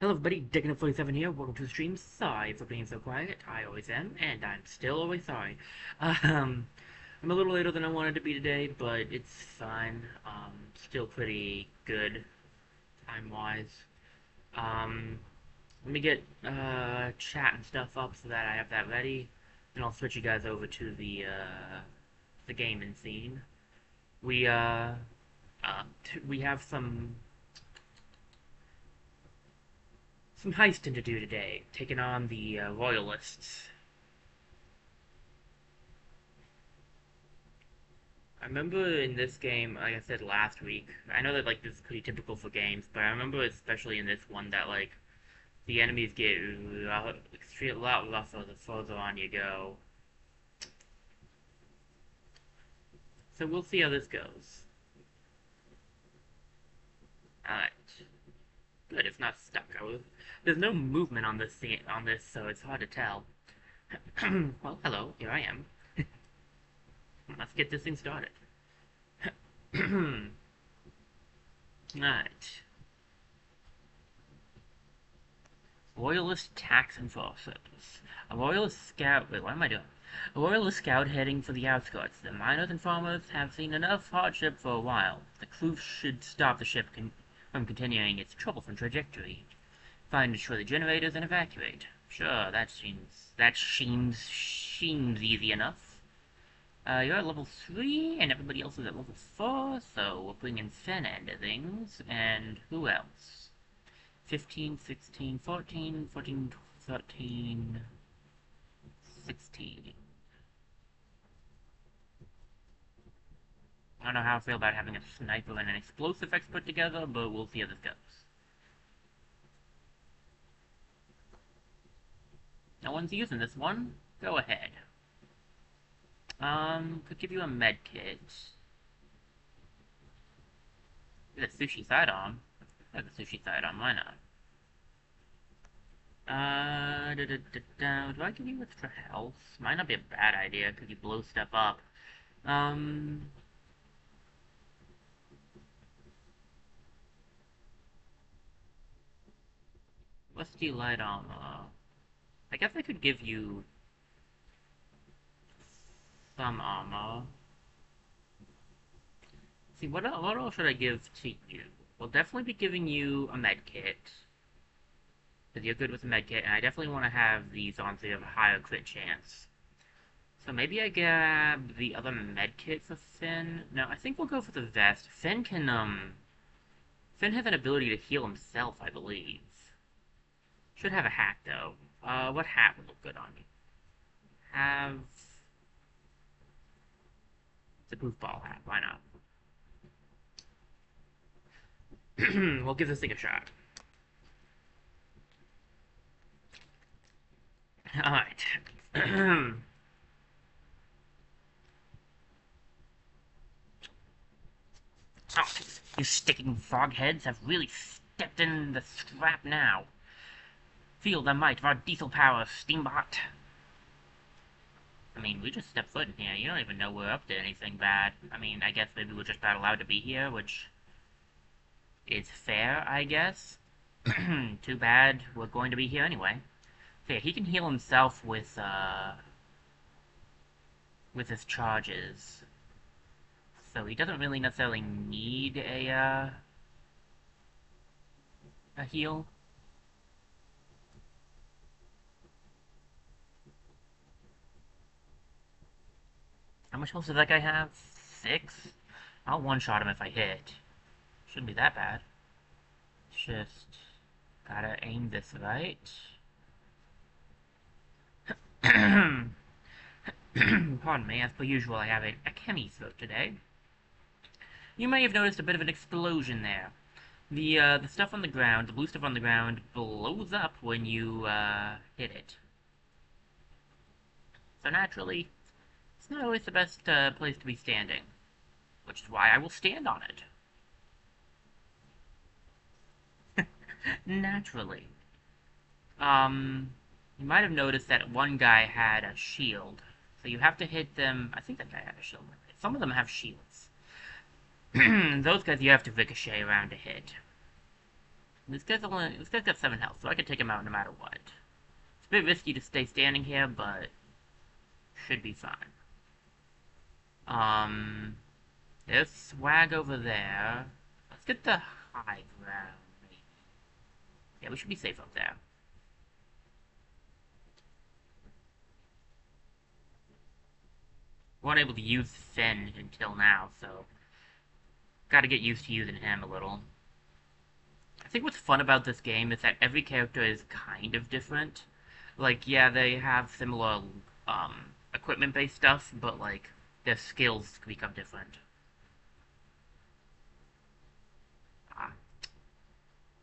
Hello everybody, Dickon47 here, welcome to the stream. Sorry for being so quiet, I always am, and I'm still always sorry. Um, I'm a little later than I wanted to be today, but it's fine. Still pretty good, time-wise. Let me get, chat and stuff up so that I have that ready, and I'll switch you guys over to the gaming scene. We, we have some heisting to do today, taking on the Royalists. I remember in this game, like I said last week, I know that like this is pretty typical for games, but I remember especially in this one that like the enemies get a lot rougher the further on you go. So we'll see how this goes. Alright. Good, it's not stuck. There's no movement on this, so it's hard to tell. Well, hello, here I am. Let's get this thing started. Alright. Royalist tax enforcers. A royalist scout. Wait, what am I doing? A royalist scout heading for the outskirts. The miners and farmers have seen enough hardship for a while. The crew should stop the ship from continuing its troublesome trajectory. Find and destroy the generators and evacuate. Sure, that seems easy enough. You're at level 3, and everybody else is at level 4, so we'll bring in Fenn into things. And who else? 15, 16, 14, 14, 13, 16. I don't know how I feel about having a sniper and an explosive expert together, but we'll see how this goes. No one's using this one. Go ahead. Could give you a med kit. Get a sushi sidearm. Have a sushi sidearm, why not? Do I give you extra health? Might not be a bad idea, because you blow stuff up. Um, Lusty light armor. I guess I could give you some armor. See, what all should I give to you? We'll definitely be giving you a med kit. Because you're good with a med kit, and I definitely want to have these on so you have a higher crit chance. So maybe I grab the other med kit for Finn? No, I think we'll go for the vest. Finn has an ability to heal himself, I believe. Should have a hat, though. What hat would look good on me? Have... It's a goofball hat, why not? We'll give this thing a shot. Alright. Oh, you sticking frogheads have really stepped in the scrap now. Feel the might of our diesel power, Steambot. I mean, we just stepped foot in here. You don't even know we're up to anything bad. I mean, I guess maybe we're just not allowed to be here, which is fair, I guess. Too bad we're going to be here anyway. So yeah, he can heal himself with his charges. So he doesn't really necessarily need a heal. How much health does that guy have? 6? I'll one-shot him if I hit. Shouldn't be that bad. Just gotta aim this right. Pardon me, as per usual, I have a chemi throat today. You may have noticed a bit of an explosion there. The stuff on the ground, the blue stuff on the ground, blows up when you, hit it. So naturally, it's not always the best, place to be standing. Which is why I will stand on it. Naturally. You might have noticed that one guy had a shield. So you have to hit them... I think that guy had a shield. Some of them have shields. Those guys you have to ricochet around to hit. This guy's got 7 health, so I can take him out no matter what. It's a bit risky to stay standing here, but should be fine. There's swag over there. Let's get the high ground, maybe. Yeah, we should be safe up there. Weren't able to use Finn until now, so gotta get used to using him a little. I think what's fun about this game is that every character is kind of different. Like, yeah, they have similar, equipment-based stuff, but, like, their skills become different. Ah,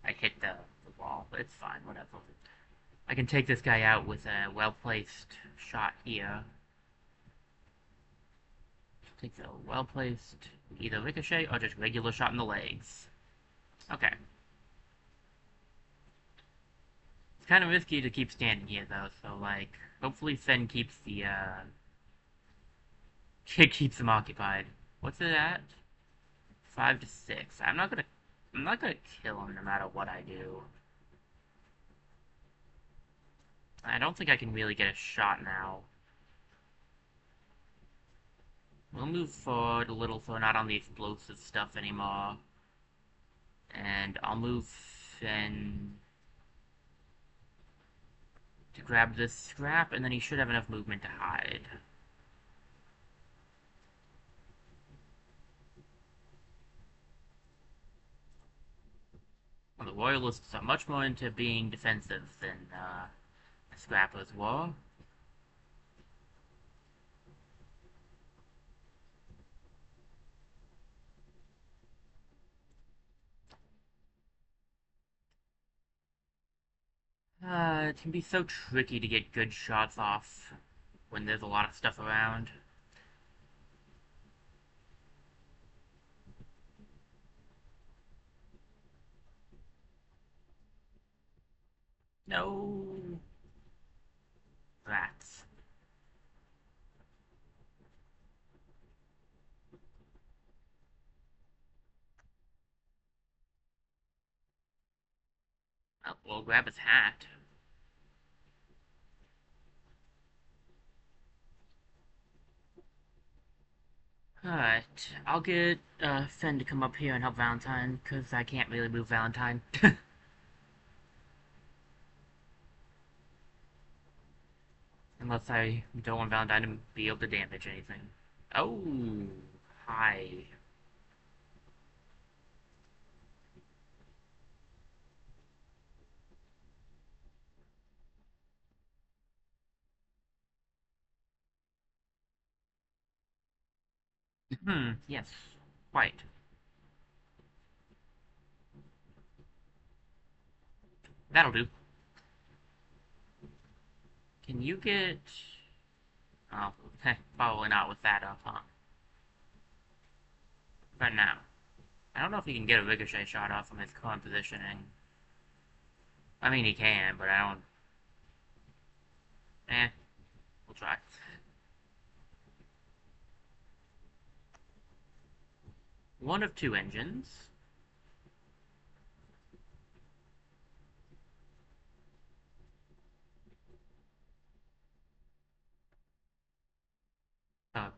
I hit the wall, but it's fine, whatever. I can take this guy out with a well-placed shot here. Take the well-placed, either ricochet or just regular shot in the legs. Okay. It's kind of risky to keep standing here, though, so, like, hopefully Finn keeps the, keeps them occupied. What's it at? 5 to 6. I'm not gonna kill him no matter what I do. I don't think I can really get a shot now. We'll move forward a little so we're not on the explosive stuff anymore. And I'll move Finn to grab this scrap, and then he should have enough movement to hide. Well, the Royalists are much more into being defensive than the Scrappers were. It can be so tricky to get good shots off when there's a lot of stuff around. No! Rats. Oh, we'll grab his hat. Alright, I'll get Finn to come up here and help Valentine, because I can't really move Valentine. Unless I don't want Valentine to be able to damage anything. Oh, hi. Yes, quite. That'll do. Can you get... Oh, probably not with that up, huh? But now. I don't know if he can get a ricochet shot off from his current positioning. I mean, he can, but I don't... We'll try. One of 2 engines.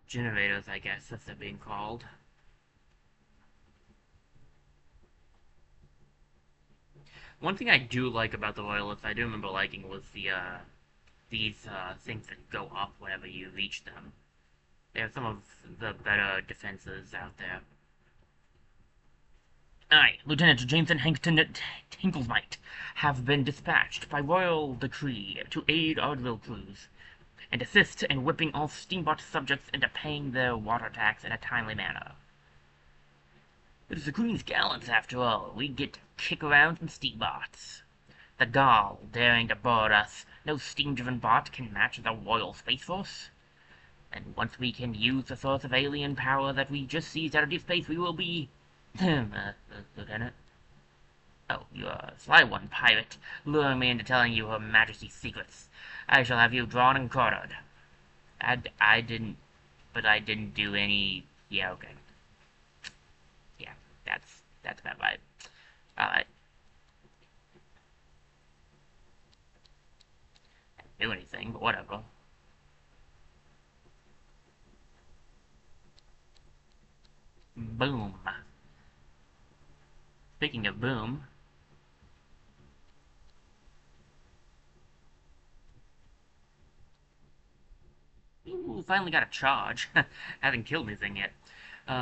Generators, I guess, as they're being called. One thing I do like about the Royalists, I do remember liking, was these things that go up whenever you reach them. They're some of the better defenses out there. I, Lieutenant James and Hankton Tinklesmite, have been dispatched by royal decree to aid our drill crews, and assist in whipping all steamboat subjects into paying their water tax in a timely manner. It is the Queen's gallants, after all. We get to kick around some steamboats. The gall daring to board us. No steam-driven bot can match the Royal Space Force. And once we can use the source of alien power that we just seized out of deep space, we will be... Lieutenant? Oh, you're a sly one, pirate, luring me into telling you Her Majesty's secrets. I shall have you drawn and quartered. I didn't... But I didn't do any... Yeah, okay. Yeah, that's about right. Alright. do anything, but whatever. Boom. Speaking of boom, ooh, finally got a charge. Hasn't killed anything yet.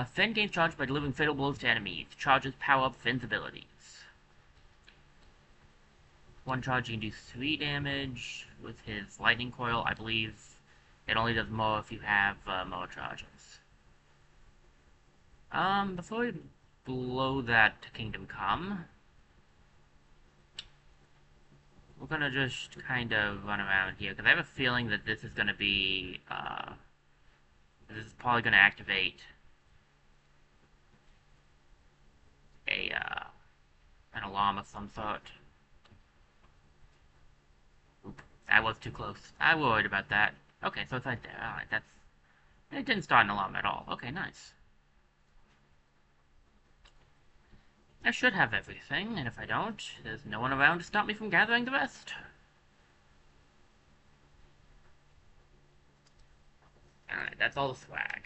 Fen gains charge by delivering fatal blows to enemies. Charges power up Fen's abilities. One charge, you can do 3 damage with his lightning coil. I believe it only does more if you have more charges. Before we blow that to Kingdom Come, we're gonna just kind of run around here, because I have a feeling that this is gonna be, this is probably gonna activate a, an alarm of some sort. Oop, I was too close. I worried about that. Okay, so it's right there. Alright, that's... It didn't start an alarm at all. Okay, nice. I should have everything, and if I don't, there's no one around to stop me from gathering the rest. Alright, that's all the swag.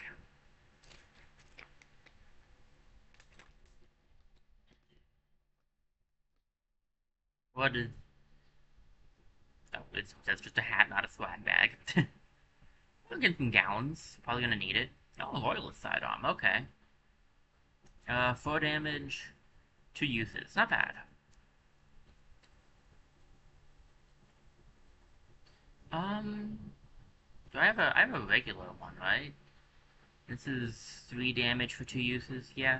What is... Oh, that's just a hat, not a swag bag. We'll get some gowns. Probably gonna need it. Oh, Royalist sidearm, okay. 4 damage, 2 uses. Not bad. Do I have a regular one, right? This is 3 damage for 2 uses. Yeah,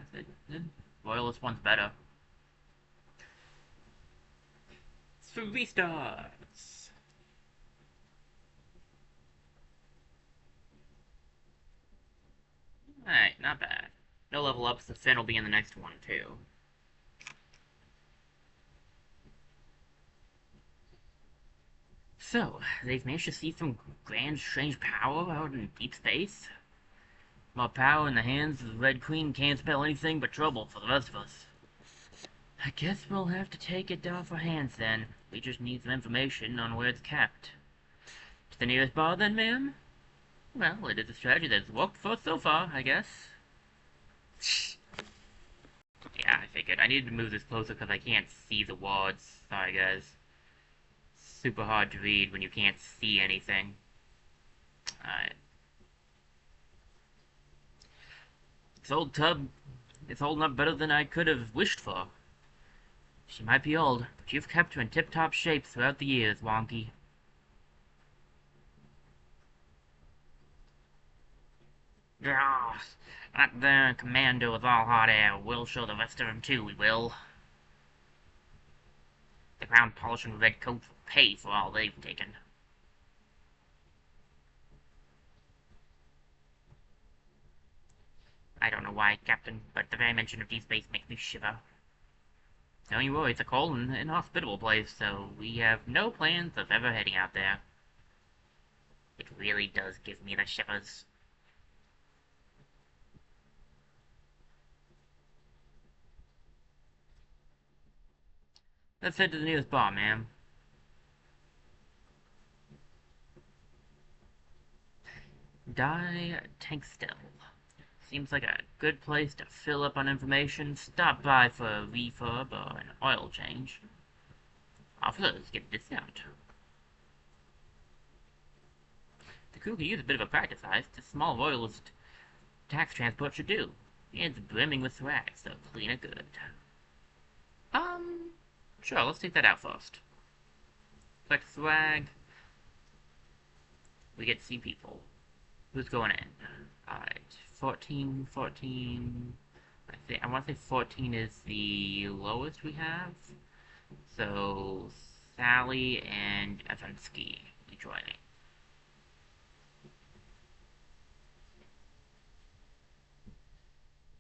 the Royalist one's better. 3 stars! Alright, not bad. No level ups, the Finn will be in the next one, too. So, they've managed to see some grand, strange power out in deep space? More power in the hands of the Red Queen can't spell anything but trouble for the rest of us. I guess we'll have to take it off our hands then. We just need some information on where it's kept. To the nearest bar then, ma'am? Well, it is a strategy that's worked for us so far, I guess. Yeah, I figured. I needed to move this closer because I can't see the words. Sorry, guys. Super hard to read when you can't see anything. Alright. This old tub is holding up better than I could have wished for. She might be old, but you've kept her in tip-top shape throughout the years, Wonky. Ah, that there commando with all hot air. We'll show the rest of him too, we will. The ground polishing red coats will pay for all they've taken. I don't know why, Captain, but the very mention of deep space makes me shiver. Don't you worry, it's a cold and inhospitable place, so we have no plans of ever heading out there. It really does give me the shivers. Let's head to the nearest bar, ma'am. Die Tank Still. Seems like a good place to fill up on information. Stop by for a refurb or an oil change. Officers get a discount. The crew could use a bit of a practice heist. A small royalist tax transport should do. It's brimming with swag, so clean it good. Sure, let's take that out first. Collect swag. We get to see people. Who's going in? Alright, 14, 14... I want to say 14 is the lowest we have. So, Sally and Evensky will be joining.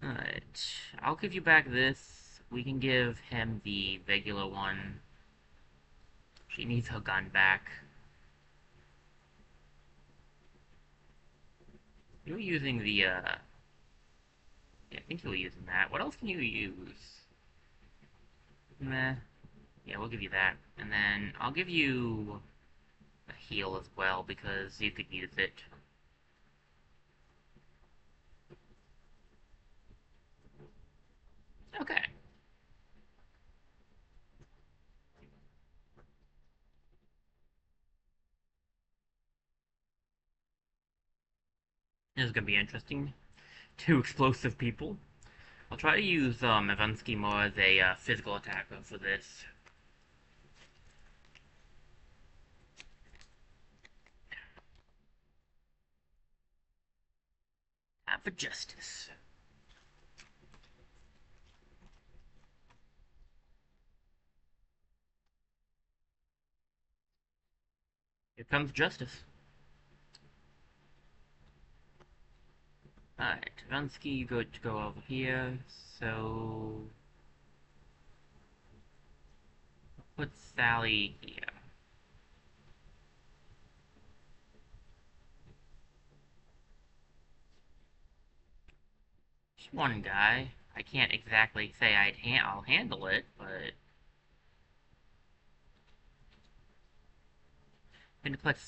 Alright, I'll give you back this. We can give him the regular one. She needs her gun back. You were using the, yeah, I think you were using that. What else can you use? Meh. Yeah, we'll give you that. And then, I'll give you a heal as well, because you could use it. Okay. This is gonna be interesting. Two explosive people. I'll try to use Ivansky more as a physical attacker for this. Time for justice. Here comes justice. Alright, Ivansky, you go to go over here, so put Sally here. Just one guy. I can't exactly say I'll handle it, but I'm gonna collect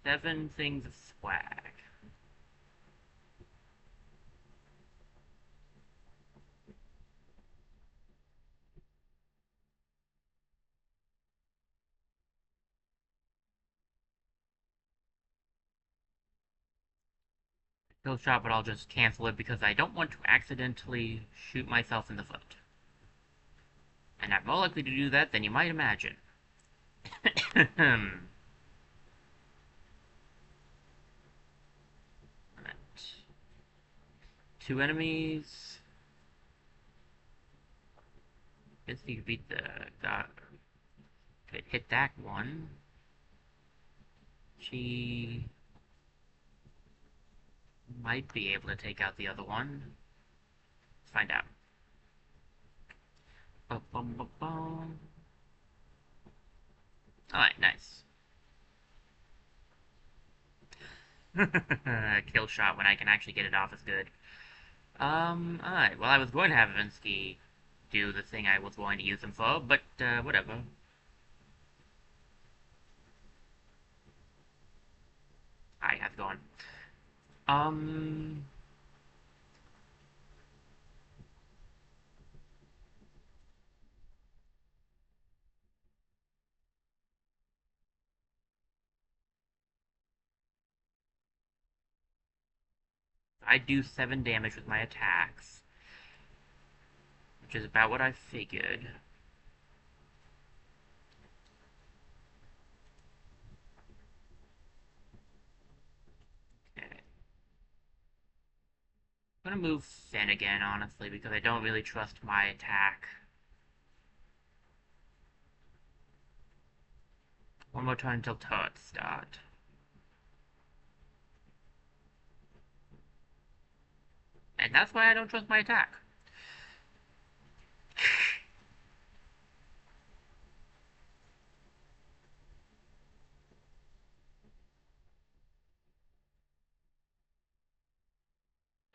7 things of swag. Kill shot, but I'll just cancel it because I don't want to accidentally shoot myself in the foot. And I'm more likely to do that than you might imagine. Right. 2 enemies. Guess you could beat the guy. Could hit that one. She might be able to take out the other one. Let's find out. Alright, nice. Kill shot when I can actually get it off is good. Alright. Well, I was going to have Vinsky do the thing I was going to use him for, but, whatever. Hi, how's it going? Um... I do 7 damage with my attacks, which is about what I figured. Okay. I'm gonna move Finn again, honestly, because I don't really trust my attack. One more turn until turrets start. And that's why I don't trust my attack.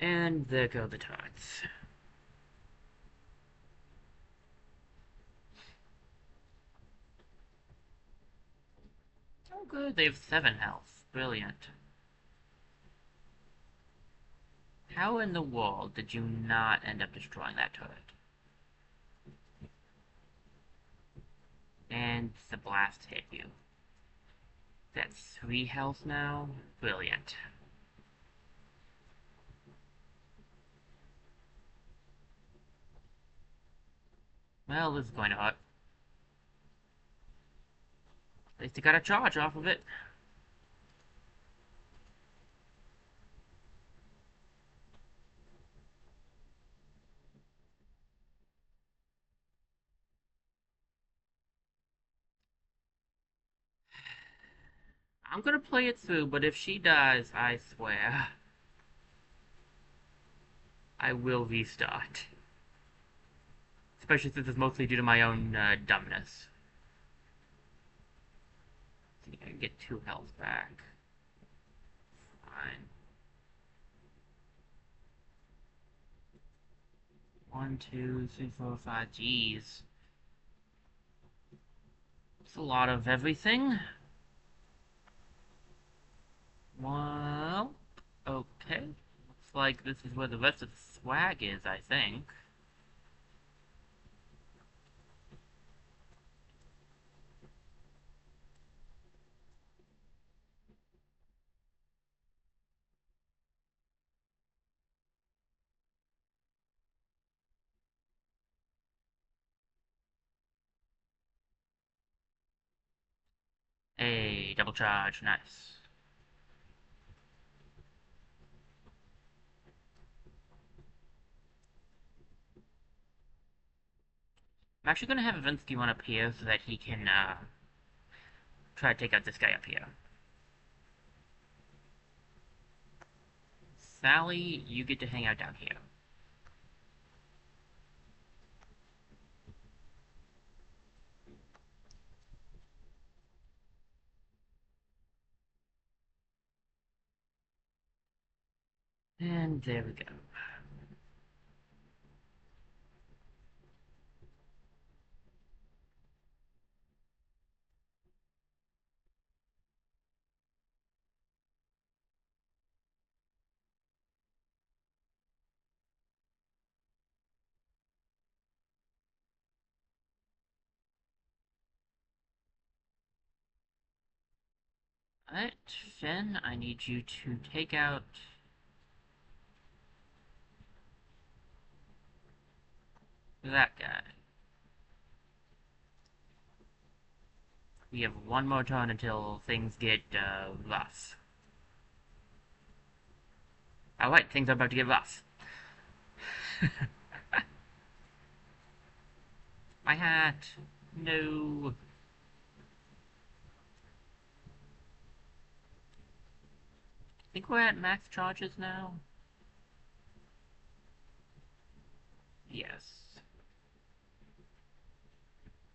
And there go the turrets. Oh good, they have 7 health. Brilliant. How in the world did you not end up destroying that turret? And the blast hit you. That's 3 health now? Brilliant. Well, this is going to hurt. At least I got a charge off of it. I'm gonna play it through, but if she dies, I swear, I will restart. Especially since it's mostly due to my own dumbness. I think I can get 2 health back. Fine. 1, 2, 3, 4, 5. Jeez. It's a lot of everything. Well, okay. Looks like this is where the rest of the swag is, I think. Hey, double charge, nice. I'm actually gonna have Vinsky one up here so that he can, try to take out this guy up here. Sally, you get to hang out down here. And there we go. Alright, Finn, I need you to take out that guy. We have one more turn until things get, rough. Alright, things are about to get rough. My hat! No! I think we're at max charges now? Yes.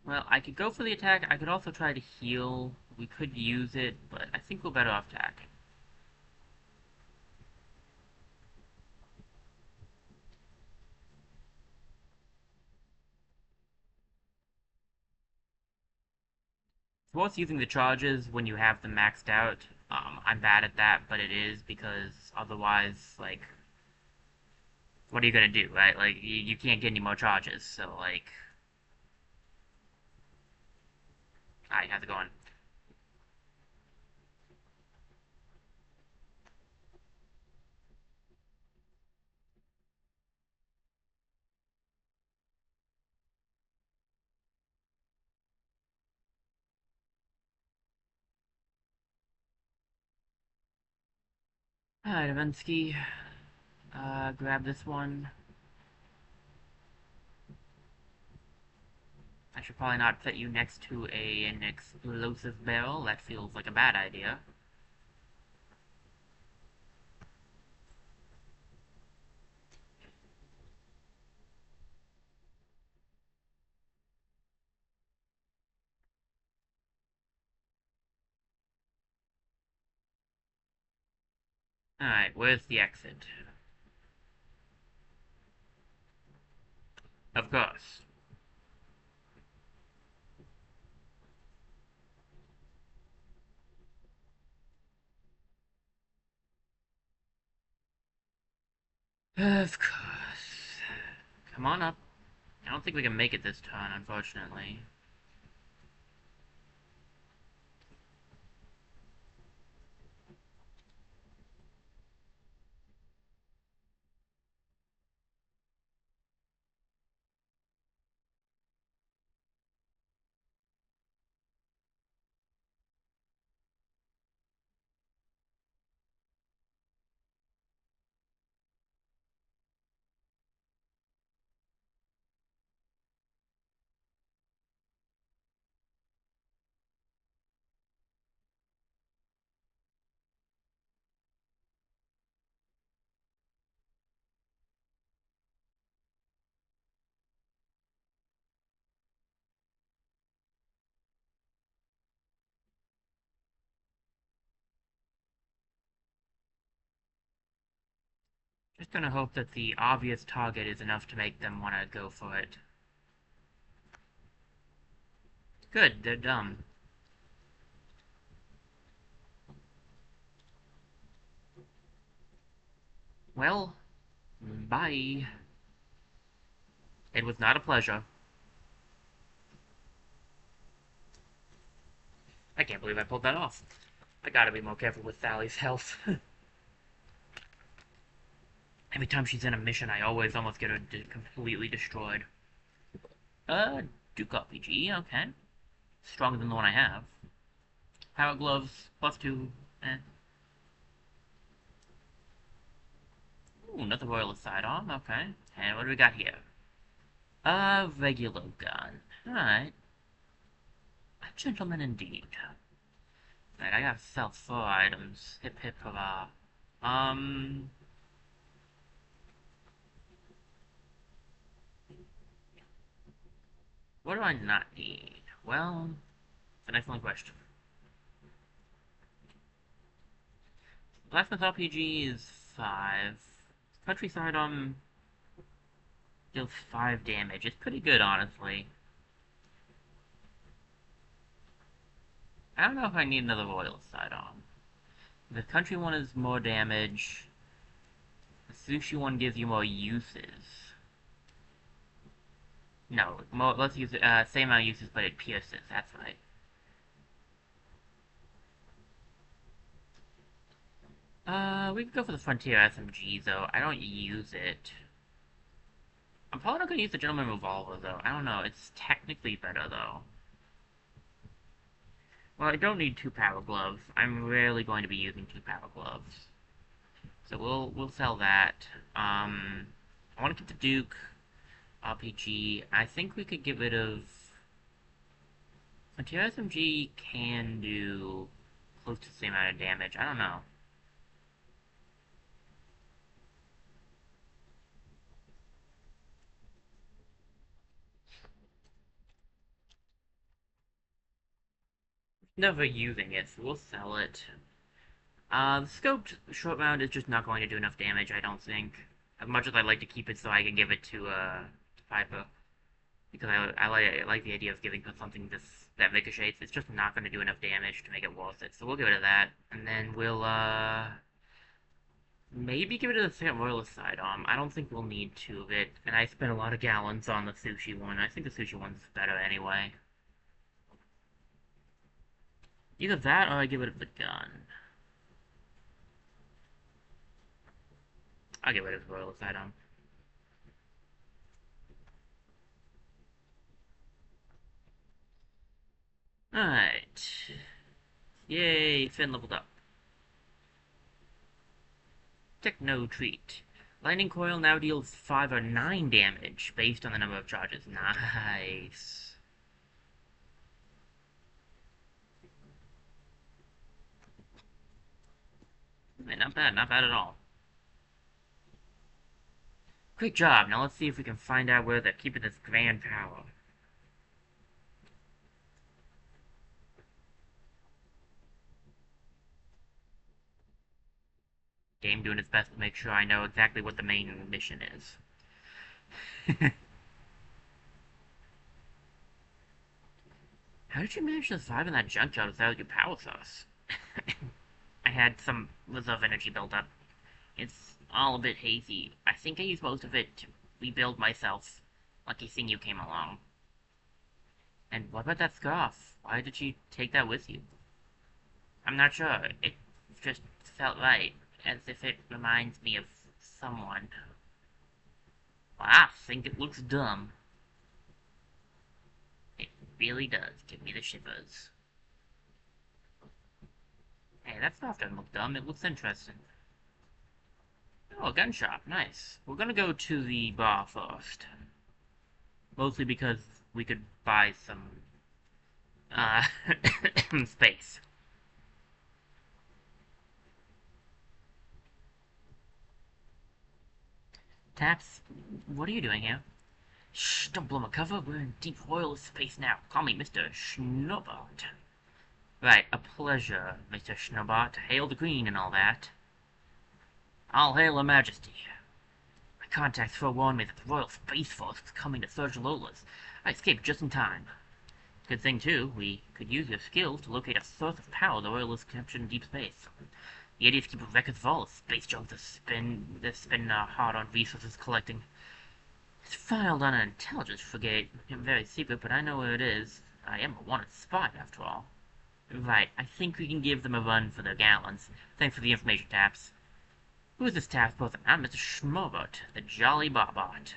Well, I could go for the attack, I could also try to heal. We could use it, but I think we're better off attack. It's worth using the charges when you have them maxed out. I'm bad at that, but it is because otherwise, like, what are you gonna do, right? Like, you can't get any more charges, so, like... Alright, how's it going? Alright, Evensky. Grab this one. I should probably not put you next to an explosive barrel. That feels like a bad idea. Alright, where's the exit? Of course. Of course. Come on up. I don't think we can make it this turn, unfortunately. Just gonna hope that the obvious target is enough to make them want to go for it. Good, they're dumb. Well, bye. It was not a pleasure. I can't believe I pulled that off. I gotta be more careful with Sally's health. Every time she's in a mission, I always almost get her completely destroyed. Duke RPG, okay. Stronger than the one I have. Power gloves, +2, eh. Ooh, another royalist sidearm, okay. And what do we got here? A regular gun. Alright. A gentleman indeed. Alright, I gotta sell 4 items. Hip hip hurrah. What do I not need? Well, it's an excellent question. Blacksmith RPG is 5. Countryside deals 5 damage. It's pretty good, honestly. I don't know if I need another royal sidearm. The country one is more damage. The sushi one gives you more uses. No, more, let's use same amount of uses, but it pierces. That's right. We could go for the Frontier SMG, though. I don't use it. I'm probably not going to use the Gentleman Revolver, though. I don't know. It's technically better, though. Well, I don't need 2 power gloves. I'm rarely going to be using 2 power gloves. So we'll sell that. I want to keep the Duke RPG. I think we could get rid of... Frontier SMG can do close to the same amount of damage. I don't know. Never using it, so we'll sell it. The scoped short round is just not going to do enough damage, I don't think. As much as I'd like to keep it so I can give it to Piper. Because I like the idea of giving her something that ricochets. It's just not going to do enough damage to make it worth it. So we'll get rid of that. And then we'll, maybe give it to the second royalist sidearm. I don't think we'll need 2 of it. And I spent a lot of gallons on the sushi one. I think the sushi one's better anyway. Either that or I get rid of the gun. I'll get rid of the royalist sidearm. Alright. Yay, Finn leveled up. Techno Treat. Lightning Coil now deals 5 or 9 damage based on the number of charges. Nice. Man, not bad at all. Great job. Now let's see if we can find out where they're keeping this grand power. Game doing its best to make sure I know exactly what the main mission is. How did you manage to survive in that junkyard without your power source? I had some reserve energy built up. It's all a bit hazy. I think I used most of it to rebuild myself. Lucky thing you came along. And what about that scarf? Why did you take that with you? I'm not sure. It just felt right, as if it reminds me of someone. Well, I think it looks dumb. It really does give me the shivers. Hey, that stuff doesn't look dumb. It looks interesting. Oh, a gun shop. Nice. We're gonna go to the bar first. Mostly because we could buy some, space. Taps, what are you doing here? Shh, don't blow my cover. We're in deep royalist space now. Call me Mr. Schnobart. Right, a pleasure, Mr. Schnobart. Hail the Queen and all that. I'll hail Her Majesty. My contacts forewarned me that the Royal Space Force was coming to Serge Lola's. I escaped just in time. Good thing, too, we could use your skills to locate a source of power the Royalists captured in deep space. The idiots keep records of all the space junk that's been hard on resources collecting. It's filed on an intelligence frigate. I'm very secret, but I know where it is. I am a wanted spy, after all. Right, I think we can give them a run for their gallons. Thanks for the information, Taps. Who is this Taps person? I'm Mr. Schmobot, the Jolly Bobot.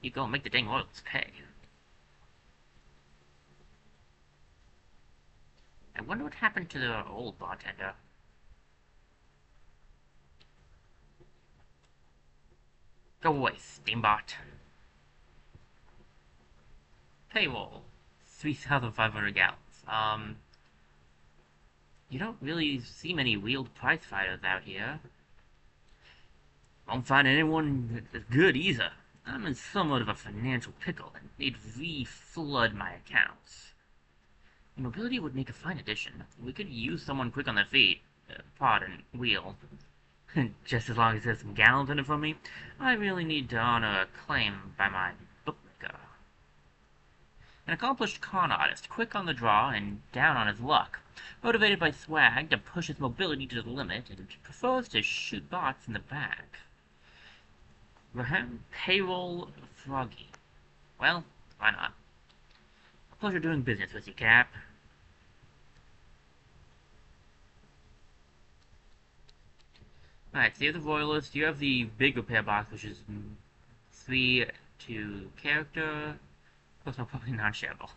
You go and make the dang royals pay. I wonder what happened to the old bartender. Go away, Steambot. Payroll. 3,500 gallons. You don't really see many wheeled prize fighters out here. Won't find anyone that's good either. I'm in somewhat of a financial pickle and need to re-flood my accounts. Mobility would make a fine addition. We could use someone quick on their feet. Pardon, wheel. Just as long as there's some gallons in it from me, I really need to honor a claim by my bookmaker. An accomplished con artist, quick on the draw and down on his luck, motivated by swag to push his mobility to the limit, and prefers to shoot bots in the back. Rahem Payroll Froggy. Well, why not? A pleasure doing business with you, Cap. Alright, so you have the Royalist, you have the big repair box, which is 3 to character, plus probably non-shareable.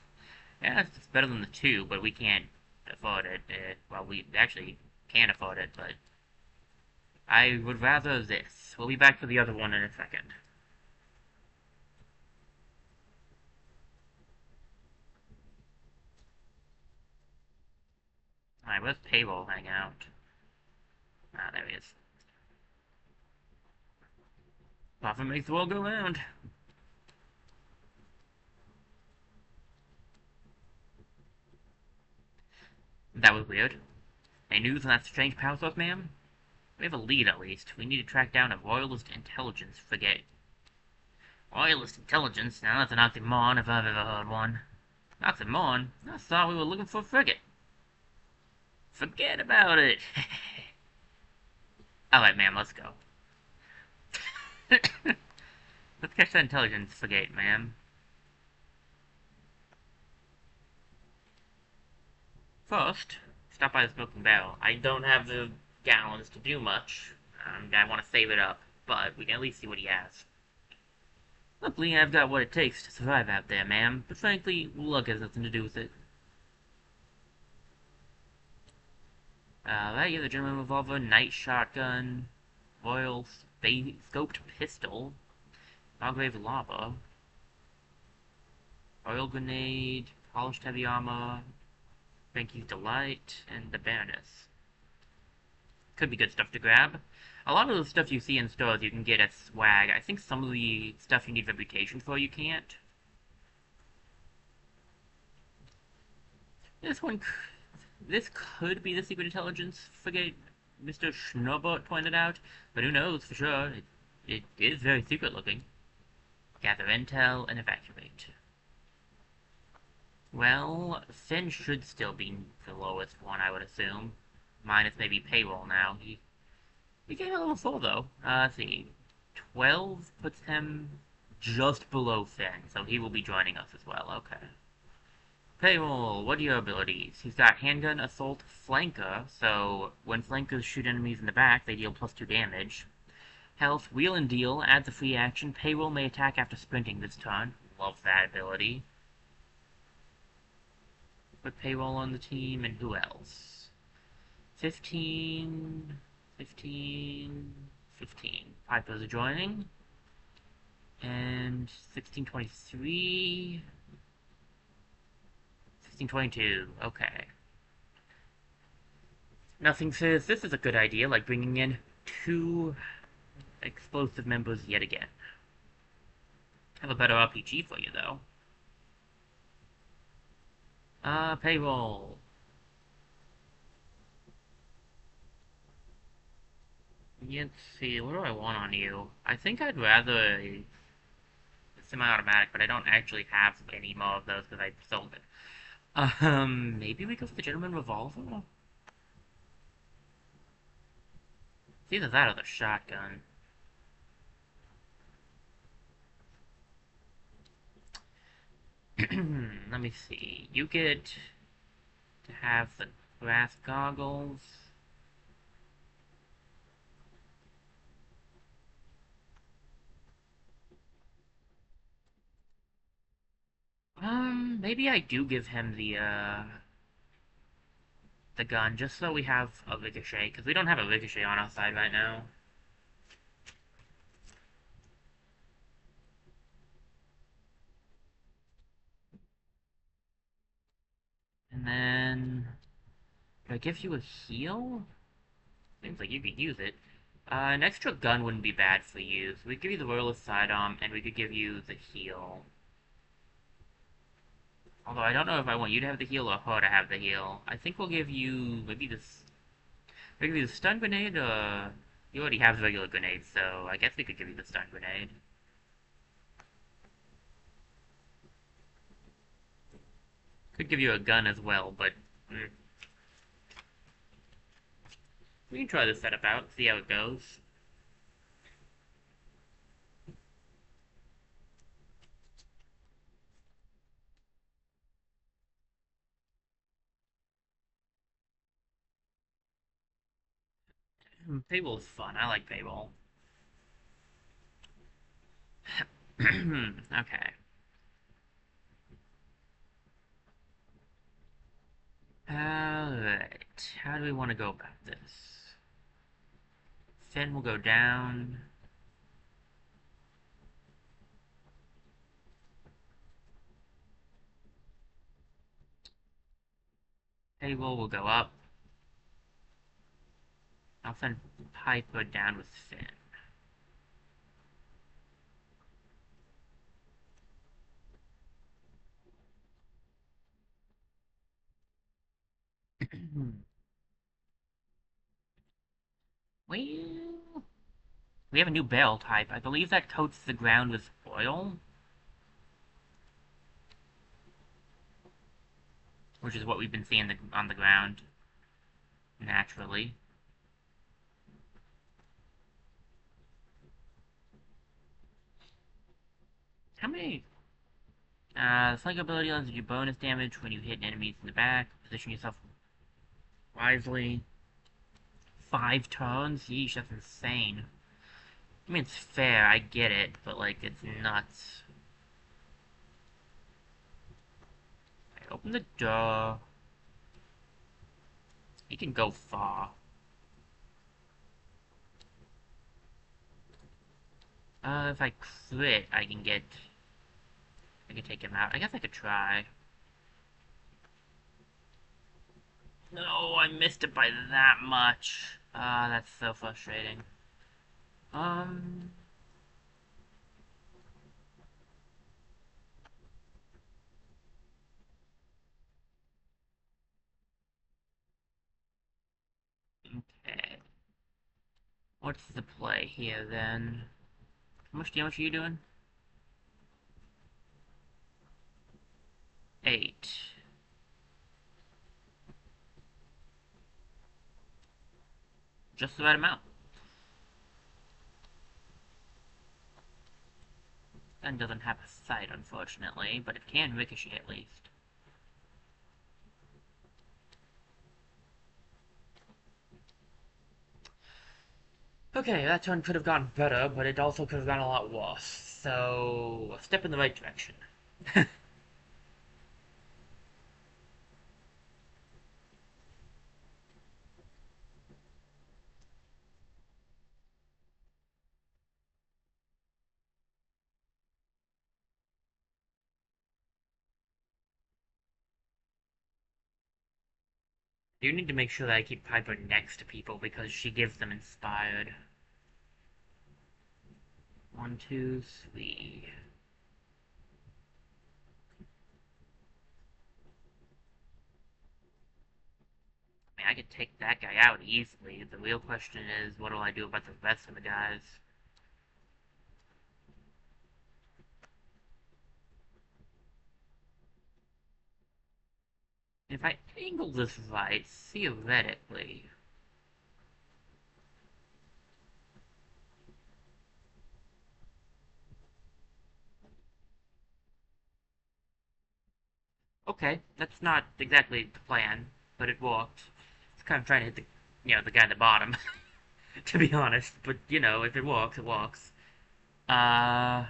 Yeah, it's better than the 2, but we can't afford it. Well, we actually can afford it, but I would rather this. We'll be back for the other one in a second. Alright, where's Payroll hang out? Ah, there he is. Profit makes the world go round. That was weird. Any news on that strange power source, ma'am? We have a lead, at least. We need to track down a Royalist intelligence frigate. Royalist intelligence? Now that's an oxymoron if I've ever heard one. Oxymoron? I thought we were looking for a frigate. Forget about it. Alright, ma'am, let's go. Let's catch that intelligence frigate, ma'am. First, stop by the smoking barrel. I don't have the gallons to do much. I want to save it up, but we can at least see what he has. Luckily, I've got what it takes to survive out there, ma'am, but frankly, luck has nothing to do with it. Right, you have the German revolver, night shotgun, royal scoped pistol, Margrave lava, royal grenade, polished heavy armor, Frankie's Delight, and the Baroness. Could be good stuff to grab. A lot of the stuff you see in stores you can get as swag. I think some of the stuff you need reputation for you can't. This could be the secret intelligence frigate Mr. Schnobot pointed out, but who knows for sure. It is very secret looking. Gather intel and evacuate. Well, Finn should still be the lowest one, I would assume. Minus maybe payroll now. He came a little full though. Let's see. 12 puts him just below Finn, so he will be joining us as well. Okay. Payroll, what are your abilities? He's got handgun, assault, flanker, so when flankers shoot enemies in the back, they deal +2 damage. Health, wheel and deal, adds a free action. Payroll may attack after sprinting this turn. Love that ability. Put payroll on the team, and who else? 15, 15, 15. Pipers are joining. And 1623. 1622. Okay. Nothing says this is a good idea, like bringing in 2 explosive members yet again. Have a better RPG for you, though. Payroll. Let's see, what do I want on you? I think I'd rather a semi-automatic, but I don't actually have any more of those because I sold it. Maybe we go for the gentleman revolver? It's either that or the shotgun. Let me see. You get to have the glass goggles. Maybe I do give him the gun, just so we have a ricochet, because we don't have a ricochet on our side right now. And then... do I give you a heal? Seems like you could use it. An extra gun wouldn't be bad for you, so we could give you the Royalist Sidearm, and we could give you the heal. Although I don't know if I want you to have the heal or her to have the heal. I think we'll give you maybe this... maybe the stun grenade, or... you already have the regular grenade, so I guess we could give you the stun grenade. Could give you a gun as well, but... we can try this setup out, see how it goes. Payball is fun. I like Payball. Okay. Alright. How do we want to go about this? Finn will go down. Payball will go up. I'll send Piper down with Finn. Well, we have a new barrel type. I believe that coats the ground with oil, which is what we've been seeing on the ground naturally. How many? The Slug ability allows you bonus damage when you hit enemies in the back. Position yourself wisely. 5 turns? Yeesh, that's insane. I mean, it's fair, I get it, but, like, it's nuts. Right, open the door. He can go far. If I crit, I can take him out. I guess I could try. No, I missed it by that much. Ah, that's so frustrating. Um... Okay. What's the play here, then? How much damage are you doing? 8. Just the right amount. Gun doesn't have a sight, unfortunately, but it can ricochet at least. Okay, that turn could have gone better, but it also could have gone a lot worse. So, a step in the right direction. You need to make sure that I keep Piper next to people because she gives them inspired. 1, 2, 3. I mean, I could take that guy out easily. The real question is, what do I do about the rest of the guys? If I angle this right, theoretically... Okay, that's not exactly the plan, but it worked. It's kind of trying to hit the guy at the bottom, to be honest. But, if it works, it works. We'll have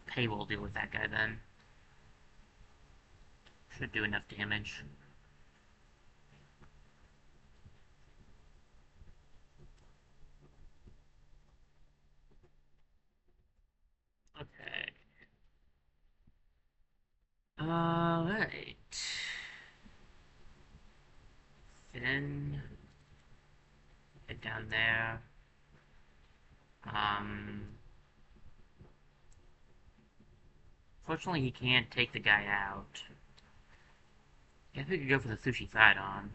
Payroll deal with that guy then. Should do enough damage. Okay. Alright. Then head down there. Um, Fortunately, he can't take the guy out. Guess we could go for the sushi side on.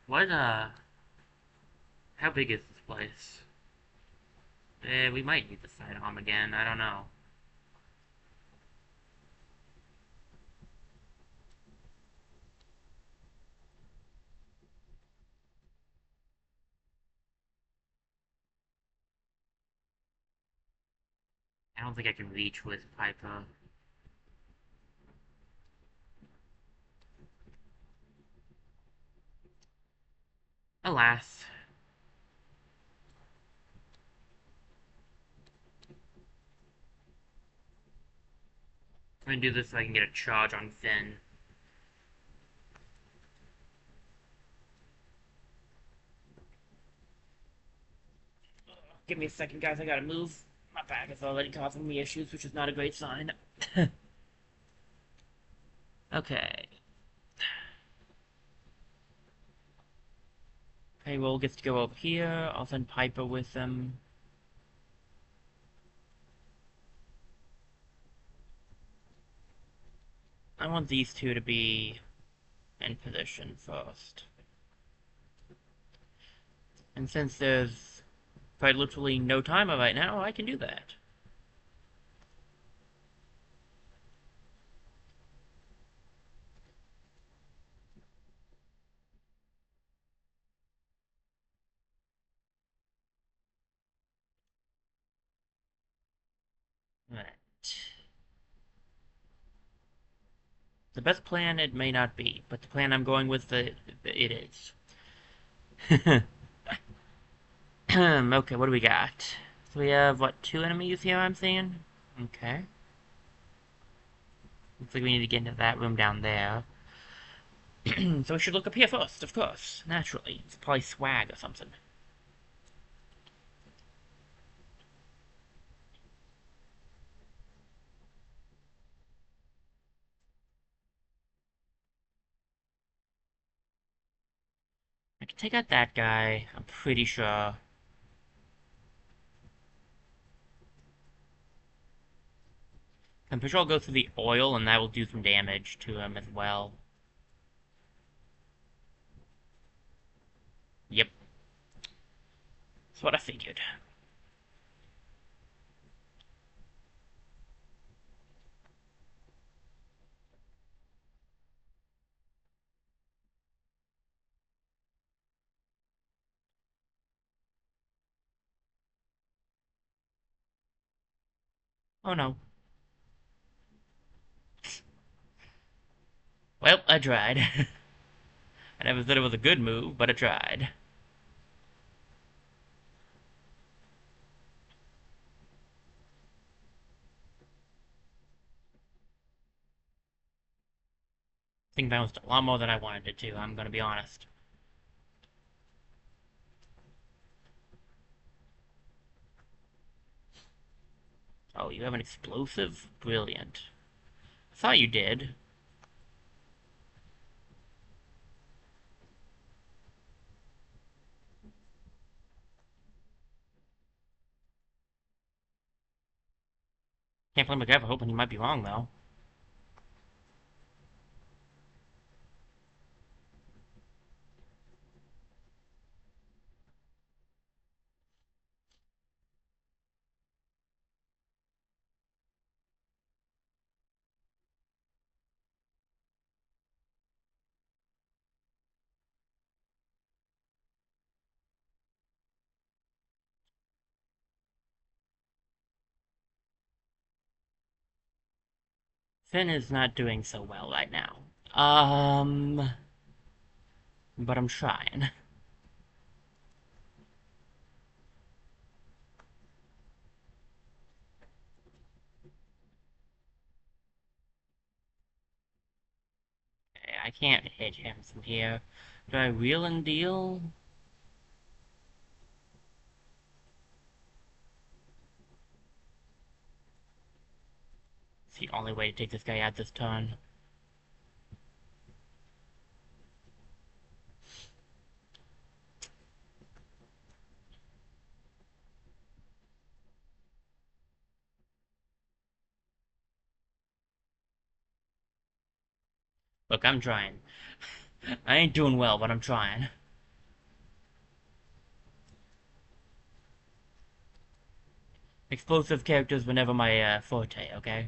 What, how big is this place? We might need the side arm again, I don't know. I don't think I can reach with Piper. Alas. I'm gonna do this so I can get a charge on Finn. Give me a second, guys, I gotta move. My back is already causing me issues, which is not a great sign. Okay. Payroll gets to go over here. I'll send Piper with them. I want these two to be in position first. And since there's quite literally no timer right now, I can do that. Right. The best plan it may not be, but the plan I'm going with, it is. Okay, what do we got? So we have, what, two enemies here I'm seeing? Okay. Looks like we need to get into that room down there. So we should look up here first, of course. Naturally. It's probably swag or something. I can take out that guy, I'm pretty sure. I'm pretty sure I'll go through the oil, and that will do some damage to him as well. Yep. That's what I figured. Oh no. Well, I tried. I never said it was a good move, but I tried. Thing bounced a lot more than I wanted it to, I'm gonna be honest. Oh, you have an explosive? Brilliant. I thought you did. Can't blame a guy for hoping he might be wrong, though. Finn is not doing so well right now. Um, but I'm trying. Okay, I can't hit him from here. Do I wheel and deal? It's the only way to take this guy out this turn. Look, I'm trying. I ain't doing well, but I'm trying. Explosive characters were never my forte, okay?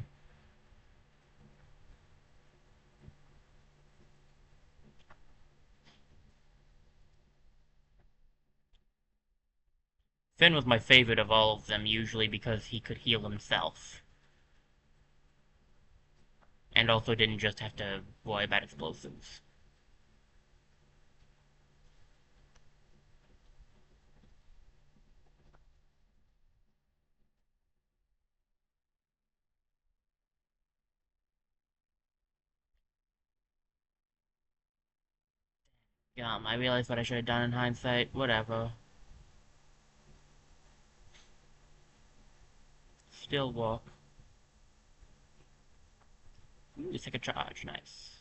Finn was my favorite of all of them, usually because he could heal himself. And also didn't just have to worry about explosives. I realized what I should have done in hindsight. Whatever. Still walk. Ooh, second charge. Nice.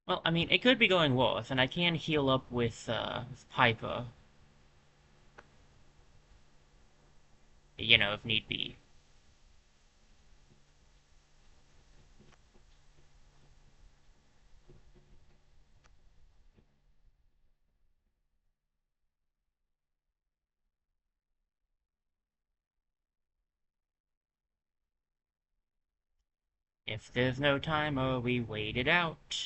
Well, I mean, it could be going worse, and I can heal up with Piper. You know, if need be. If there's no timer, we wait it out.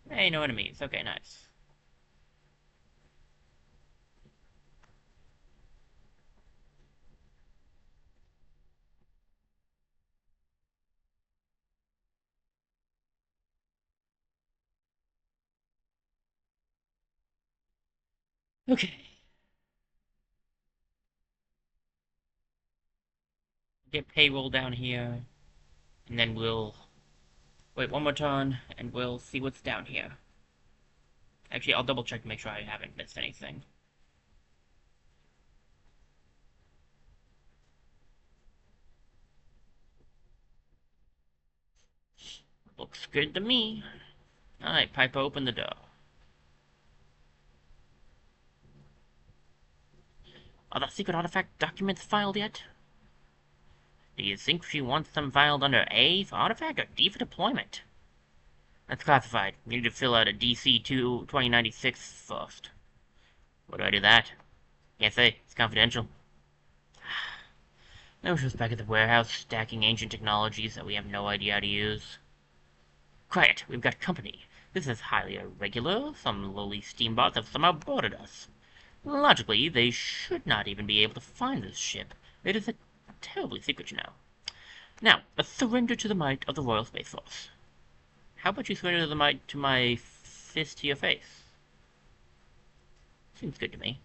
Hey, no enemies. Okay, nice. Okay. Get payroll down here, and then we'll wait one more turn, and we'll see what's down here. Actually, I'll double check to make sure I haven't missed anything. Looks good to me. Alright, Piper, open the door. Are the secret artifact documents filed yet? Do you think she wants them filed under A for artifact or D for deployment? That's classified. You need to fill out a DC-2 2096 first. Where do I do that? Can't say. It's confidential. No, she was back at the warehouse stacking ancient technologies that we have no idea how to use. Quiet, we've got company. This is highly irregular. Some lowly steambots have somehow boarded us. Logically, they should not even be able to find this ship. It is a terribly secret, you know. Now, a surrender to the might of the Royal Space Force. How about you surrender the might to my fist to your face? Seems good to me.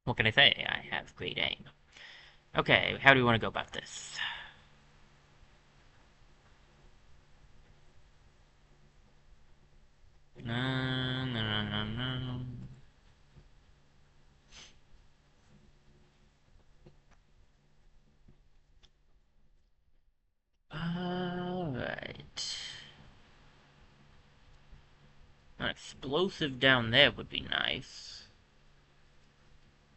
What can I say? I have great aim. Okay, how do we want to go about this? No, no, no, no, no. Alright. An explosive down there would be nice.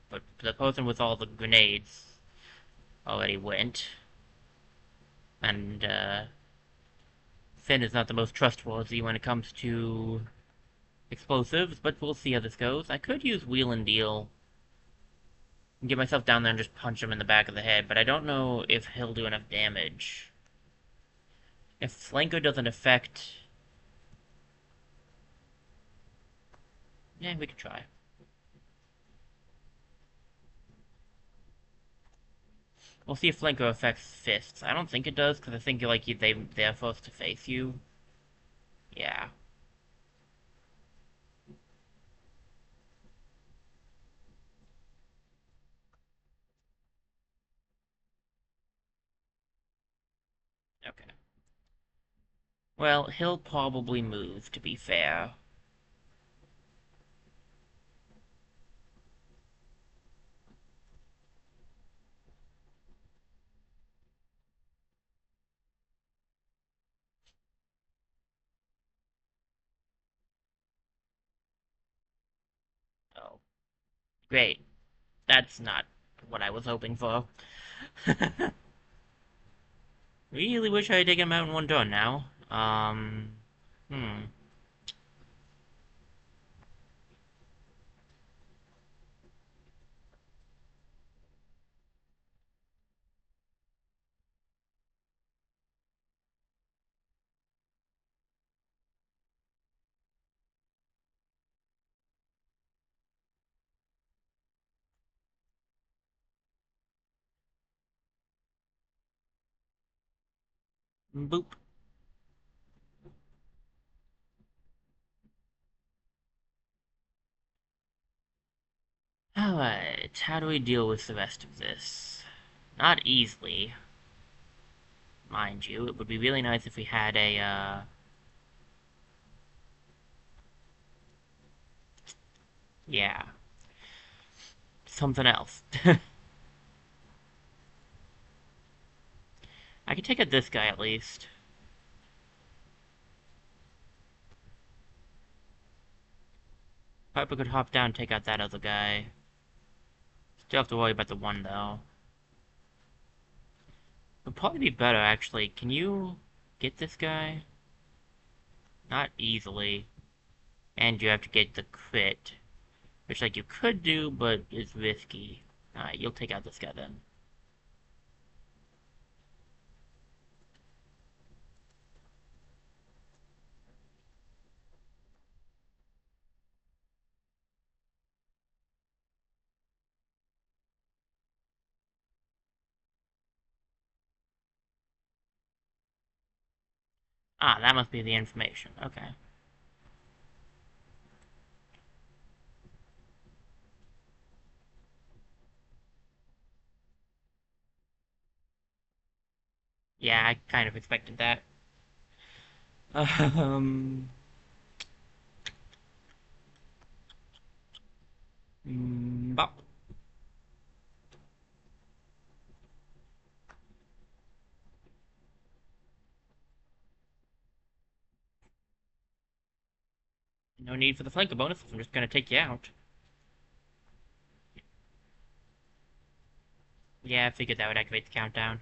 But the person with all the grenades already went. And, Finn is not the most trustworthy when it comes to explosives, but we'll see how this goes. I could use Wheel and Deal and get myself down there and just punch him in the back of the head, but I don't know if he'll do enough damage. If Flanko doesn't affect... Yeah, we could try. We'll see if Flanko affects fists. I don't think it does, because I think like they're forced to face you. Yeah. Okay. Well, he'll probably move, to be fair. Oh, great. That's not what I was hoping for. Really wish I had taken him out in one turn now. Hmm. Boop. Alright, how do we deal with the rest of this? Not easily, mind you. It would be really nice if we had a, yeah, something else. I could take out this guy at least. Piper could hop down and take out that other guy. Still have to worry about the one, though. Would probably be better, actually. Can you get this guy? Not easily. And you have to get the crit. Which, like, you could do, but is risky. Alright, you'll take out this guy, then. Ah, that must be the information. Okay. Yeah, I kind of expected that. Um... Bop. No need for the flanker bonus, I'm just gonna take you out. Yeah, I figured that would activate the countdown.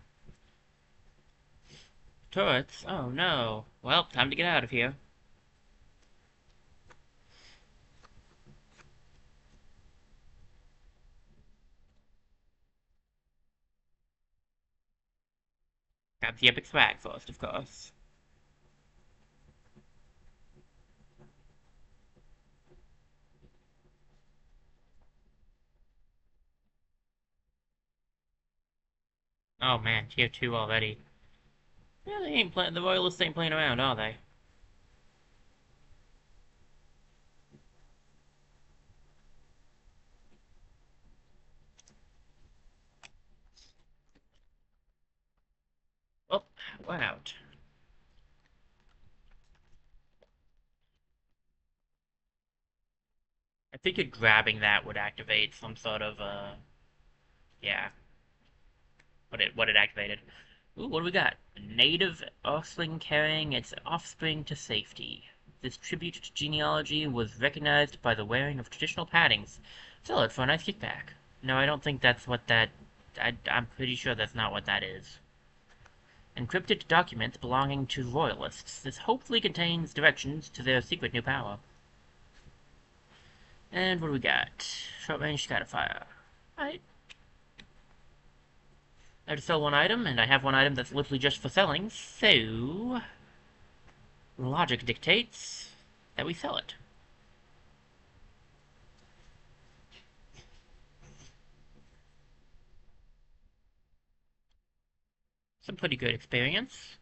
Turrets? Oh no. Well, time to get out of here. Grab the epic swag first, of course. Oh man, tier 2 already. Yeah, they ain't playing. The Royalists ain't playing around, are they? Oh, we're out. I figured grabbing that would activate some sort of, yeah, what it activated. Ooh, what do we got? A native earthling carrying its offspring to safety. This tribute to genealogy was recognized by the wearing of traditional paddings. Sell it for a nice kickback. No, I don't think that's what that... I'm pretty sure that's not what that is. Encrypted documents belonging to royalists. This hopefully contains directions to their secret new power. And what do we got? Short range scatterfire. Alright. I have to sell one item, and I have one item that's literally just for selling, so logic dictates that we sell it. Some pretty good experience.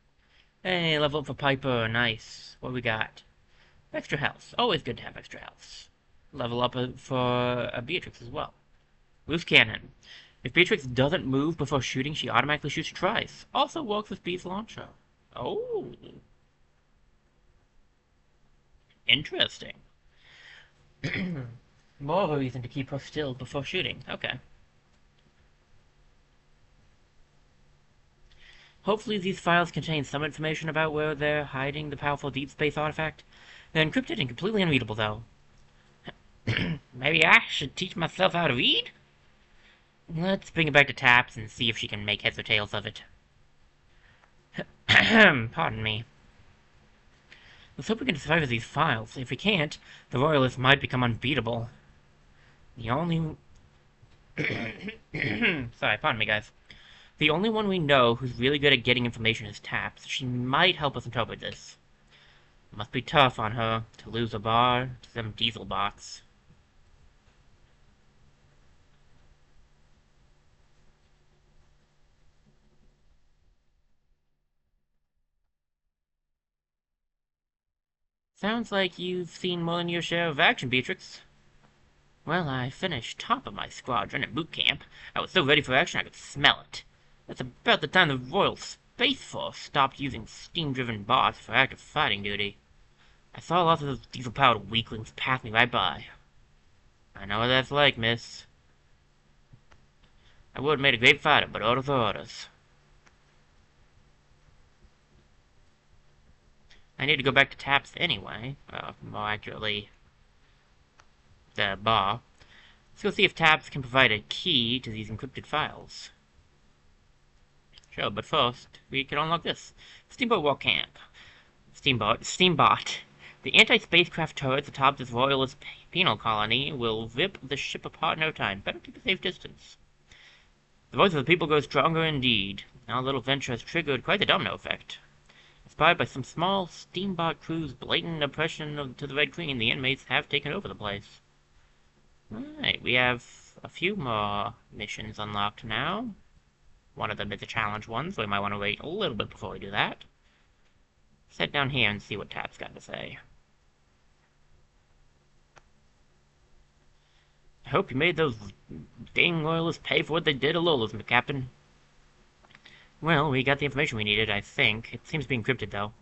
Hey, level up for Piper, nice. What do we got? Extra health. Always good to have extra health. Level up for Beatrix as well. Loose cannon. If Beatrix doesn't move before shooting, she automatically shoots twice. Also works with Bee's launcher. Oh. Interesting. More of a reason to keep her still before shooting. Okay. Hopefully these files contain some information about where they're hiding the powerful deep space artifact. They're encrypted and completely unreadable, though. Maybe I should teach myself how to read? Let's bring it back to Taps and see if she can make heads or tails of it. Pardon me. Let's hope we can decipher these files. If we can't, the Royalists might become unbeatable. The only... Sorry, pardon me, guys. The only one we know who's really good at getting information is Taps. She might help us interpret this. It must be tough on her to lose a bar to some diesel bots. Sounds like you've seen more than your share of action, Beatrix. Well, I finished top of my squadron at boot camp. I was so ready for action I could smell it. That's about the time the Royal Space Force stopped using steam-driven bots for active fighting duty. I saw lots of those diesel-powered weaklings pass me right by. I know what that's like, miss. I would have made a great fighter, but orders are orders. I need to go back to Taps anyway. More accurately, the bar. Let's go see if Taps can provide a key to these encrypted files. Sure, but first, we can unlock this. Steamboat War Camp. Steambot. The anti-spacecraft turrets atop this Royalist penal colony will rip the ship apart in no time. Better keep a safe distance. The voice of the people grows stronger indeed. Our little venture has triggered quite the domino effect. Inspired by some small steamboat crew's blatant oppression to the Red Queen, the inmates have taken over the place. Alright, we have a few more missions unlocked now. One of them is a challenge one, so we might want to wait a little bit before we do that. Sit down here and see what Tap's got to say. I hope you made those dang Royalists pay for what they did to Lola's, Captain. Well, we got the information we needed, I think. It seems to be encrypted, though.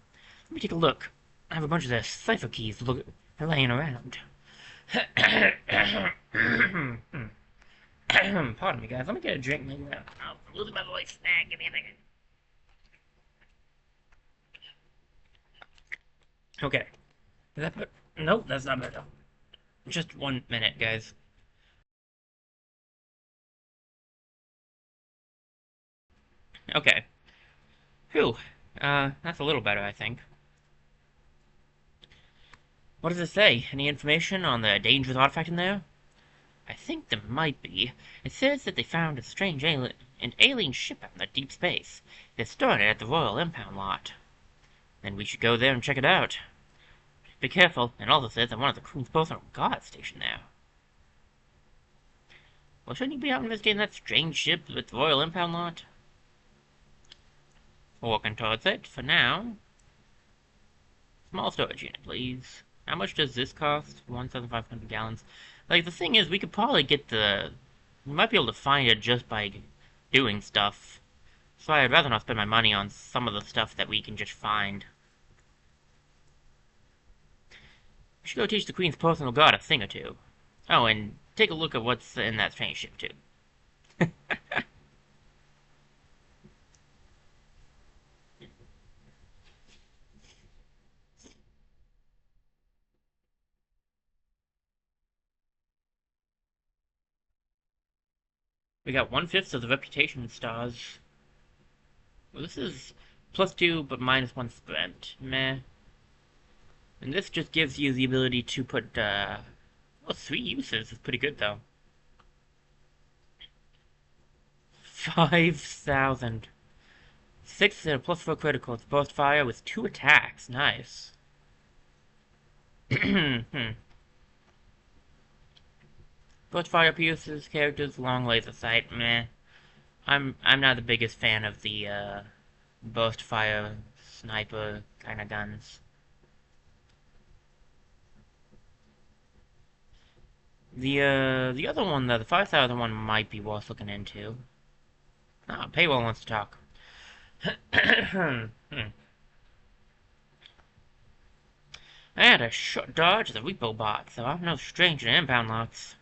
Let me take a look. I have a bunch of the cipher keys laying around. Pardon me, guys. Let me get a drink. I'm losing my voice. Give me a second. Okay. Is that better? Nope, that's not better. Just 1 minute, guys. Okay. Phew. That's a little better, I think. What does it say? Any information on the dangerous artifact in there? I think there might be. It says that they found a strange alien ship out in the deep space. They stored it at the Royal Impound lot. Then we should go there and check it out. Be careful. It also says that one of the Queen's personal guards stationed there. Well, shouldn't you be out investigating that strange ship with the Royal Impound lot? We're working towards it, for now. Small storage unit, please. How much does this cost? 1,500 gallons. Like, the thing is, we could probably get we might be able to find it just by doing stuff. So I'd rather not spend my money on some of the stuff that we can just find. We should go teach the Queen's personal guard a thing or two. Oh, and take a look at what's in that strange ship, too. We got 1/5 of the reputation stars. Well, this is +2, but -1 spent. Meh. And this just gives you the ability to put, well, Oh, 3 uses is pretty good, though. 5,000. 6 and a +4 critical. It's burst fire with 2 attacks. Nice. Burst fire pierces characters, long laser sight. Meh. I'm not the biggest fan of the burst fire sniper kind of guns. The other one, the 5,000 one, might be worth looking into. Ah, Paywall wants to talk. I had a short dodge of the repo bot, so I'm no stranger to impound lots.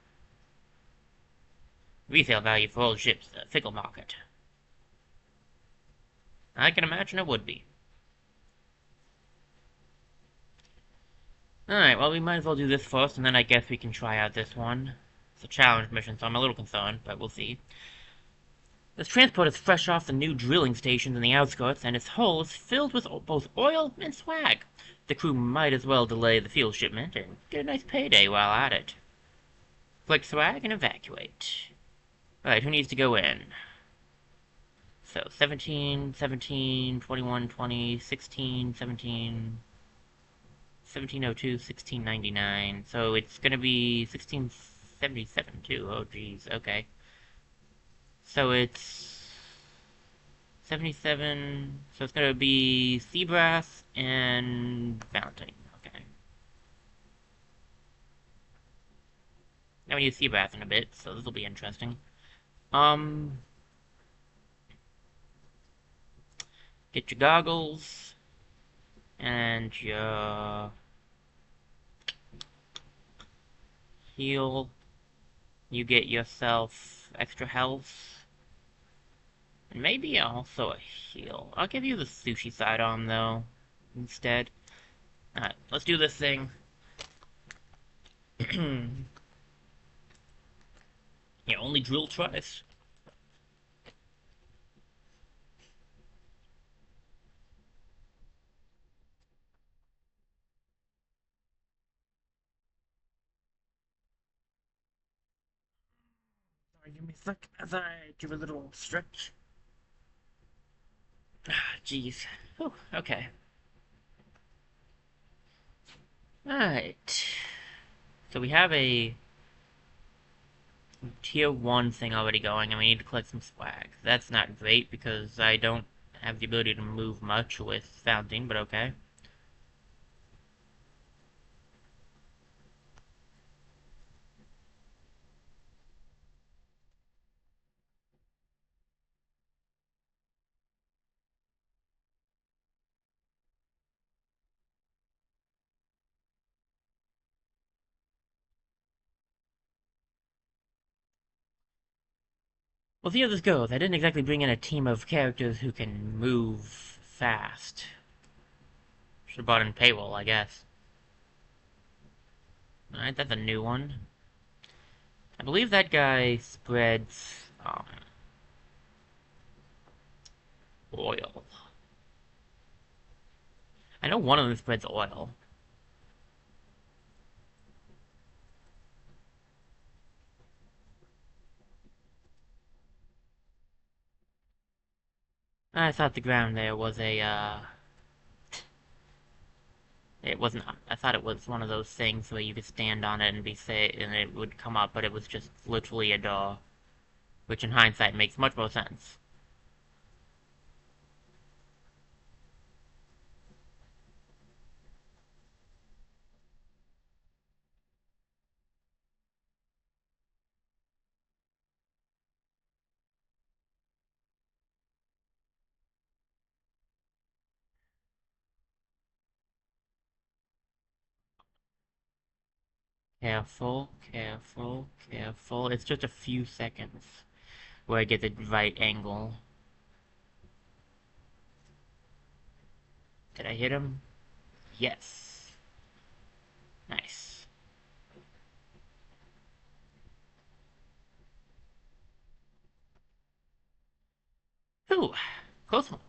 Resale value for old ships, the fickle market. I can imagine it would be. Alright, well, we might as well do this first, and then I guess we can try out this one. It's a challenge mission, so I'm a little concerned, but we'll see. This transport is fresh off the new drilling stations in the outskirts, and its hull is filled with both oil and swag. The crew might as well delay the fuel shipment and get a nice payday while at it. Collect swag and evacuate. Alright, who needs to go in? So, 17, 17, 21, 20, 16, 17, 1702, 1699. So it's gonna be 1677 too. Oh, geez. Okay. So it's 77. So it's gonna be Seabrass and Valentine. Okay. Now we need Seabrass in a bit, so this will be interesting. Get your goggles and your heal. You get yourself extra health. And maybe also a heal. I'll give you the sushi sidearm, though, instead. Alright, let's do this thing. Yeah, only drill twice. Sorry, give me a sec as I give a little stretch. Ah, jeez. Oh, okay. Alright. So we have a tier 1 thing already going, and we need to collect some swag. That's not great, because I don't have the ability to move much with Fountain, but okay. Well, see how this goes. I didn't exactly bring in a team of characters who can move fast. Should've brought in Paywall, I guess. Alright, that's a new one. I believe that guy spreads, oil. I know one of them spreads oil. I thought the ground there was a, it wasn't, I thought it was one of those things where you could stand on it and be safe, and it would come up, but it was just literally a door. Which in hindsight makes much more sense. Careful, careful, careful. It's just a few seconds where I get the right angle. Did I hit him? Yes. Nice. Ooh, close one.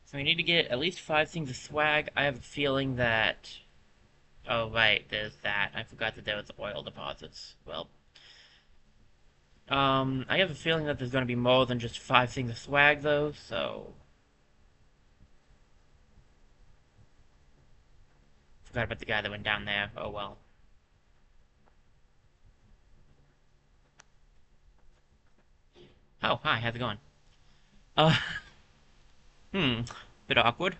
So we need to get at least 5 things of swag. I have a feeling that... Oh, right, there's that. I forgot that there was oil deposits. Well, I have a feeling that there's going to be more than just 5 things of swag, though, so... Forgot about the guy that went down there. Oh, well. Oh, hi, how's it going? Uh, hmm, bit awkward.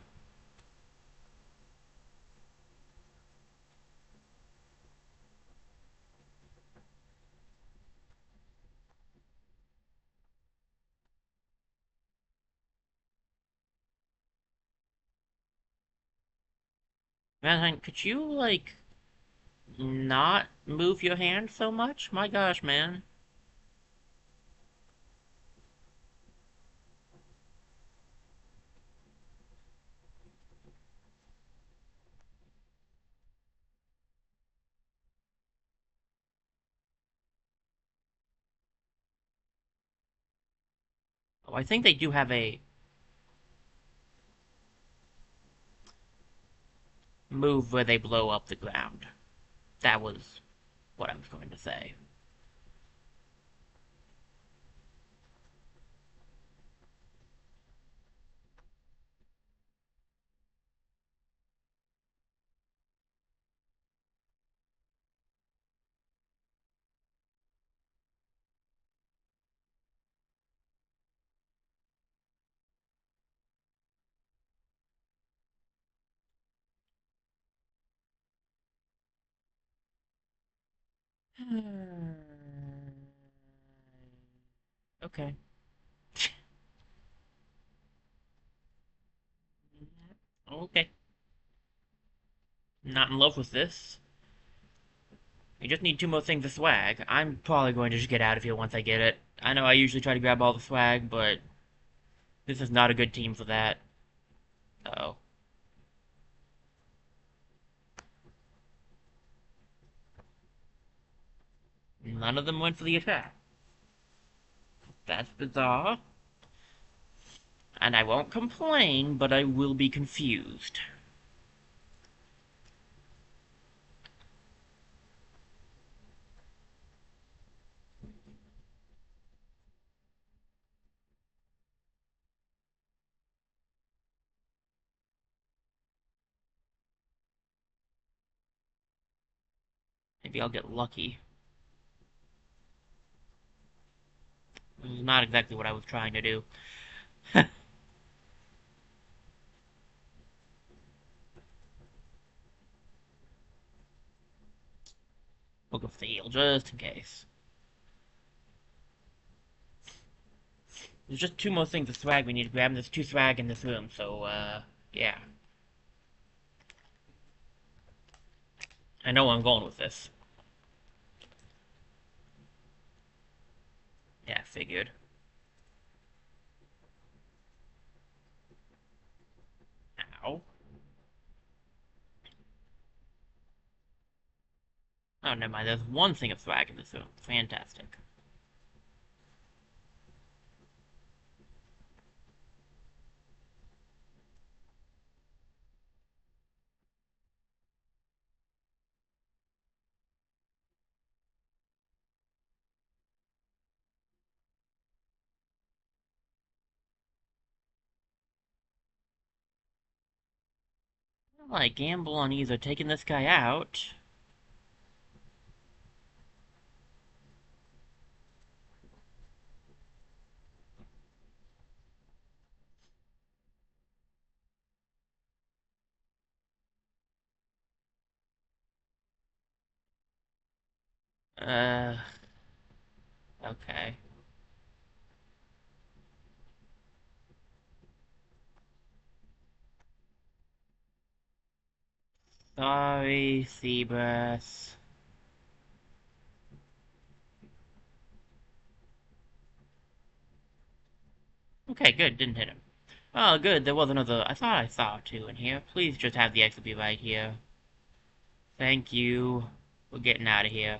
Man, could you, like, not move your hand so much? My gosh, man. Oh, I think they do have a move where they blow up the ground. That was what I was going to say. Okay. Okay. Not in love with this. We just need 2 more things of swag. I'm probably going to just get out of here once I get it. I know I usually try to grab all the swag, but this is not a good team for that. Uh oh. None of them went for the attack. That's bizarre. And I won't complain, but I will be confused. Maybe I'll get lucky. This is not exactly what I was trying to do. We'll go for the heal, just in case. There's just 2 more things of swag we need to grab, and there's 2 swag in this room, so, yeah. I know where I'm going with this. Yeah, figured. Ow. Oh, never mind, there's 1 thing of swag in this room. Fantastic. Well, I gamble on either taking this guy out... Uh... Okay. Sorry, Seabass. Okay, good, didn't hit him. Oh, good, there was another... I thought I saw 2 in here. Please just have the exit be right here. Thank you. We're getting out of here.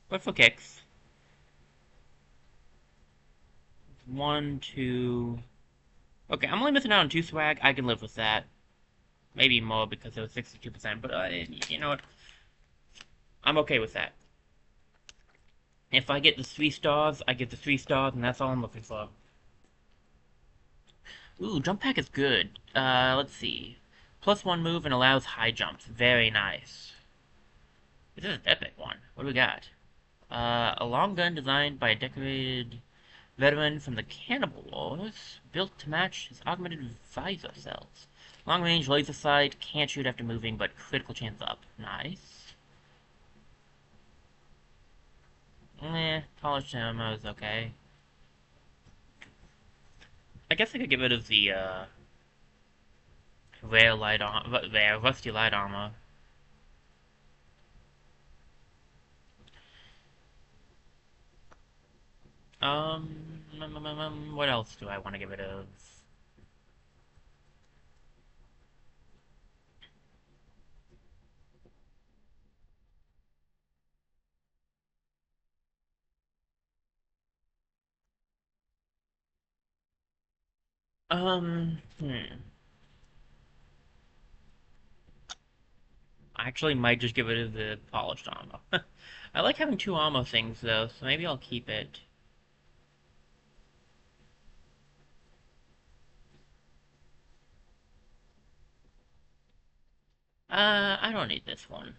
But for kicks. 1, 2... Okay, I'm only missing out on 2 swag. I can live with that. Maybe more because it was 62%, but you know what? I'm okay with that. If I get the 3 stars, I get the 3 stars, and that's all I'm looking for. Ooh, jump pack is good. Let's see. +1 move and allows high jumps. Very nice. This is an epic one. What do we got? A long gun designed by a decorated veteran from the Cannibal Wars, built to match his augmented visor cells. Long range laser sight, can't shoot after moving, but critical chance up. Nice. Polished ammo is okay. I guess I could get rid of the, rusty light armor. What else do I want to get rid of? I actually might just get rid of the polished armor. I like having 2 armor things, though, so maybe I'll keep it. I don't need this one.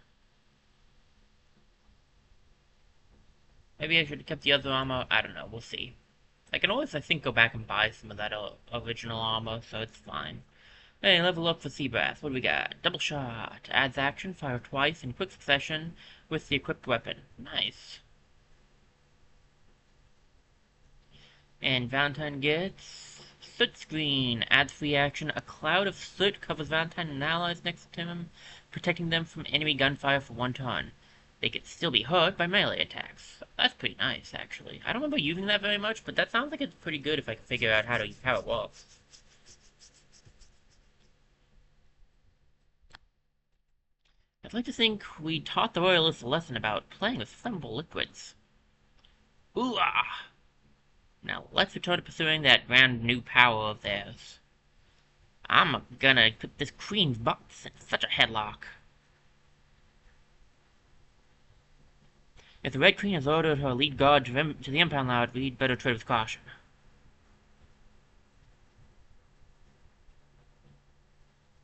Maybe I should have kept the other armor. I don't know. We'll see. I can always, I think, go back and buy some of that original armor, so it's fine. Hey, level up for Seabass. What do we got? Double shot. Adds action, fire twice in quick succession with the equipped weapon. Nice. And Valentine gets soot screen. Adds free action. A cloud of soot covers Valentine and allies next to him, protecting them from enemy gunfire for 1 turn. They could still be hurt by melee attacks. That's pretty nice, actually. I don't remember using that very much, but that sounds like it's pretty good if I can figure out how it works. I'd like to think we taught the Royalists a lesson about playing with flammable liquids. Ooh ah! Now let's return to pursuing that brand new power of theirs. I'm gonna put this queen's butt in such a headlock. If the Red Queen has ordered her lead guard to the impound lot, we'd better tread with caution.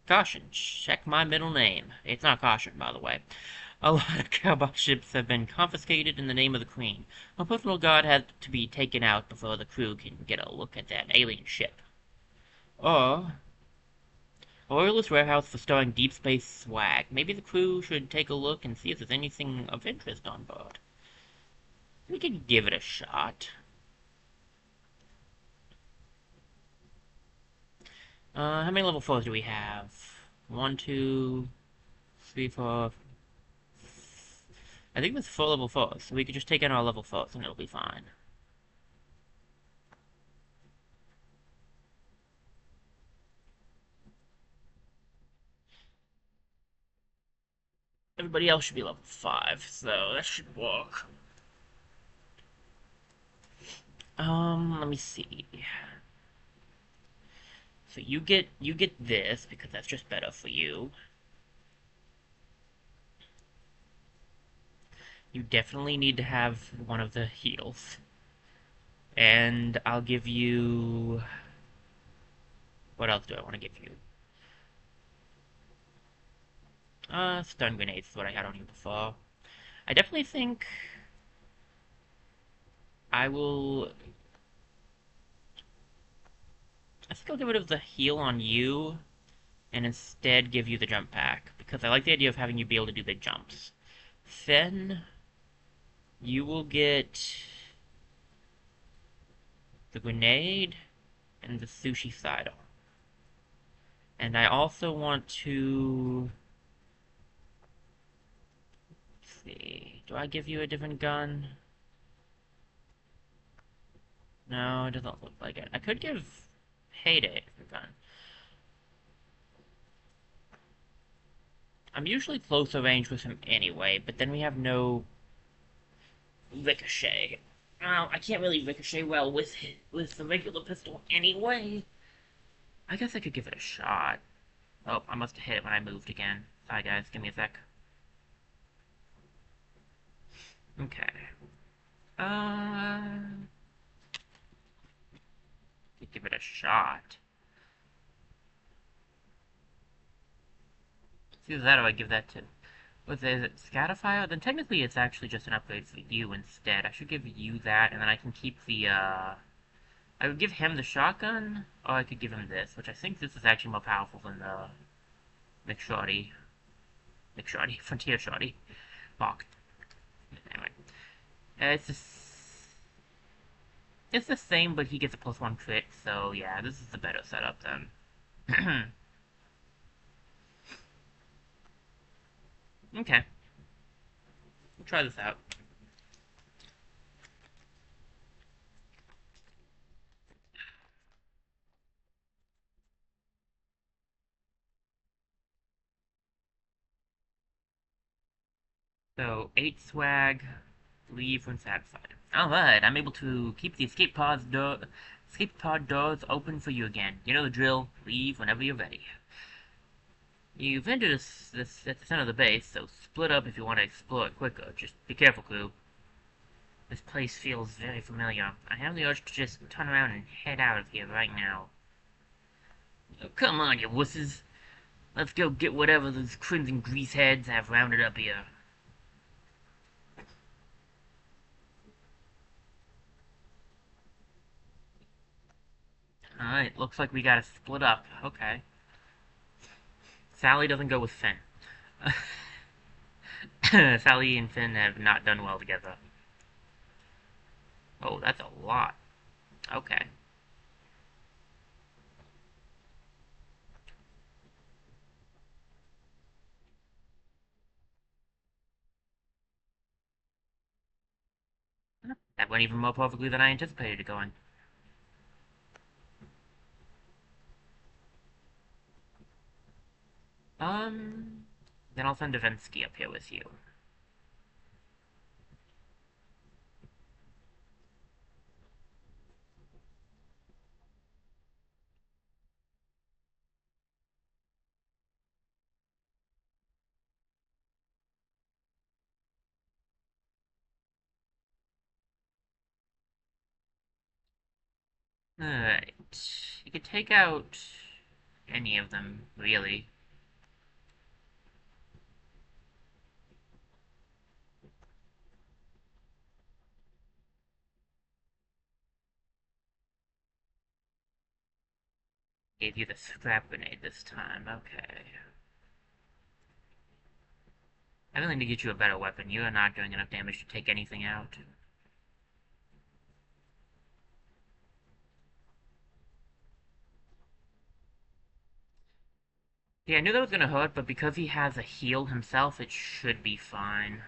Caution, check my middle name. It's not Caution, by the way. A lot of cowboy ships have been confiscated in the name of the Queen. My personal guard had to be taken out before the crew can get a look at that alien ship. Or a Royalist warehouse for storing deep space swag. Maybe the crew should take a look and see if there's anything of interest on board. We could give it a shot. How many level 4s do we have? 1, 2, 3, 4. I think that's 4 level 4s, so we could just take out our level 4s and it'll be fine. Everybody else should be level 5, so that should work. Let me see. So you get this because that's just better for you. You definitely need to have one of the heals. And I'll give you... What else do I want to give you? Stun grenades is what I had on you before. I definitely think I will... I think I'll get rid of the heal on you and instead give you the jump pack, because I like the idea of having you be able to do big jumps. Then you will get the grenade and the sushi sidearm. And I also want to... Let's see, do I give you a different gun? No, it doesn't look like it. I could give Heyday a gun. I'm usually closer range with him anyway, but then we have no ricochet. Well, I can't really ricochet well with the regular pistol anyway. I guess I could give it a shot. Oh, I must have hit it when I moved again. Sorry guys, give me a sec. Okay. Could give it a shot. It's either that or I give that to... Is it Scatterfire? Then technically it's actually just an upgrade for you instead. I should give you that, and then I can keep the, I would give him the shotgun, or I could give him this, which I think this is actually more powerful than the McShorty. Frontier Shorty. Fuck. Anyway. It's the same, but he gets a +1 crit, so yeah, this is the better setup then. Okay. We'll try this out. So, 8 swag, leave when satisfied. Alright, I'm able to keep the escape pod doors open for you again. You know the drill, leave whenever you're ready. You've entered this at the center of the base, so split up if you want to explore it quicker. Just be careful, crew. This place feels very familiar. I have the urge to just turn around and head out of here right now. Oh, come on, you wusses. Let's go get whatever those crimson greaseheads have rounded up here. Alright, looks like we gotta split up. Okay. Sally doesn't go with Finn. Sally and Finn have not done well together. Oh, that's a lot. Okay. That went even more perfectly than I anticipated it going. Then I'll send Davinsky up here with you. Alright. You could take out any of them, really. Gave you the scrap grenade this time, okay. I really need to get you a better weapon. You are not doing enough damage to take anything out. Yeah, I knew that was gonna hurt, but because he has a heal himself, it should be fine.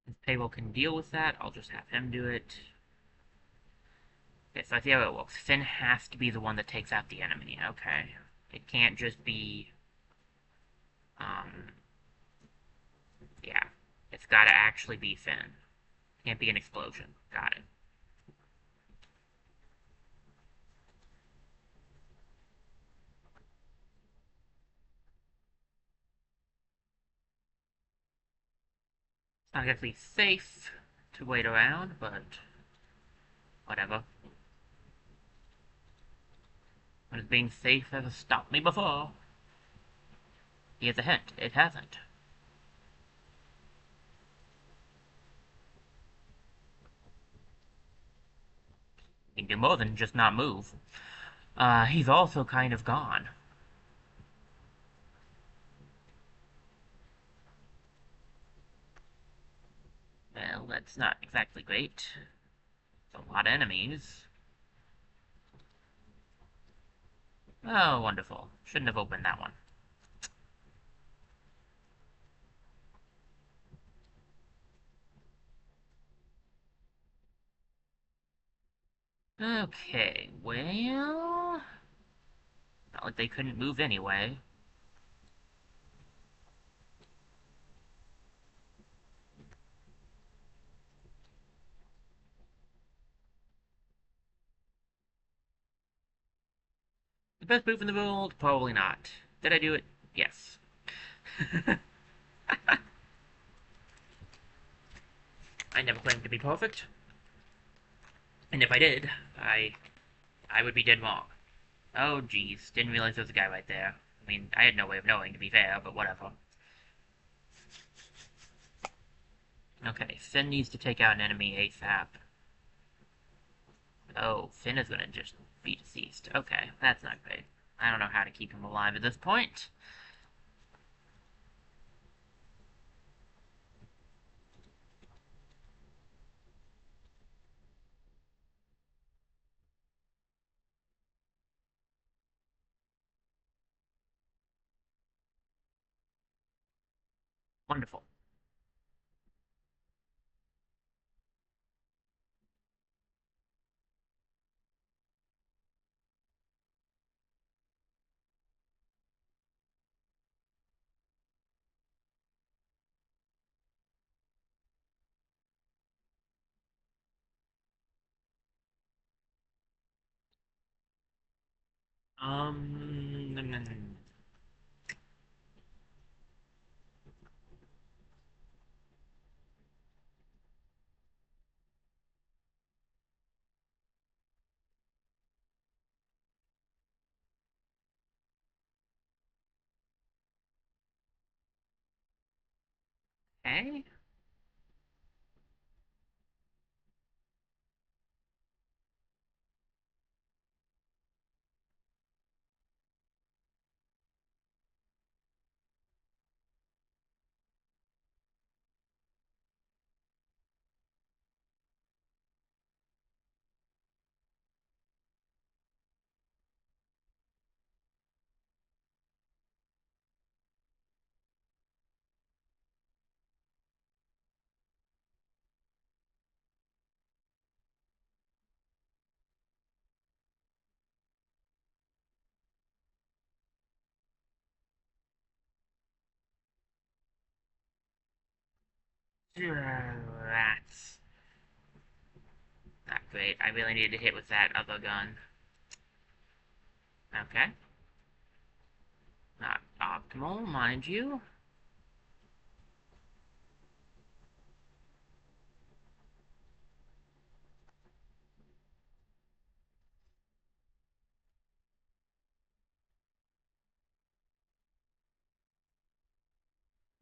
If Payroll can deal with that, I'll just have him do it. Okay, so I see how it works. Finn has to be the one that takes out the enemy, okay. It can't just be, yeah. It's gotta actually be Finn. Can't be an explosion. Got it. It's not exactly safe to wait around, but whatever. When it's being safe has stopped me before. Here's a hint. It hasn't. He can do more than just not move. He's also kind of gone. Well, that's not exactly great. It's a lot of enemies. Oh, wonderful. Shouldn't have opened that one. Okay, well... Not like they couldn't move anyway. The best move in the world? Probably not. Did I do it? Yes. I never claimed to be perfect. And if I did, I would be dead wrong. Oh, geez. Didn't realize there was a guy right there. I mean, I had no way of knowing, to be fair, but whatever. Okay, Finn needs to take out an enemy ASAP. Oh, Finn is gonna just be deceased. Okay, that's not great. I don't know how to keep him alive at this point. Wonderful. Um... Okay. That's not great. I really need to hit with that other gun. Okay. Not optimal, mind you.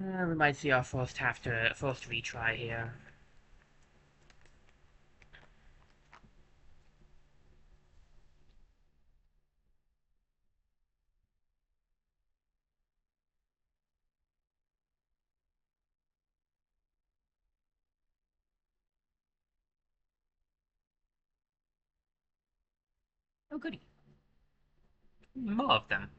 We might see our first retry here. Oh, goody. More of them.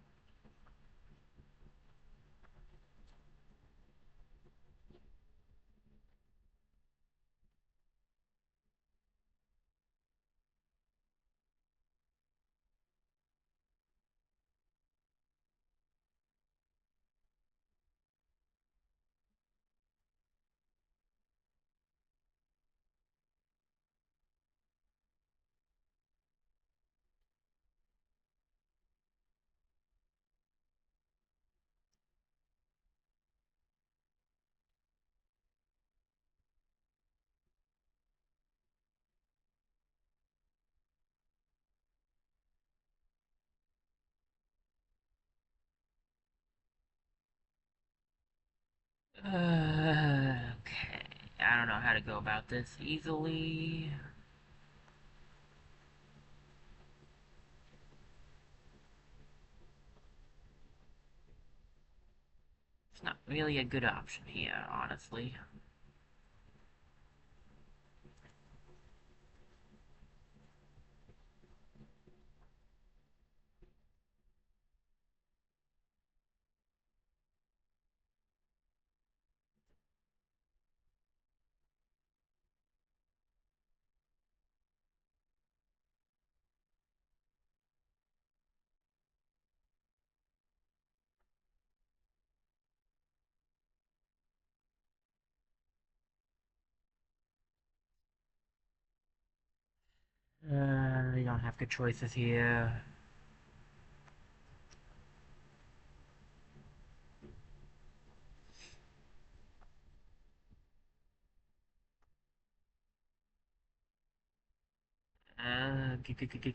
Okay. I don't know how to go about this easily. It's not really a good option here, honestly. You don't have good choices here.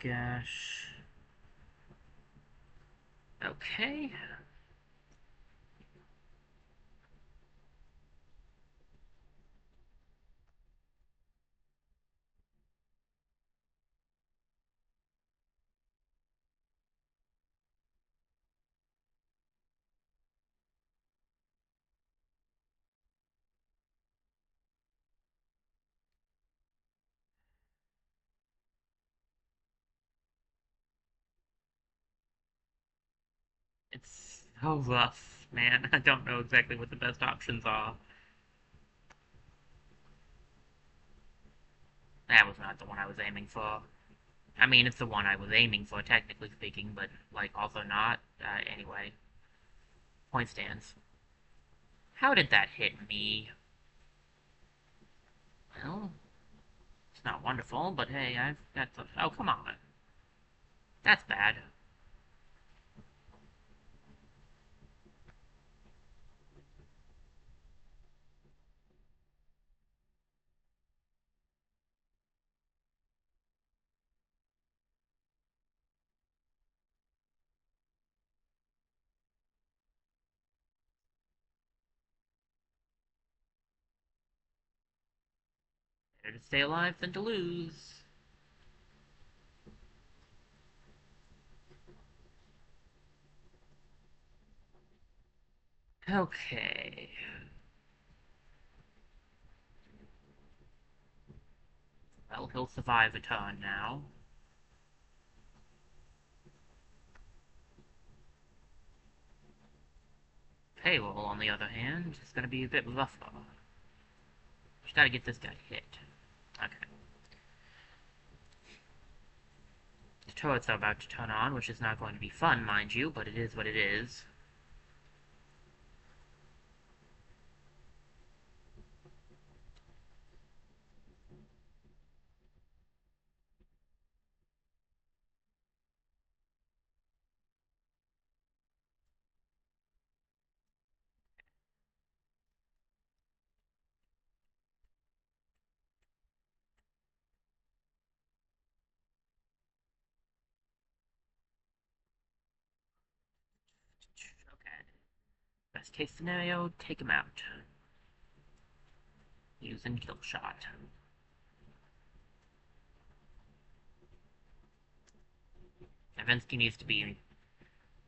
Gosh. Okay. It's so rough, man. I don't know exactly what the best options are. That was not the one I was aiming for. I mean, it's the one I was aiming for, technically speaking, but, like, also not. Anyway, point stands. How did that hit me? Well, it's not wonderful, but hey, I've got the... Oh, come on. That's bad. Better to stay alive than to lose. Okay. Well, he'll survive a turn now. Payroll, on the other hand, is gonna be a bit rougher. Just gotta get this guy hit. Okay. The turrets are about to turn on, which is not going to be fun, mind you, but it is what it is. Okay. Best case scenario, take him out. Using kill shot. Evensky needs to be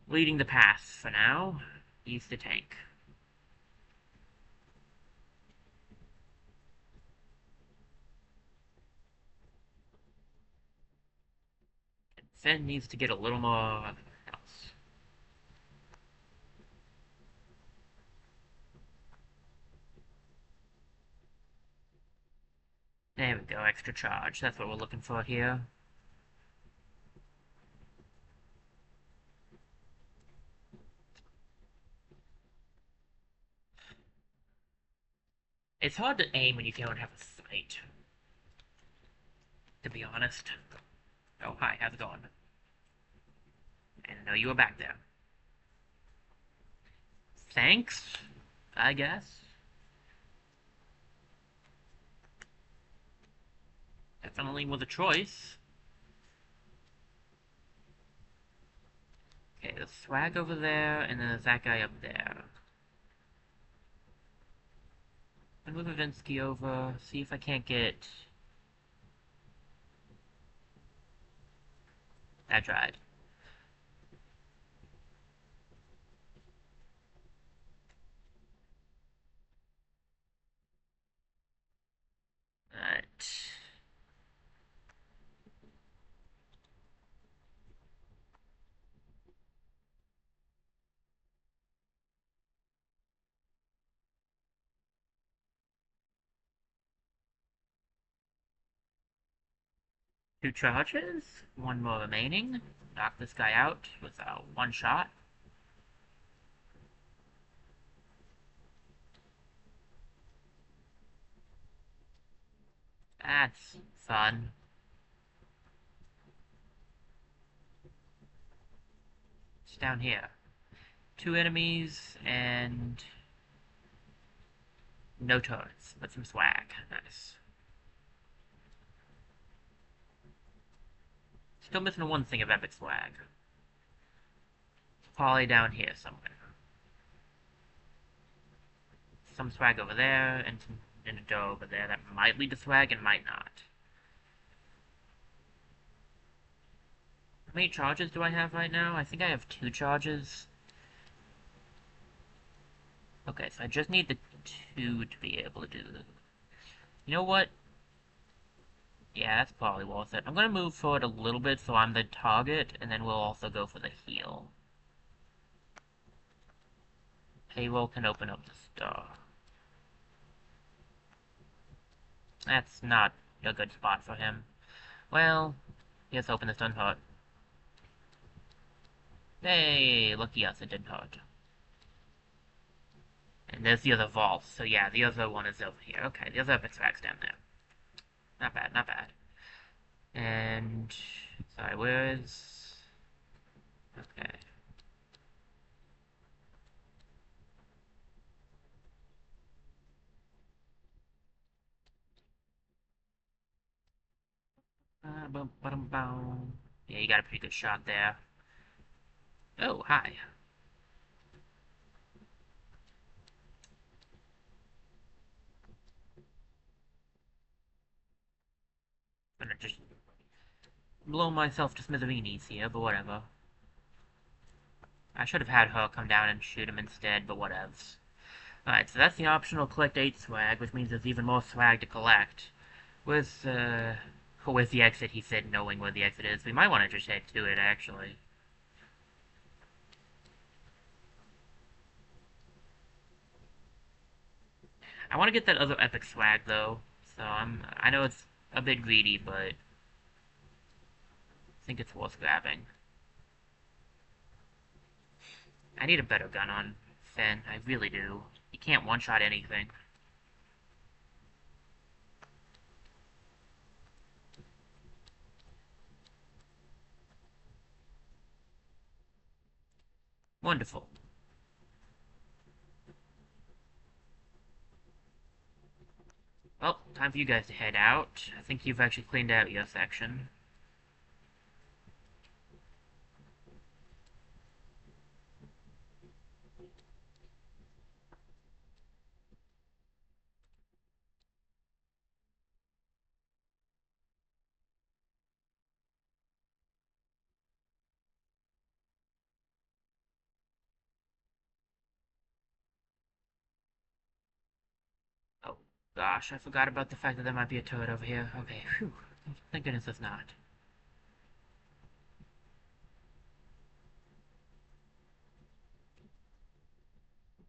leading the path for now. He's the tank. Finn needs to get a little more else. There we go, extra charge. That's what we're looking for here. It's hard to aim when you don't have a sight, to be honest. Oh, hi, how's it going? I didn't know you were back there. Thanks, I guess. Definitely was a choice. Okay, there's swag over there, and then there's that guy up there. And move Ivinsky over, see if I can't get... I tried. Alright. Two charges, one more remaining. Knock this guy out with one shot. That's fun. down here? 2 enemies and no turrets, but some swag. Nice. Still missing one thing of epic swag. Probably down here somewhere. Some swag over there, and some in a door over there that might lead to swag and might not. How many charges do I have right now? I think I have 2 charges. Okay, so I just need the 2 to be able to do this. You know what? Yeah, that's probably worth it. I'm gonna move forward a little bit so I'm the target, and then we'll also go for the heal. Payroll can open up the star. That's not a good spot for him. Well, let's open this done hurt. Hey, lucky us, it didn't hurt. And there's the other vault, so yeah, the other one is over here. Okay, the other epic swag's down there. Not bad, not bad. And... sorry, where is... okay. Yeah, you got a pretty good shot there. Oh, hi. I'm gonna just blow myself to smithereens here, but whatever. I should have had her come down and shoot him instead, but whatevs. Alright, so that's the optional collect 8 swag, which means there's even more swag to collect. Where's the exit? He said knowing where the exit is. We might want to just head to it, actually. I want to get that other epic swag, though. So I know it's a bit greedy, but I think it's worth grabbing. I need a better gun on Finn. I really do. He can't one-shot anything. Wonderful. Well, time for you guys to head out. I think you've actually cleaned out your section. Oh, gosh, I forgot about the fact that there might be a turret over here. Okay, phew. Thank goodness there's not.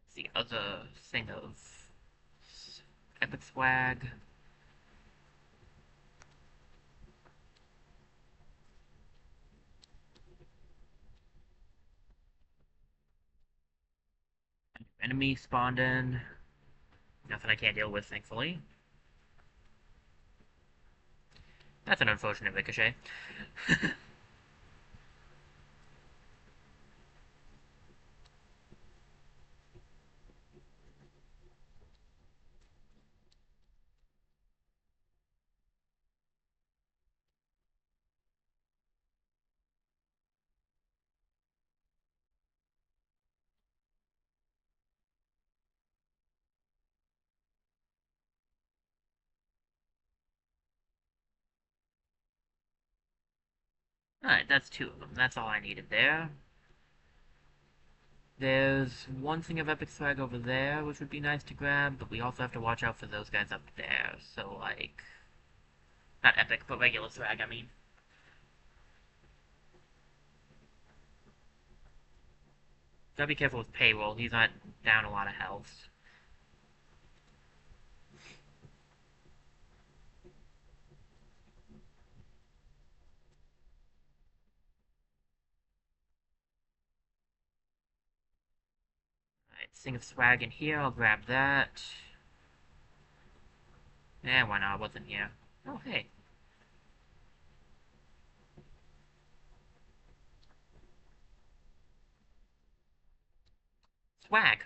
It's the other thing of epic swag. Enemy spawned in. Nothing I can't deal with, thankfully. That's an unfortunate ricochet. Alright, that's 2 of them. That's all I needed there. There's one thing of epic swag over there, which would be nice to grab, but we also have to watch out for those guys up there. So, like... not epic, but regular swag, I mean. Gotta be careful with payroll. He's not down a lot of health. Alright, thing of swag in here. I'll grab that. Eh, why not? What's in here? Oh, hey. Swag.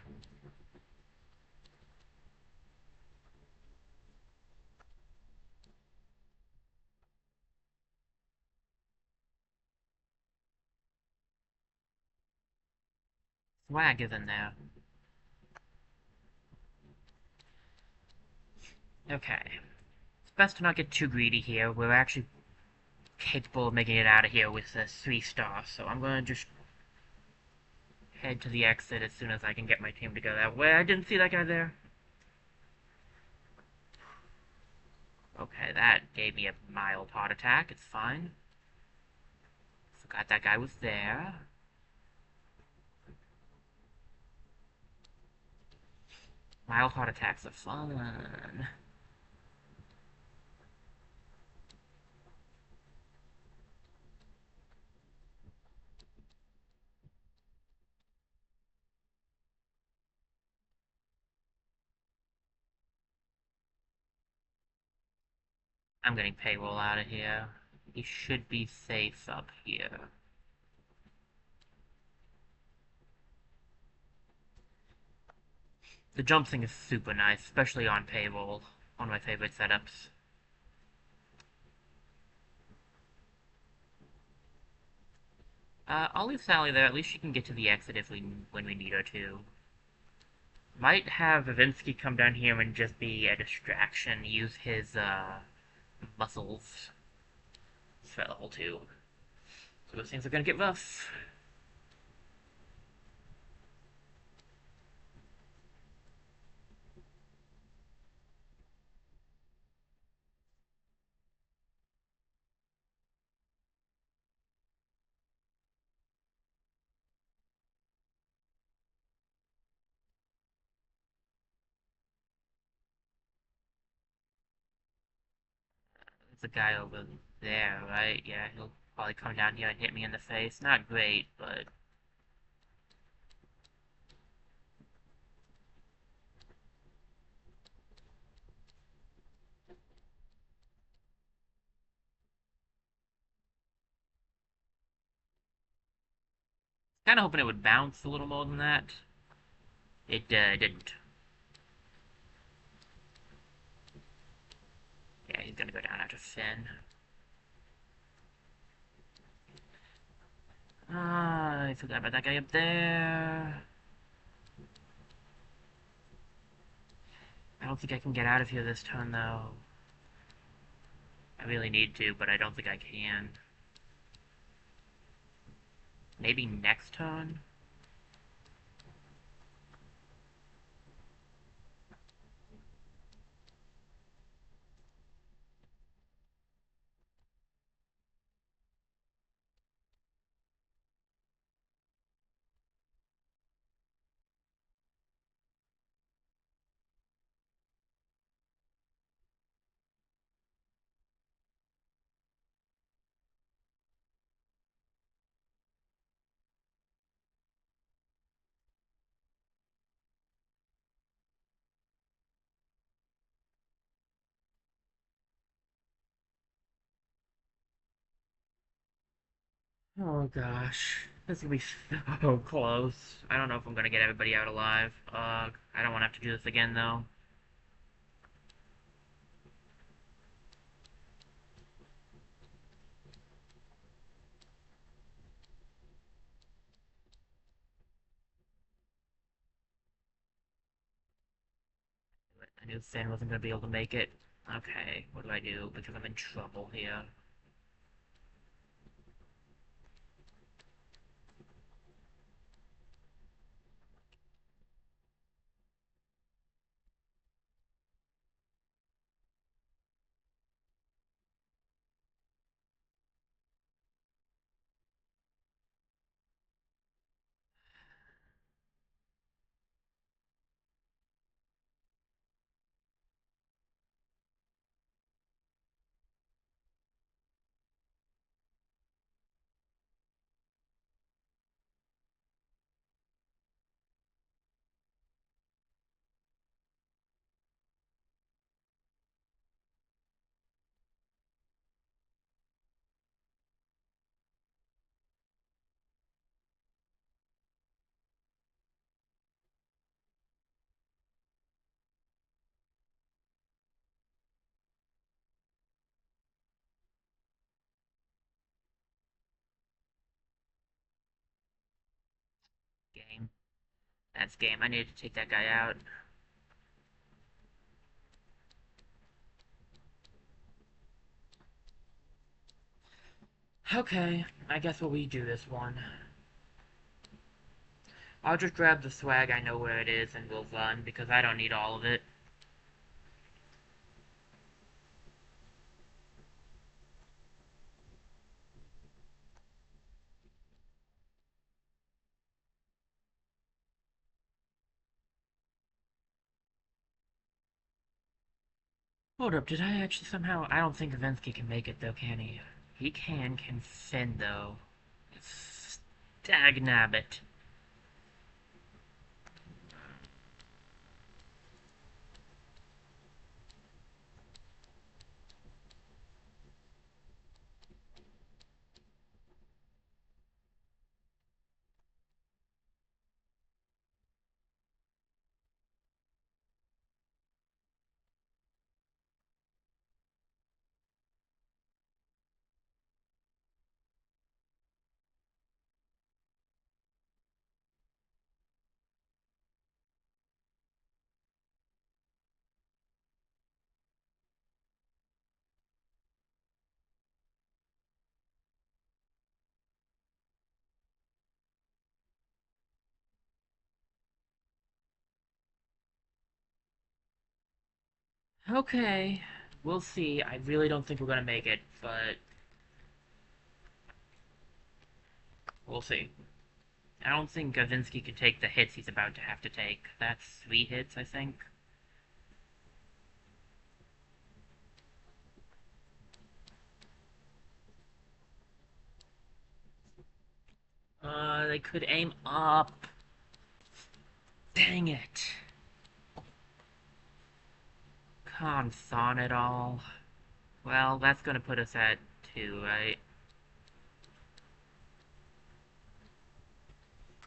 Swag is in there. Okay. It's best to not get too greedy here. We're actually capable of making it out of here with a 3 stars, so I'm gonna just head to the exit as soon as I can get my team to go that way. I didn't see that guy there. Okay, that gave me a mild heart attack. It's fine. Forgot that guy was there. Mild heart attacks are fun. I'm getting payroll out of here. He should be safe up here. The jump thing is super nice, especially on payroll. One of my favorite setups. I'll leave Sally there. At least she can get to the exit if when we need her to. Might have Vinsky come down here and just be a distraction. Use his, muscles. For level 2. So those things are gonna get rough. There's a guy over there, right? Yeah, he'll probably come down here and hit me in the face. Not great, but kind of hoping it would bounce a little more than that. It didn't. Yeah, he's gonna go down after Finn. Ah, I forgot about that guy up there. I don't think I can get out of here this turn, though. I really need to, but I don't think I can. Maybe next turn? Oh gosh. This is gonna be so close. I don't know if I'm gonna get everybody out alive. I don't want to have to do this again, though. I knew Finn wasn't gonna be able to make it. Okay, what do I do? Because I'm in trouble here. That's game. I needed to take that guy out. Okay, I guess we'll redo this one. I'll just grab the swag, I know where it is, and we'll run, because I don't need all of it. Hold up, did I actually somehow... I don't think Avensky can make it, though, can he? He can Finn, though. Stagnabbit. Okay, we'll see. I really don't think we're gonna make it, but... we'll see. I don't think Gavinsky can take the hits he's about to have to take. That's 3 hits, I think. They could aim up. Dang it. Can't thon it all. Well, that's gonna put us at 2, right?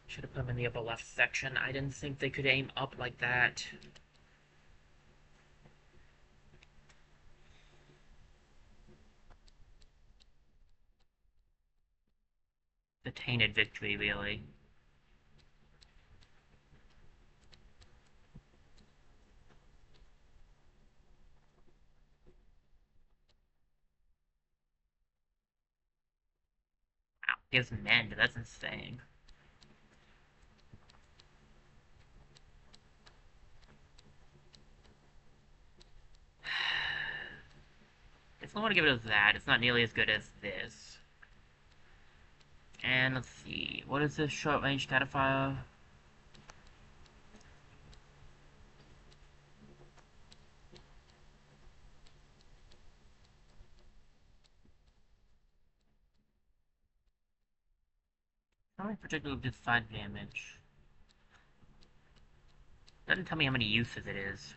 Should have put them in the upper left section. I didn't think they could aim up like that. The tainted victory, really. Wow, gives mend. That's insane. If I want to give it as that, it's not nearly as good as this. And let's see, what is this short-range catapfire? How many particularly did 5 damage? Doesn't tell me how many uses it is.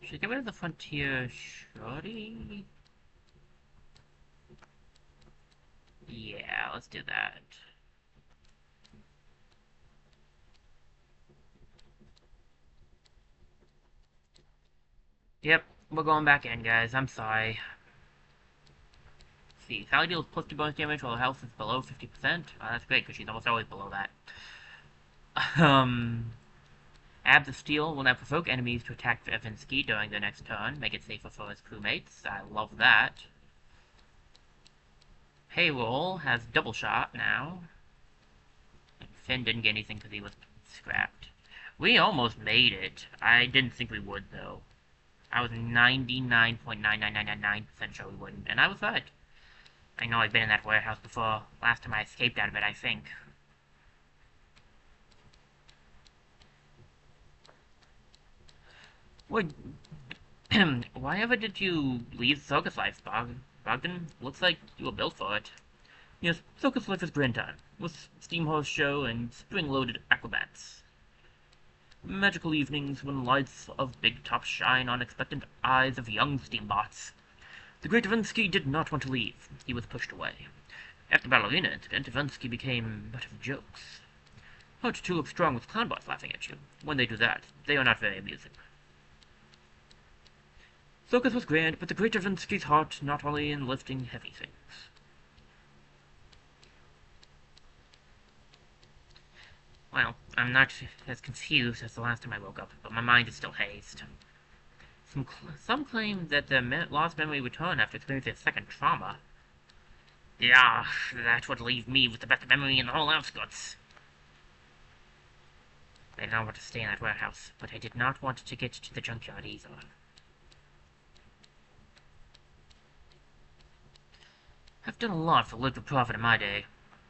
Should I get rid of the Frontier Shorty? Yeah, let's do that. Yep, we're going back in, guys. I'm sorry. Let's see, Sally deals plus 2 bonus damage while her health is below 50%. Oh, that's great, because she's almost always below that. Abs of Steel will now provoke enemies to attack Evinsky during their next turn, make it safer for his crewmates. I love that. Payroll has double shot now. And Finn didn't get anything because he was scrapped. We almost made it. I didn't think we would, though. I was 99.99999% sure we wouldn't, and I was right. I know I've been in that warehouse before. Last time I escaped out of it, I think. What? Why ever did you leave circus life, Bogdan? Looks like you were built for it. Yes, circus life is grand time, with steam horse show and spring-loaded acrobats. Magical evenings when lights of big tops shine on expectant eyes of young steambots. The great Ivansky did not want to leave. He was pushed away. After the ballerina incident, Ivansky became but of jokes. Hard to look strong with clownbots laughing at you. When they do that, they are not very amusing. Focus was grand, but the great Javinsky's heart not only in lifting heavy things. Well, I'm not as confused as the last time I woke up, but my mind is still hazed. Some claim that the lost memory returned after experiencing a second trauma. Yeah, that would leave me with the best memory in the whole outskirts. I did not want to stay in that warehouse, but I did not want to get to the junkyard either. I've done a lot for liquid profit in my day.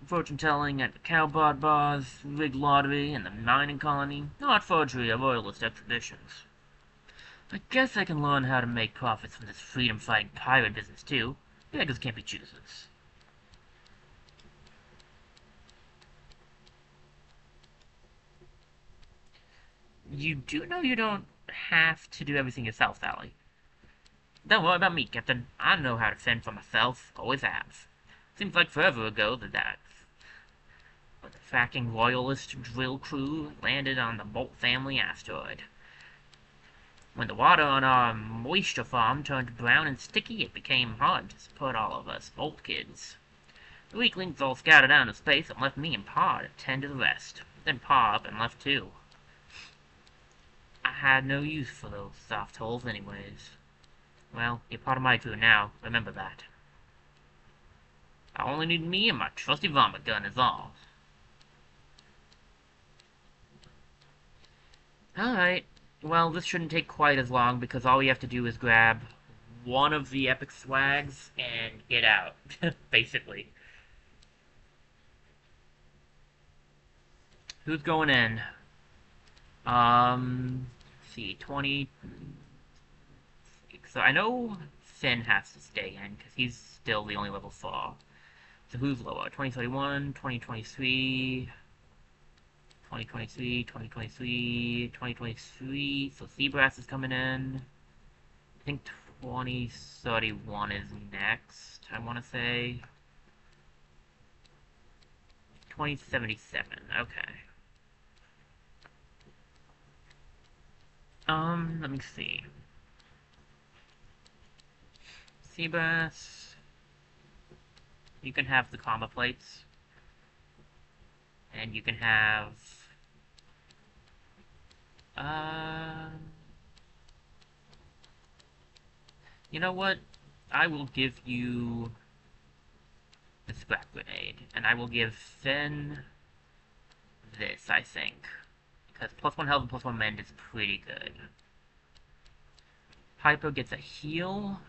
Fortune-telling at the cowbot bars, rigged lottery, and the mining colony. Not forgery or royalist exhibitions. I guess I can learn how to make profits from this freedom-fighting pirate business, too. Beggars can't be choosers. You do know you don't have to do everything yourself, Sally. Don't worry about me, Captain. I know how to fend for myself. Always have. Seems like forever ago but the fracking royalist drill crew landed on the Bolt family asteroid. When the water on our moisture farm turned brown and sticky, it became hard to support all of us Bolt kids. The weaklings all scattered out into space and left me and Pa to tend to the rest. Then Pa up and left too. I had no use for those soft holes anyways. Well, you're part of my crew now, remember that. I only need me and my trusty vomit gun is all. Alright, well, this shouldn't take quite as long because all we have to do is grab one of the epic swags and get out, basically. Who's going in? Let's see, 20... So I know Finn has to stay in because he's still the only level 4. So who's lower? 2031, 2023... 2023, 2023, 2023, so Seabrass is coming in. I think 2031 is next, I want to say. 2077, okay. Let me see. Seabrass, you can have the comma plates. And you can have... You know what? I will give you the scrap grenade, and I will give Finn this, I think. Because plus 1 health and plus 1 mend is pretty good. Piper gets a heal,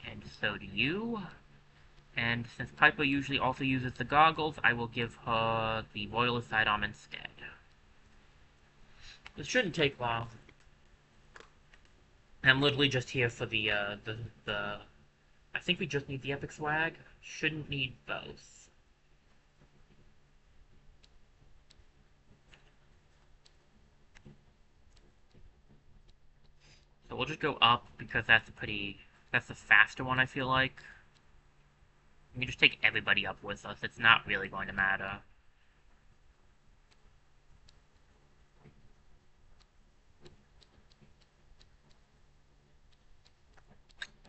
and so do you. And since Piper usually also uses the goggles, I will give her the Royalist sidearm instead. This shouldn't take long. I'm literally just here for the I think we just need the epic swag. Shouldn't need both. So we'll just go up because that's the faster one, I feel like. We can just take everybody up with us. It's not really going to matter.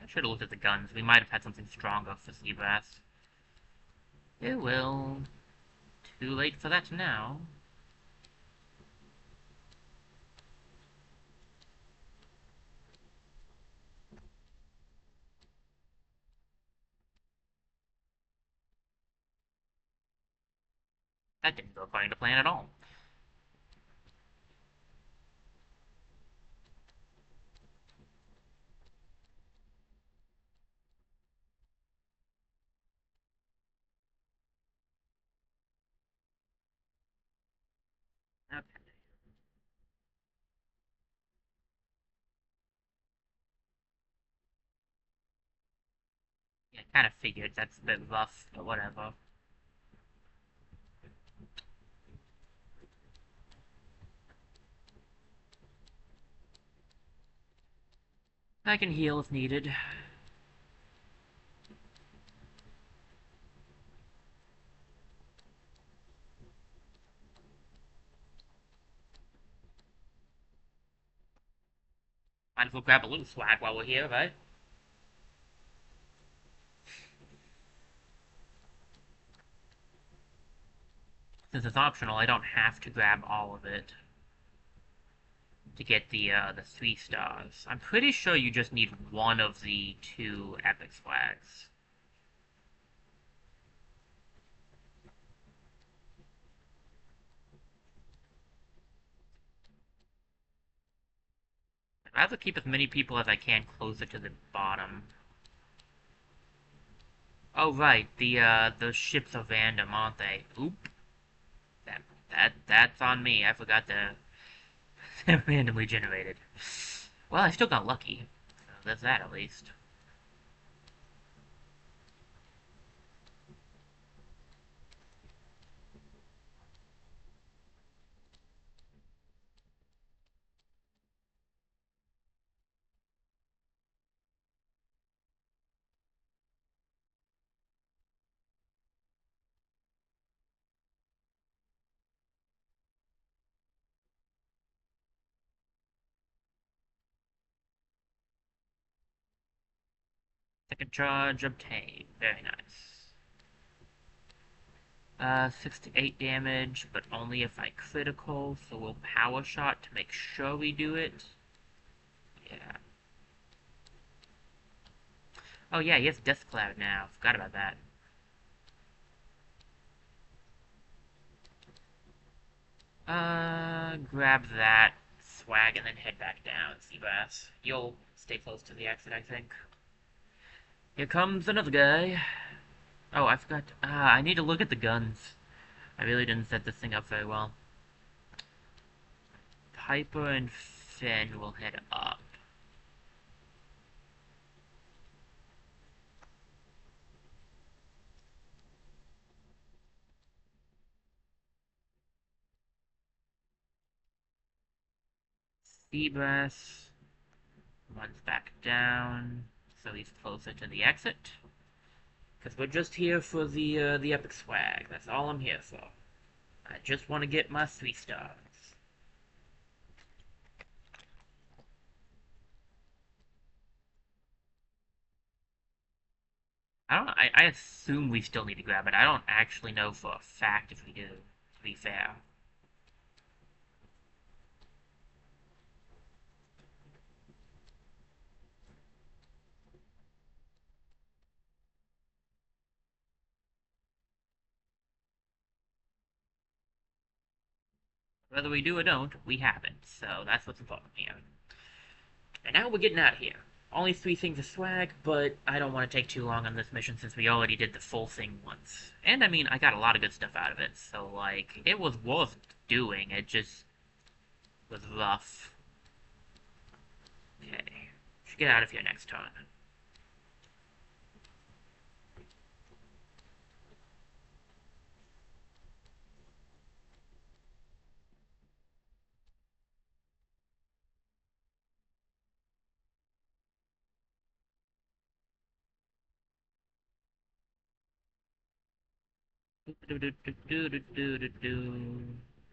I should have looked at the guns. We might have had something stronger for Seabrass. It will. Too late for that now. That didn't go according to plan at all. Okay. Yeah, kind of figured that's a bit rough, but whatever. I can heal if needed. My as well grab a little swag while we're here, right? Since it's optional, I don't have to grab all of it to get the 3 stars. I'm pretty sure you just need one of the 2 epic flags. I'd rather keep as many people as I can closer to the bottom. Oh right, the ships are random, aren't they? Oop. That's on me. I forgot to randomly generated. Well, I still got lucky. So there's that at least. Second charge obtained. Very nice. 6 to 8 damage, but only if I critical, so we'll power shot to make sure we do it. Yeah. Oh yeah, he has Death Cloud now. Forgot about that. Grab that swag and then head back down, Seabass. You'll stay close to the exit, I think. Here comes another guy. Oh, I forgot. I need to look at the guns. I really didn't set this thing up very well. Piper and Finn will head up. Seabass runs back down, so he's closer to the exit. Because we're just here for the epic swag. That's all I'm here for. I just want to get my 3 stars. I assume we still need to grab it. I don't actually know for a fact if we do, to be fair. Whether we do or don't, we have it. So that's what's important here. And now we're getting out of here. Only 3 things of swag, but I don't want to take too long on this mission since we already did the full thing once. And I mean, I got a lot of good stuff out of it, so like, it was worth doing, it just was rough. Okay, should get out of here next turn.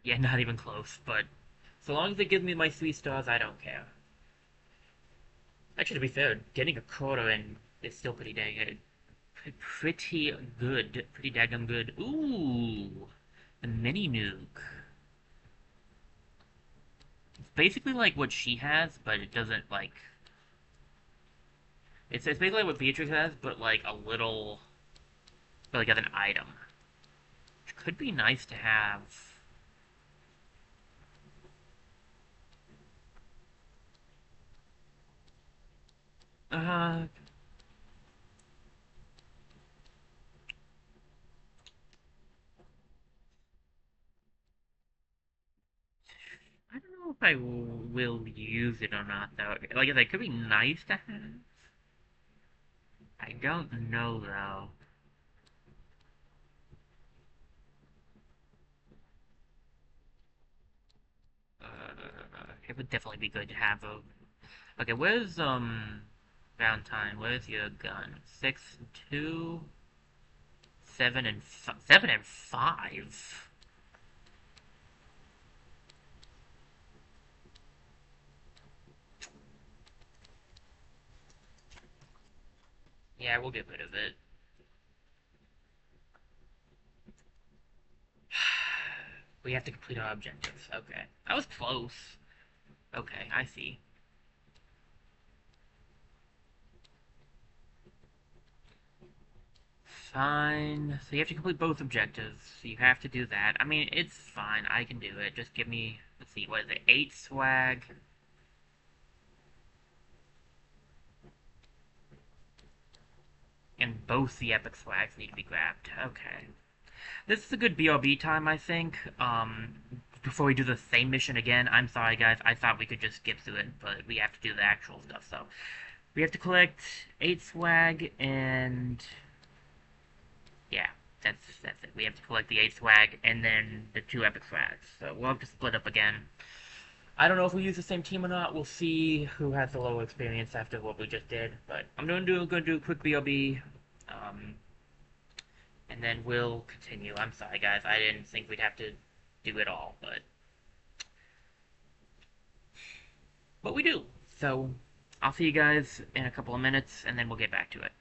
Yeah, not even close, but so long as it gives me my 3 stars, I don't care. Actually, to be fair, getting a quarter in is still pretty dang good. Pretty good. Pretty daggum good. Ooh! The mini nuke. It's basically like what she has, but it doesn't, like... It's basically what Beatrix has, but, like, a little... like, as an item. Which could be nice to have... Uh... I don't know if I will use it or not, though. Like I said, it could be nice to have. I don't know, though. It would definitely be good to have a... Okay, where's, Valentine? Where's your gun? 6, 2, 7, and 7 and 5? Yeah, we'll get rid of it. We have to complete our objectives. Okay. That was close. Okay, I see. Fine. So you have to complete both objectives. So you have to do that. I mean, it's fine. I can do it. Just give me, let's see, what is it? 8 swag. And both the epic swags need to be grabbed. Okay. This is a good BRB time, I think. Before we do the same mission again, I'm sorry, guys. I thought we could just skip through it, but we have to do the actual stuff. So we have to collect 8 swag, and yeah, that's it. We have to collect the 8 swag and then the 2 epic swags. So we'll have to split up again. I don't know if we use the same team or not. We'll see who has the lower experience after what we just did. But I'm gonna do a quick BRB. And then we'll continue. I'm sorry, guys. I didn't think we'd have to do it all, but we do. So I'll see you guys in a couple of minutes, and then we'll get back to it.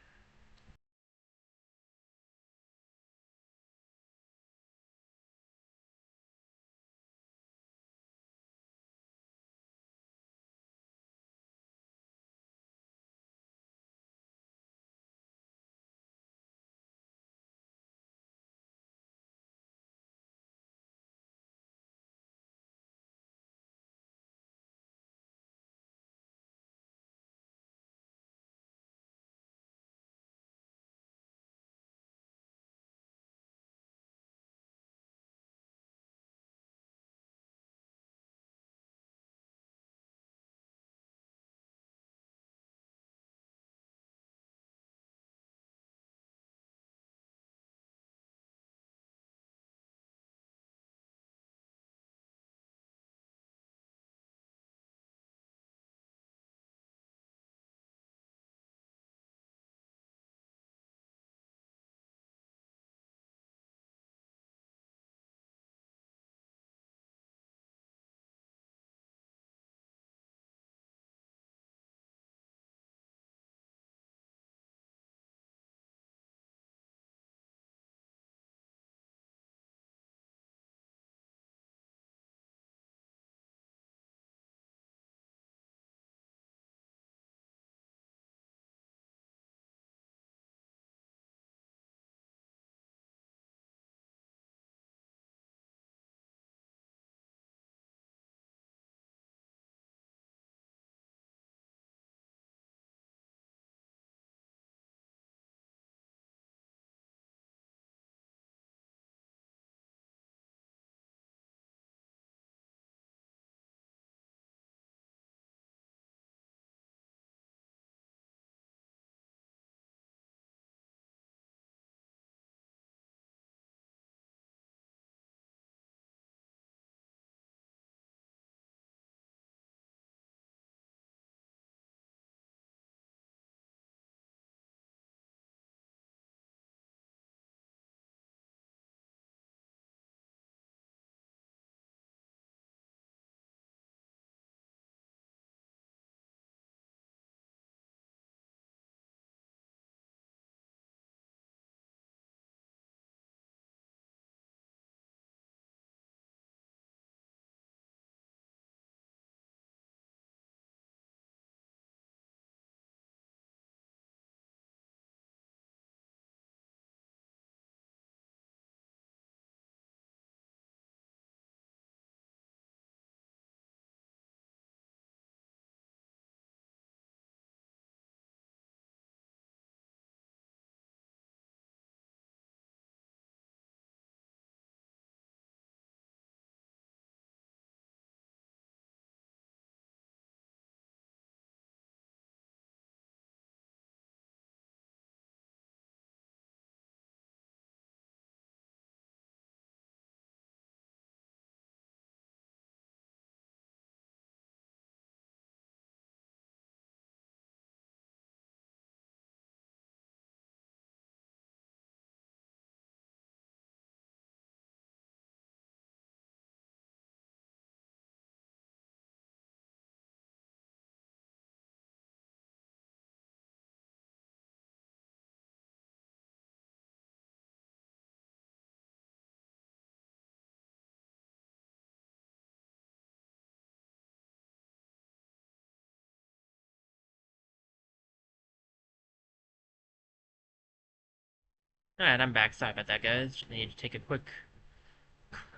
Alright, I'm back. Sorry about that, guys. Just need to take a quick,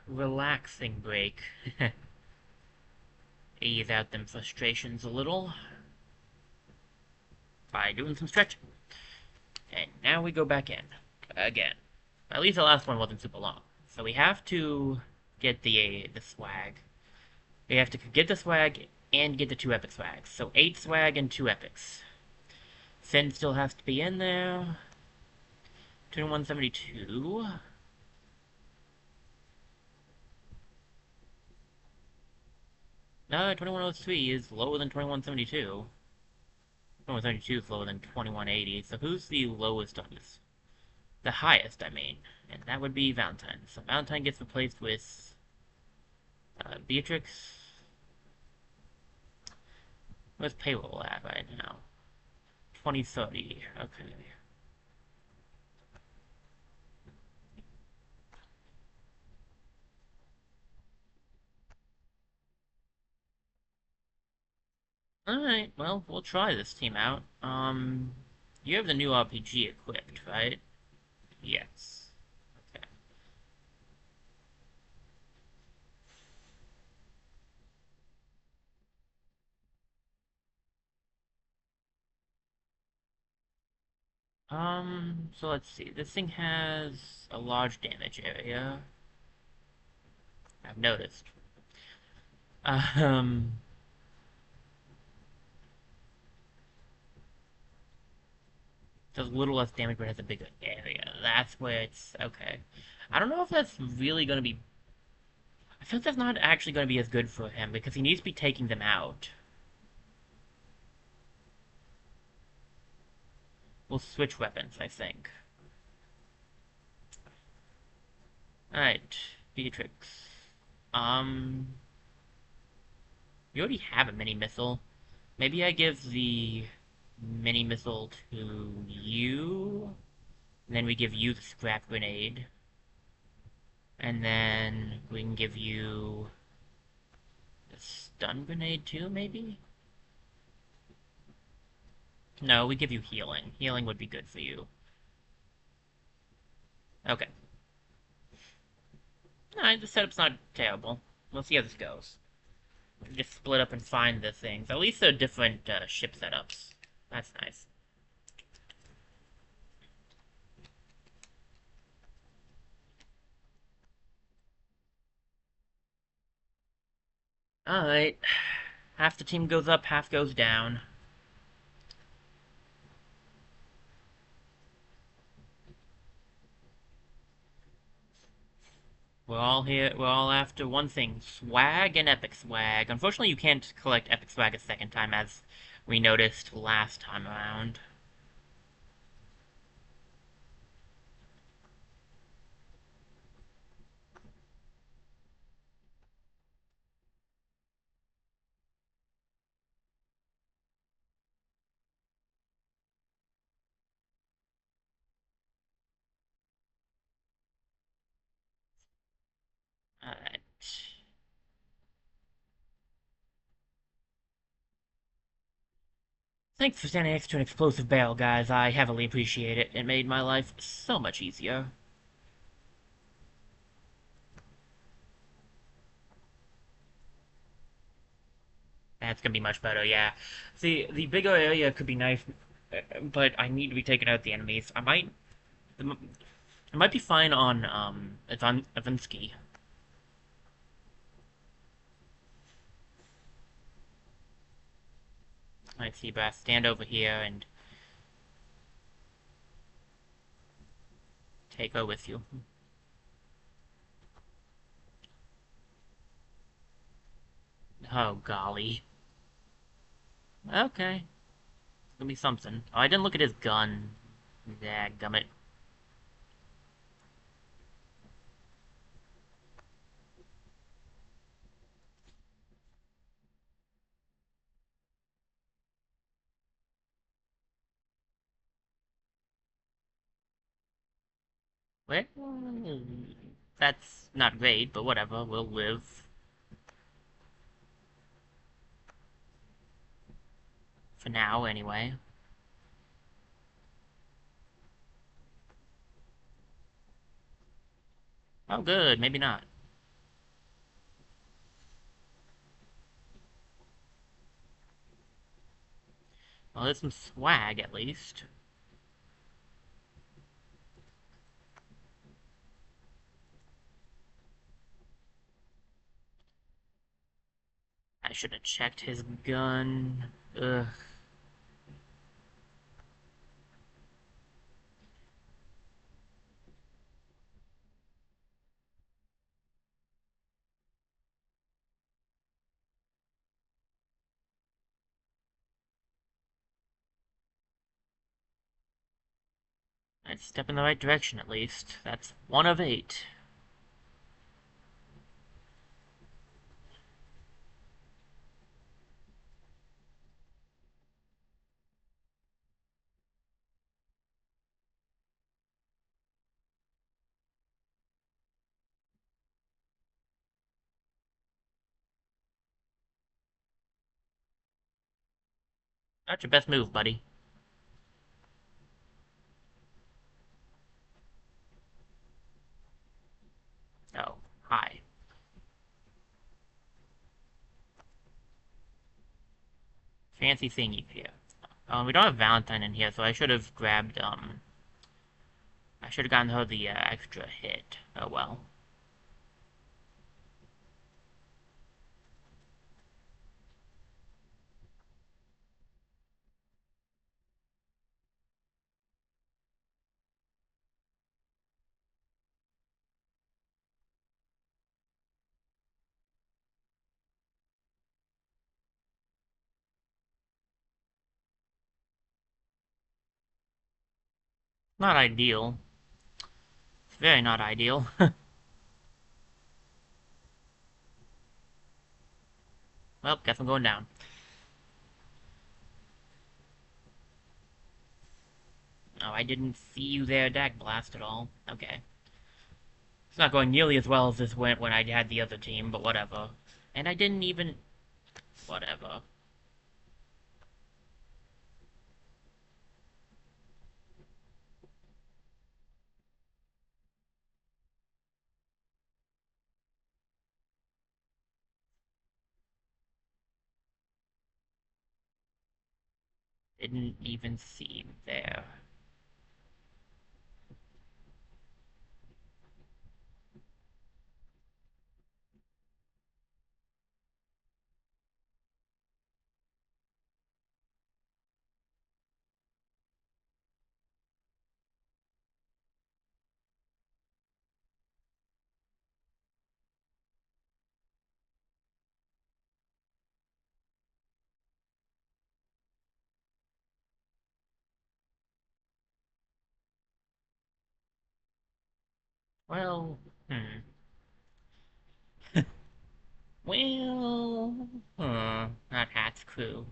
relaxing break. Ease out them frustrations a little by doing some stretching. And now we go back in. Again. At least the last one wasn't super long. So we have to get the swag. We have to get the swag and get the 2 epic swags. So 8 swag and 2 epics. Finn still has to be in there. 2172. No, 2103 is lower than 2172. 2172 is lower than 2180. So who's the lowest on this? The highest, I mean. And that would be Valentine. So Valentine gets replaced with Beatrix. Where's payroll at right now? 2030. Okay. Alright, well, we'll try this team out. You have the new RPG equipped, right? Yes. Okay. So let's see. This thing has a large damage area. I've noticed. Um, does a little less damage, but has a bigger area. That's where it's okay. I don't know if that's really going to be. I feel like that's not actually going to be as good for him because he needs to be taking them out. We'll switch weapons, I think. Alright, Beatrix. Um, you already have a mini missile. Maybe I give the mini missile to you, and then we give you the scrap grenade. And then we can give you a stun grenade too, maybe? No, we give you healing. Healing would be good for you. Okay. Alright, the setup's not terrible. We'll see how this goes. Just split up and find the things. At least they're different ship setups. That's nice. Alright. Half the team goes up, half goes down. We're all here, we're all after one thing, swag and epic swag. Unfortunately, you can't collect epic swag a second time, as we noticed last time around. Alright. Thanks for standing next to an explosive barrel, guys. I heavily appreciate it. It made my life so much easier. That's gonna be much better, yeah. See, the bigger area could be nice, but I need to be taking out the enemies. It might be fine on, Ivansky. Alright, Seabass, stand over here and take her with you. Oh, golly. Okay. It's gonna be something. Oh, I didn't look at his gun. Dadgummit. Well, that's not great, but whatever. We'll live. For now, anyway. Oh, good. Maybe not. Well, there's some swag, at least. I should have checked his gun. Ugh. I'd step in the right direction, at least. That's 1 of 8. That's your best move, buddy. Oh, hi. Fancy thingy here. We don't have Valentine in here, so I should have grabbed, I should have gotten her the extra hit. Oh well. Not ideal. It's very not ideal. Well, guess I'm going down. Oh, I didn't see you there, Dag Blast, at all. Okay. It's not going nearly as well as this went when I had the other team, but whatever. And I didn't even... Whatever. Didn't even see him there. Well, Well, not Hat's crew.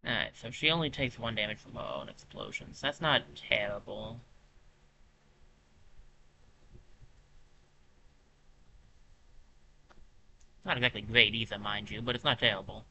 Alright, so she only takes 1 damage from her own explosions. That's not terrible. Not exactly great either, mind you, but it's not terrible.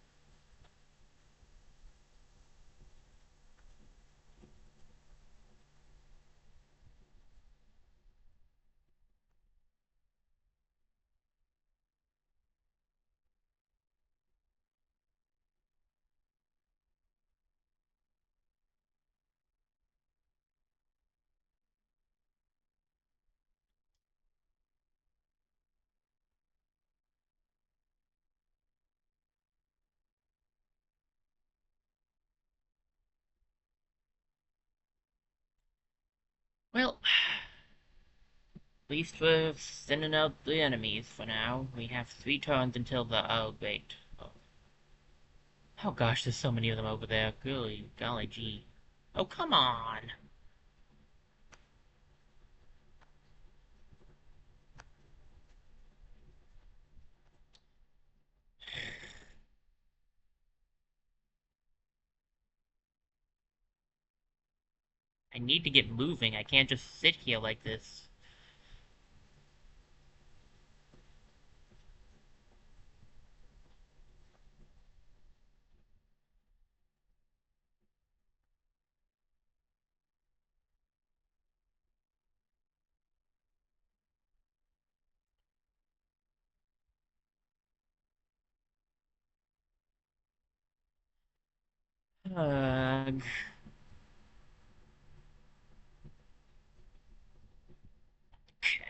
Well, at least we're sending out the enemies for now. We have 3 turns until the... Oh, wait. Oh gosh, there's so many of them over there. Golly gee. Oh, come on! I need to get moving. I can't just sit here like this. Ugh. Okay.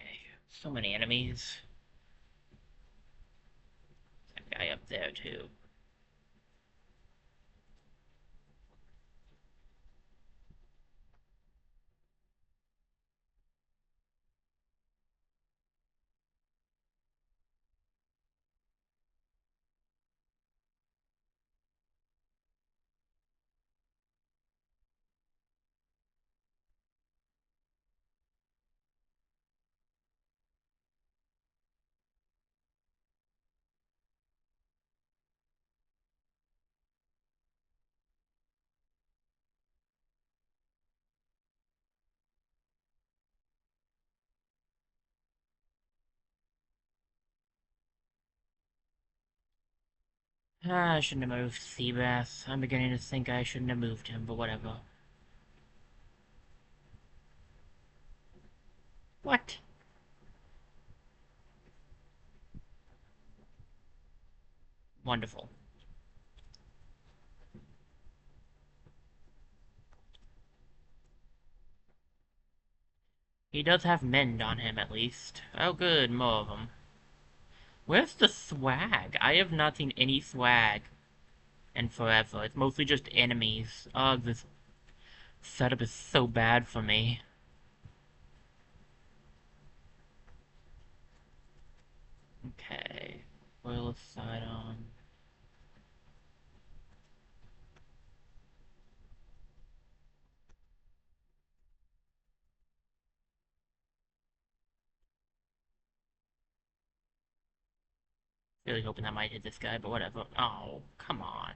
So many enemies. That guy up there, too. Ah, I shouldn't have moved Seabass. I'm beginning to think I shouldn't have moved him, but whatever. What? Wonderful. He does have mend on him, at least. Oh good, more of them. Where's the swag? I have not seen any swag in forever. It's mostly just enemies. Oh, this setup is so bad for me. Okay. Oil side on. Really hoping that might hit this guy, but whatever. Oh, come on.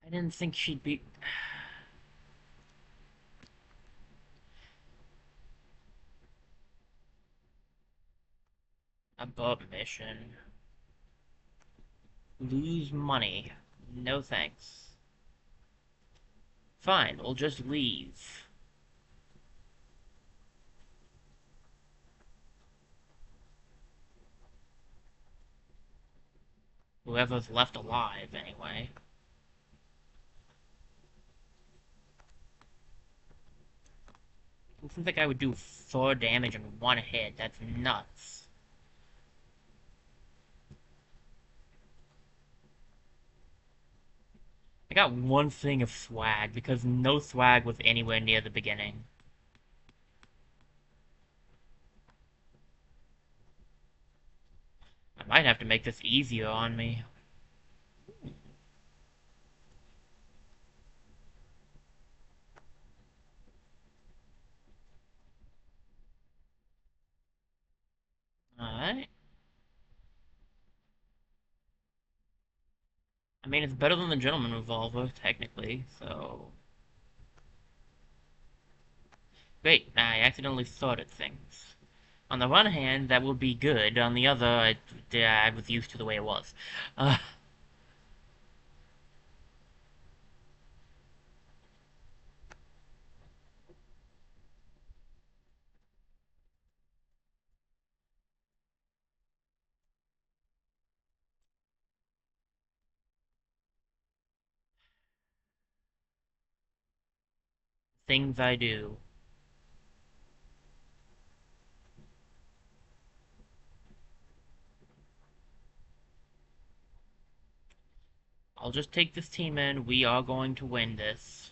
I didn't think she'd be... Above mission. Lose money. No thanks. Fine, we'll just leave. Whoever's left alive, anyway. It seems like I would do 4 damage in 1 hit. That's nuts. I got 1 thing of swag, because no swag was anywhere near the beginning. I might have to make this easier on me. Alright. I mean, it's better than the Gentleman Revolver, technically, so... Great, I accidentally sorted things. On the one hand, that would be good. On the other, I was used to the way it was. Uh, things I do. I'll just take this team in. We are going to win this.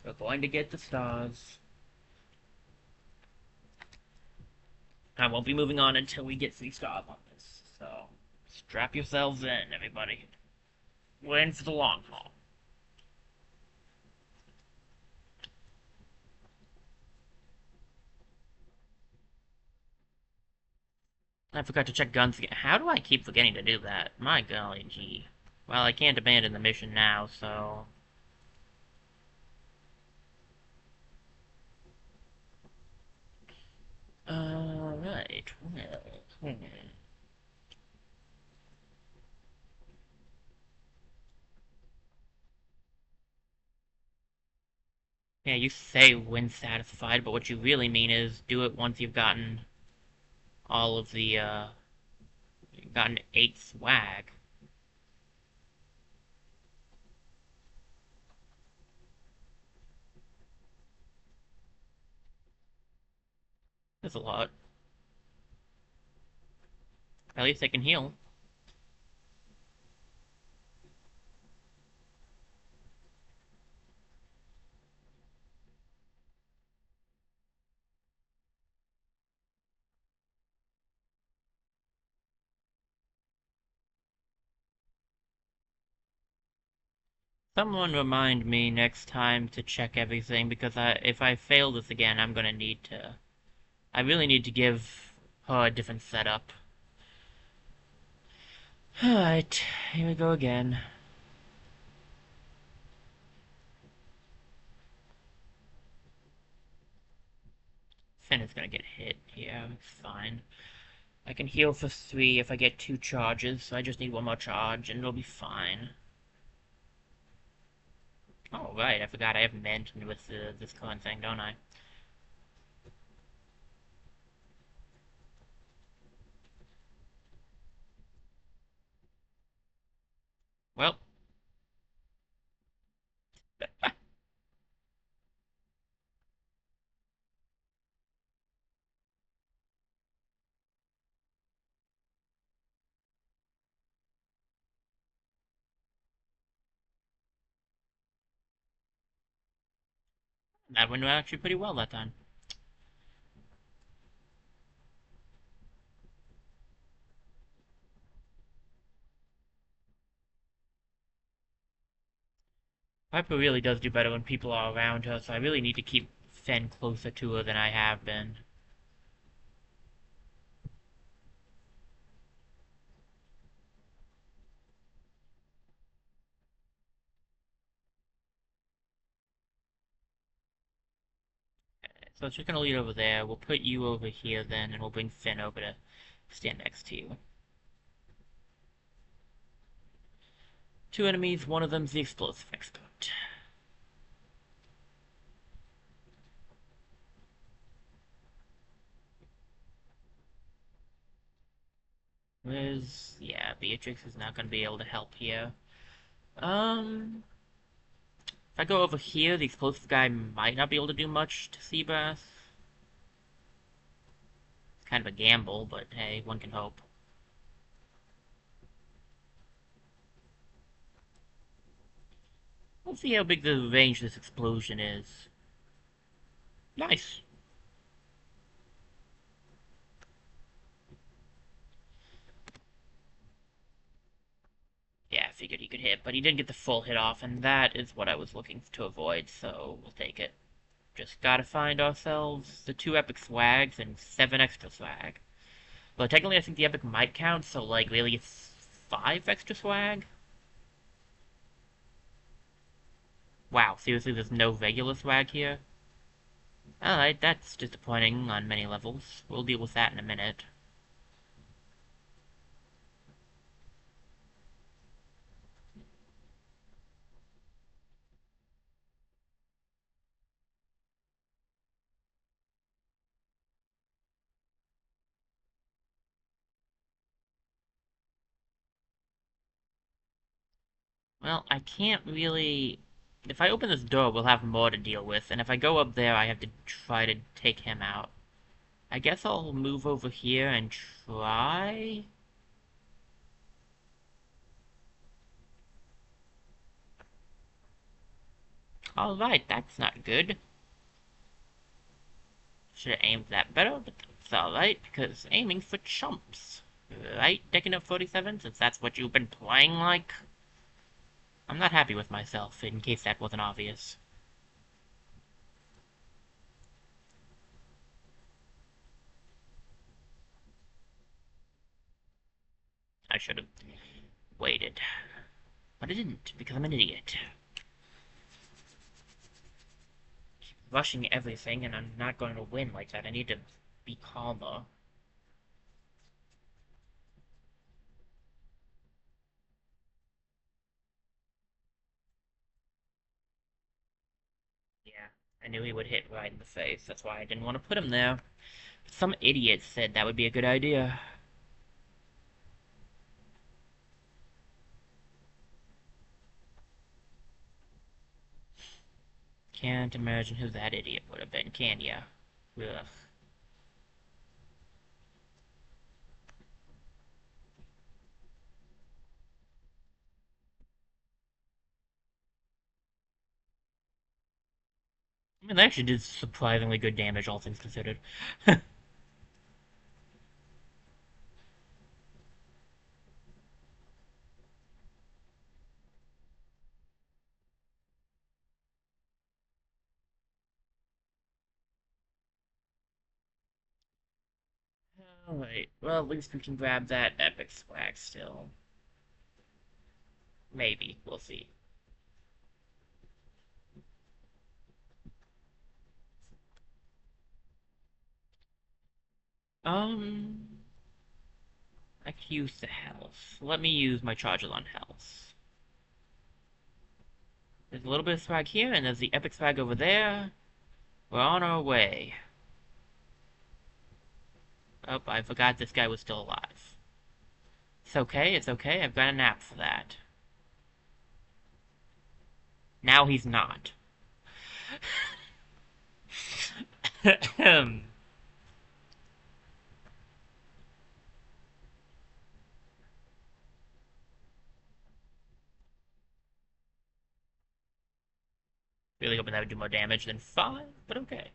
We're going to get the stars. I won't be moving on until we get 3 stars on this, so... Strap yourselves in, everybody. We're in for the long haul. I forgot to check guns again. How do I keep forgetting to do that? My golly gee. Well, I can't abandon the mission now, so... Alright, well... Yeah, you say when satisfied, but what you really mean is do it once you've gotten all of the, gotten 8 swag. That's a lot. At least I can heal. Someone remind me next time to check everything, because if I fail this again, I'm gonna need to... I really need to give her a different setup. Alright, here we go again. Finn is gonna get hit. Yeah, it's fine. I can heal for 3 if I get 2 charges, so I just need 1 more charge, and it'll be fine. Oh, right, I forgot I have mentioned with this current thing, don't I? Well. That went actually pretty well that time. Piper really does do better when people are around her, so I really need to keep Finn closer to her than I have been. So it's just gonna lead over there. We'll put you over here then, and we'll bring Finn over to stand next to you. 2 enemies, one of them's the explosive expert. Yeah, Beatrix is not gonna be able to help here. If I go over here, the explosive guy might not be able to do much to Seabass. It's kind of a gamble, but hey, one can hope. We'll see how big the range this explosion is. Nice. Yeah, I figured he could hit, but he didn't get the full hit off, and that is what I was looking to avoid, so we'll take it. Just gotta find ourselves the 2 epic swags and 7 extra swag. But technically I think the epic might count, so like really it's 5 extra swag? Wow, seriously there's no regular swag here? Alright, that's disappointing on many levels. We'll deal with that in a minute. Well, I can't really... If I open this door, we'll have more to deal with, and if I go up there, I have to try to take him out. I guess I'll move over here and try... Alright, that's not good. Should have aimed that better, but it's alright, because aiming for chumps. Right, Decking Up 47, since that's what you've been playing like? I'm not happy with myself, in case that wasn't obvious. I should have waited. But I didn't, because I'm an idiot. Rushing everything, and I'm not going to win like that. I need to be calmer. Yeah, I knew he would hit right in the face. That's why I didn't want to put him there. Some idiot said that would be a good idea. Can't imagine who that idiot would have been, can ya? Ugh. I mean, they actually did surprisingly good damage, all things considered. Alright, well, at least we can grab that epic swag still. Maybe, we'll see. Um, I could use the health. Let me use my charges on health. There's a little bit of swag here, and there's the epic swag over there. We're on our way. Oh, I forgot this guy was still alive. It's okay, it's okay, I've got a nap for that. Now he's not. Really hoping that would do more damage than 5, but okay.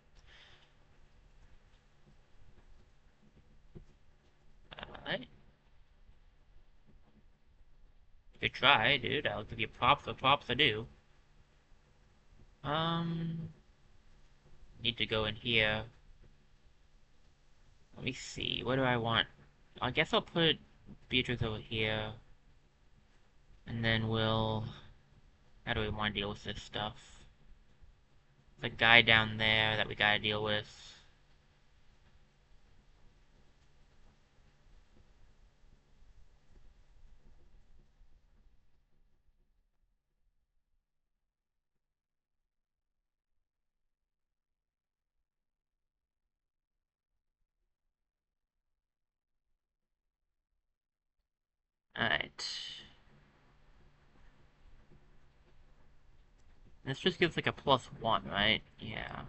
Alright. Good try, dude. I'll give you props for props I do. Need to go in here. Let me see. What do I want? I guess I'll put Beatrice over here. And then we'll... How do we want to deal with this stuff? The guy down there that we gotta deal with. Alright. This just gives like a +1, right? Yeah.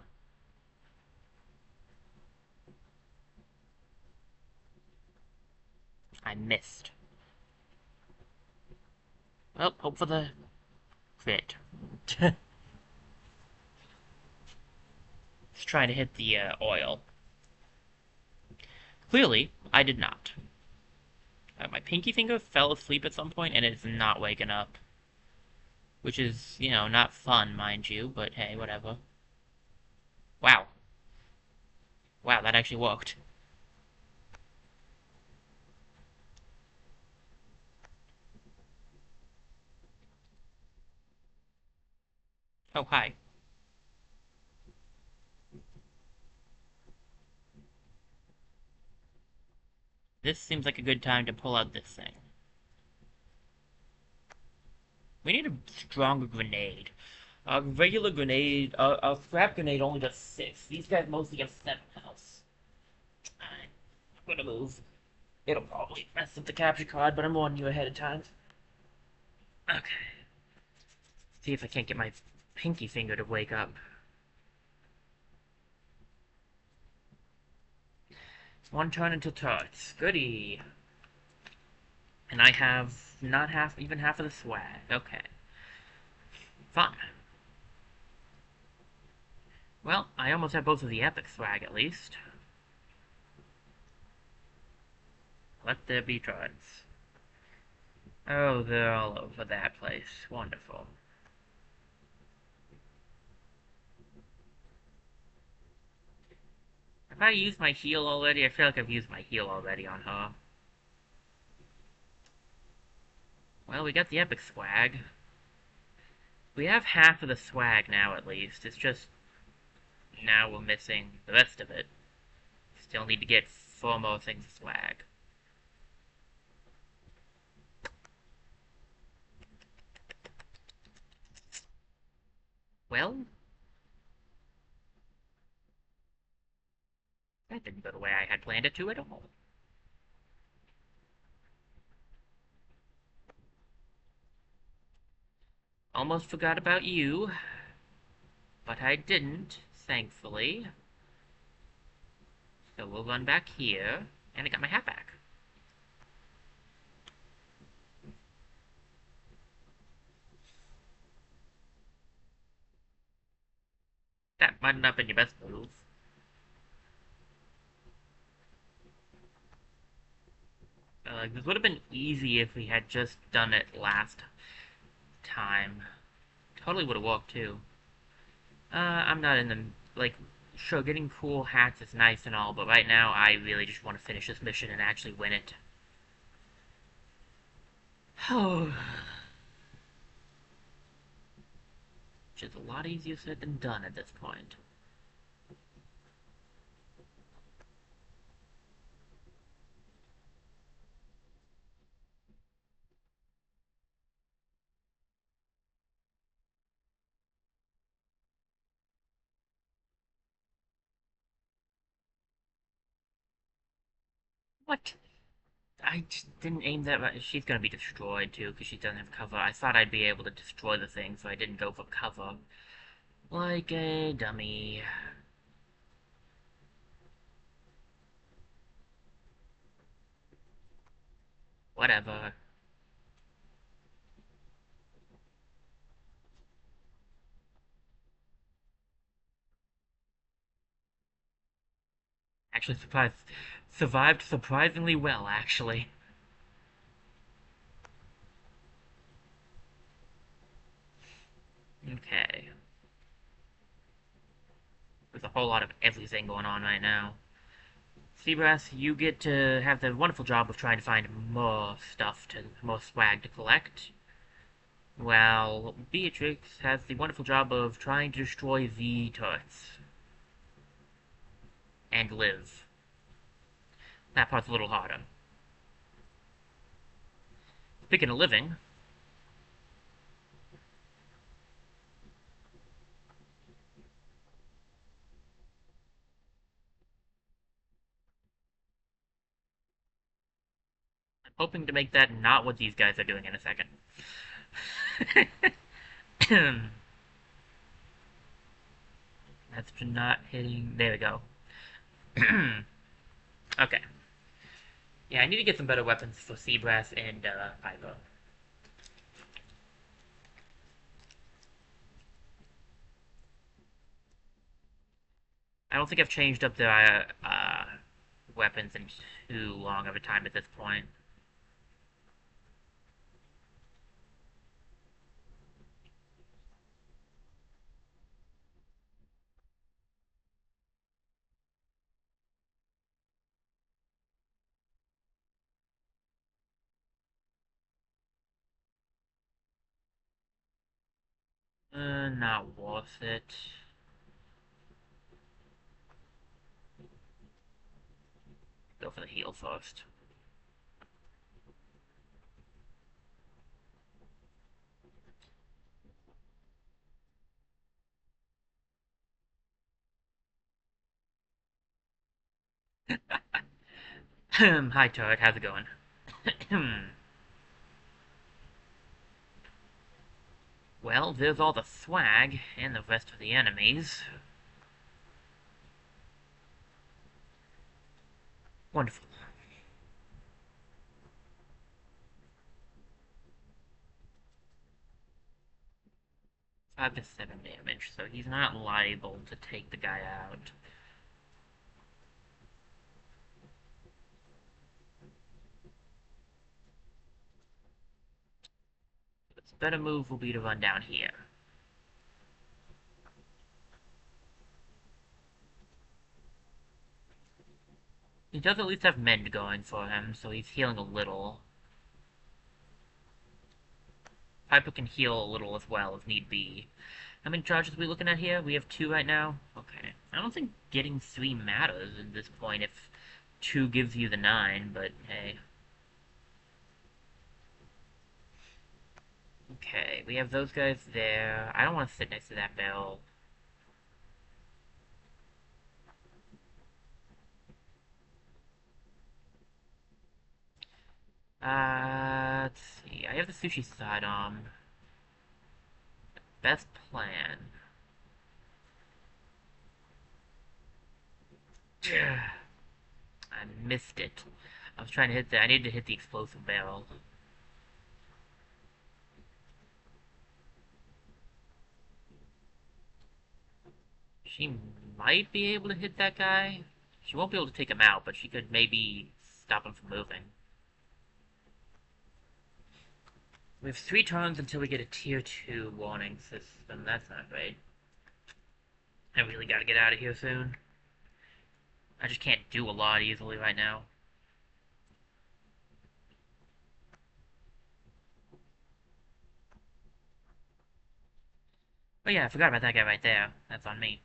I missed. Well, hope for the crit. Just trying to hit the oil. Clearly, I did not. My pinky finger fell asleep at some point, and it's not waking up. Which is, you know, not fun, mind you, but hey, whatever. Wow. Wow, that actually worked. Oh, hi. This seems like a good time to pull out this thing. We need a stronger grenade. A regular grenade, a scrap grenade only does 6. These guys mostly have 7 health. I'm gonna move. It'll probably mess up the capture card, but I'm warning you ahead of time. Okay. See if I can't get my pinky finger to wake up. One turn until turrets. Goody. And I have not even half of the swag. Okay. Fun. Well, I almost have both of the epic swag at least. Let there be turrets. Oh, they're all over that place. Wonderful. Have I used my heal already? I feel like I've used my heal already on her. Well, we got the epic swag. We have half of the swag now, at least. It's just... now we're missing the rest of it. Still need to get 4 more things of swag. Well... that didn't go the way I had planned it to at all. Almost forgot about you. But I didn't, thankfully. So we'll run back here, and I got my hat back. That might not have been your best move. This would have been easy if we had just done it last time. Totally would have worked, too. I'm not in the... like, sure, getting cool hats is nice and all, but right now I really just want to finish this mission and actually win it. Oh... which is a lot easier said than done at this point. What? I just didn't aim that right. She's gonna be destroyed, too, because she doesn't have cover. I thought I'd be able to destroy the thing, so I didn't go for cover. Like a dummy. Whatever. Actually, survived surprisingly well, actually. Okay. There's a whole lot of everything going on right now. Seabrass, you get to have the wonderful job of trying to find more swag to collect. While Beatrix has the wonderful job of trying to destroy the turrets. And live. That part's a little harder. Speaking of living... I'm hoping to make that not what these guys are doing in a second. That's not hitting... there we go. Okay. Yeah, I need to get some better weapons for Seabrass and Piper. I don't think I've changed up the weapons in too long of a time at this point. Not worth it. Go for the heal first. Hi, Turret. How's it going? Well, there's all the swag and the rest of the enemies. Wonderful. Five to 7 damage, so he's not liable to take the guy out. better move will be to run down here. He does at least have mend going for him, so he's healing a little. Piper can heal a little as well, if need be. How many charges are we looking at here? We have 2 right now? Okay. I don't think getting 3 matters at this point if 2 gives you the 9, but hey. Okay, we have those guys there. I don't want to sit next to that barrel. Let's see. I have the sushi side on. Best plan. I missed it. I was trying to hit the... I needed to hit the explosive barrel. She might be able to hit that guy. She won't be able to take him out, but she could maybe stop him from moving. We have 3 turns until we get a tier 2 warning system. That's not great. I really gotta get out of here soon. I just can't do a lot easily right now. Oh yeah, I forgot about that guy right there. That's on me.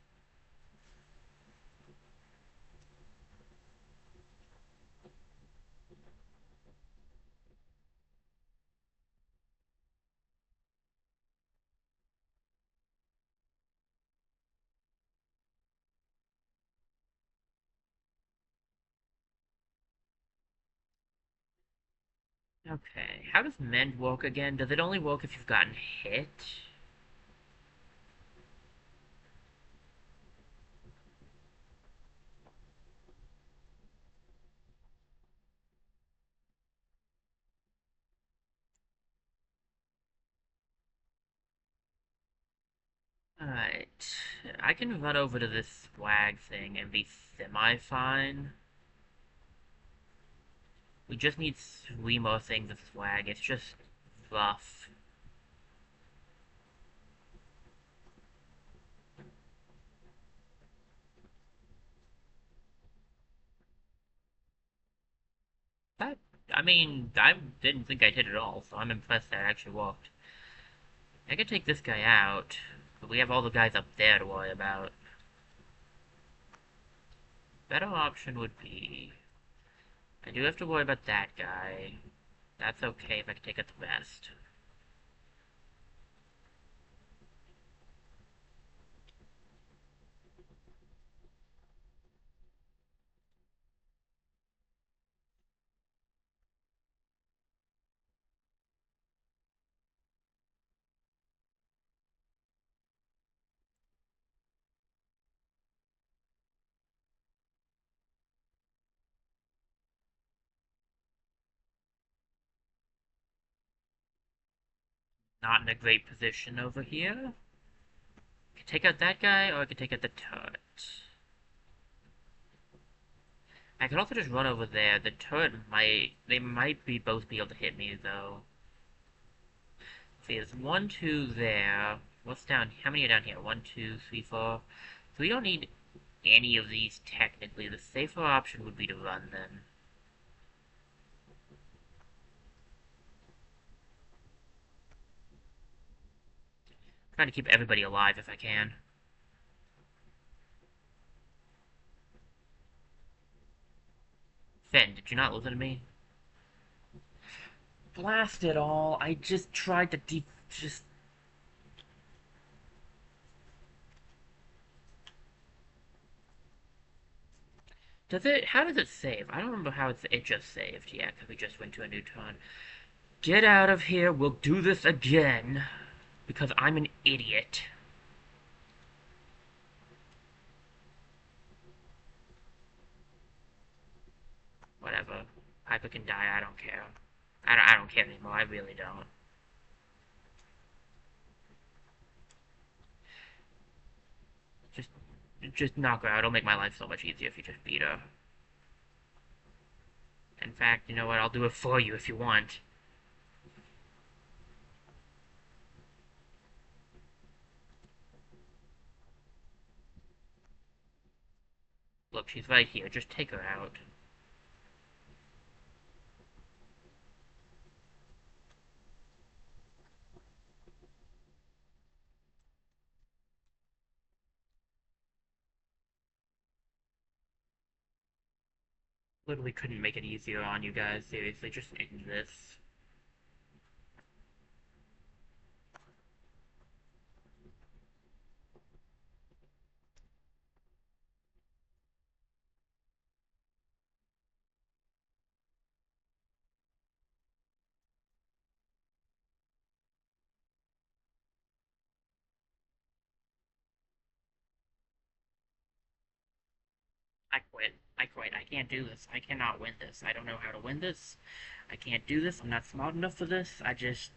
Okay, how does mend work again? Does it only work if you've gotten hit? Alright, I can run over to this swag thing and be semi-fine. We just need 3 more things of swag, it's just rough. That, I mean, I didn't think I did at all, so I'm impressed that actually worked. I could take this guy out, but we have all the guys up there to worry about. Better option would be... I do have to worry about that guy. That's okay if I can take out the rest. Not in a great position over here. I could take out that guy, or I could take out the turret. I could also just run over there. The turret might... They might be both be able to hit me, though. See, there's 1, 2 there. What's down... How many are down here? 1, 2, 3, 4. So we don't need any of these, technically. The safer option would be to run, then. Trying to keep everybody alive if I can. Finn, did you not listen to me? Blast it all. I just tried to just... Does it... How does it save? I don't remember how it just saved yet, because we just went to a new turn. Get out of here. We'll do this again. Because I'm an idiot. Whatever. Piper can die. I don't care. I don't care anymore. I really don't. Just, just knock her out. It'll make my life so much easier if you just beat her. In fact, you know what? I'll do it for you if you want. Look, she's right here. Just take her out. Literally couldn't make it easier on you guys. Seriously, just end this. I quit. I quit. I can't do this. I cannot win this. I don't know how to win this. I can't do this. I'm not smart enough for this. I just...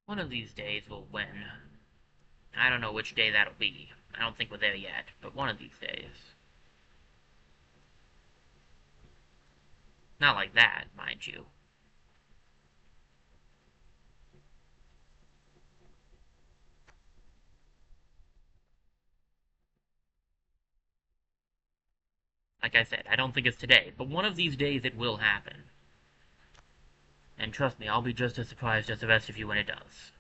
one of these days we'll win. I don't know which day that'll be. I don't think we're there yet, but one of these days. Not like that, mind you. Like I said, I don't think it's today, but one of these days it will happen. And trust me, I'll be just as surprised as the rest of you when it does.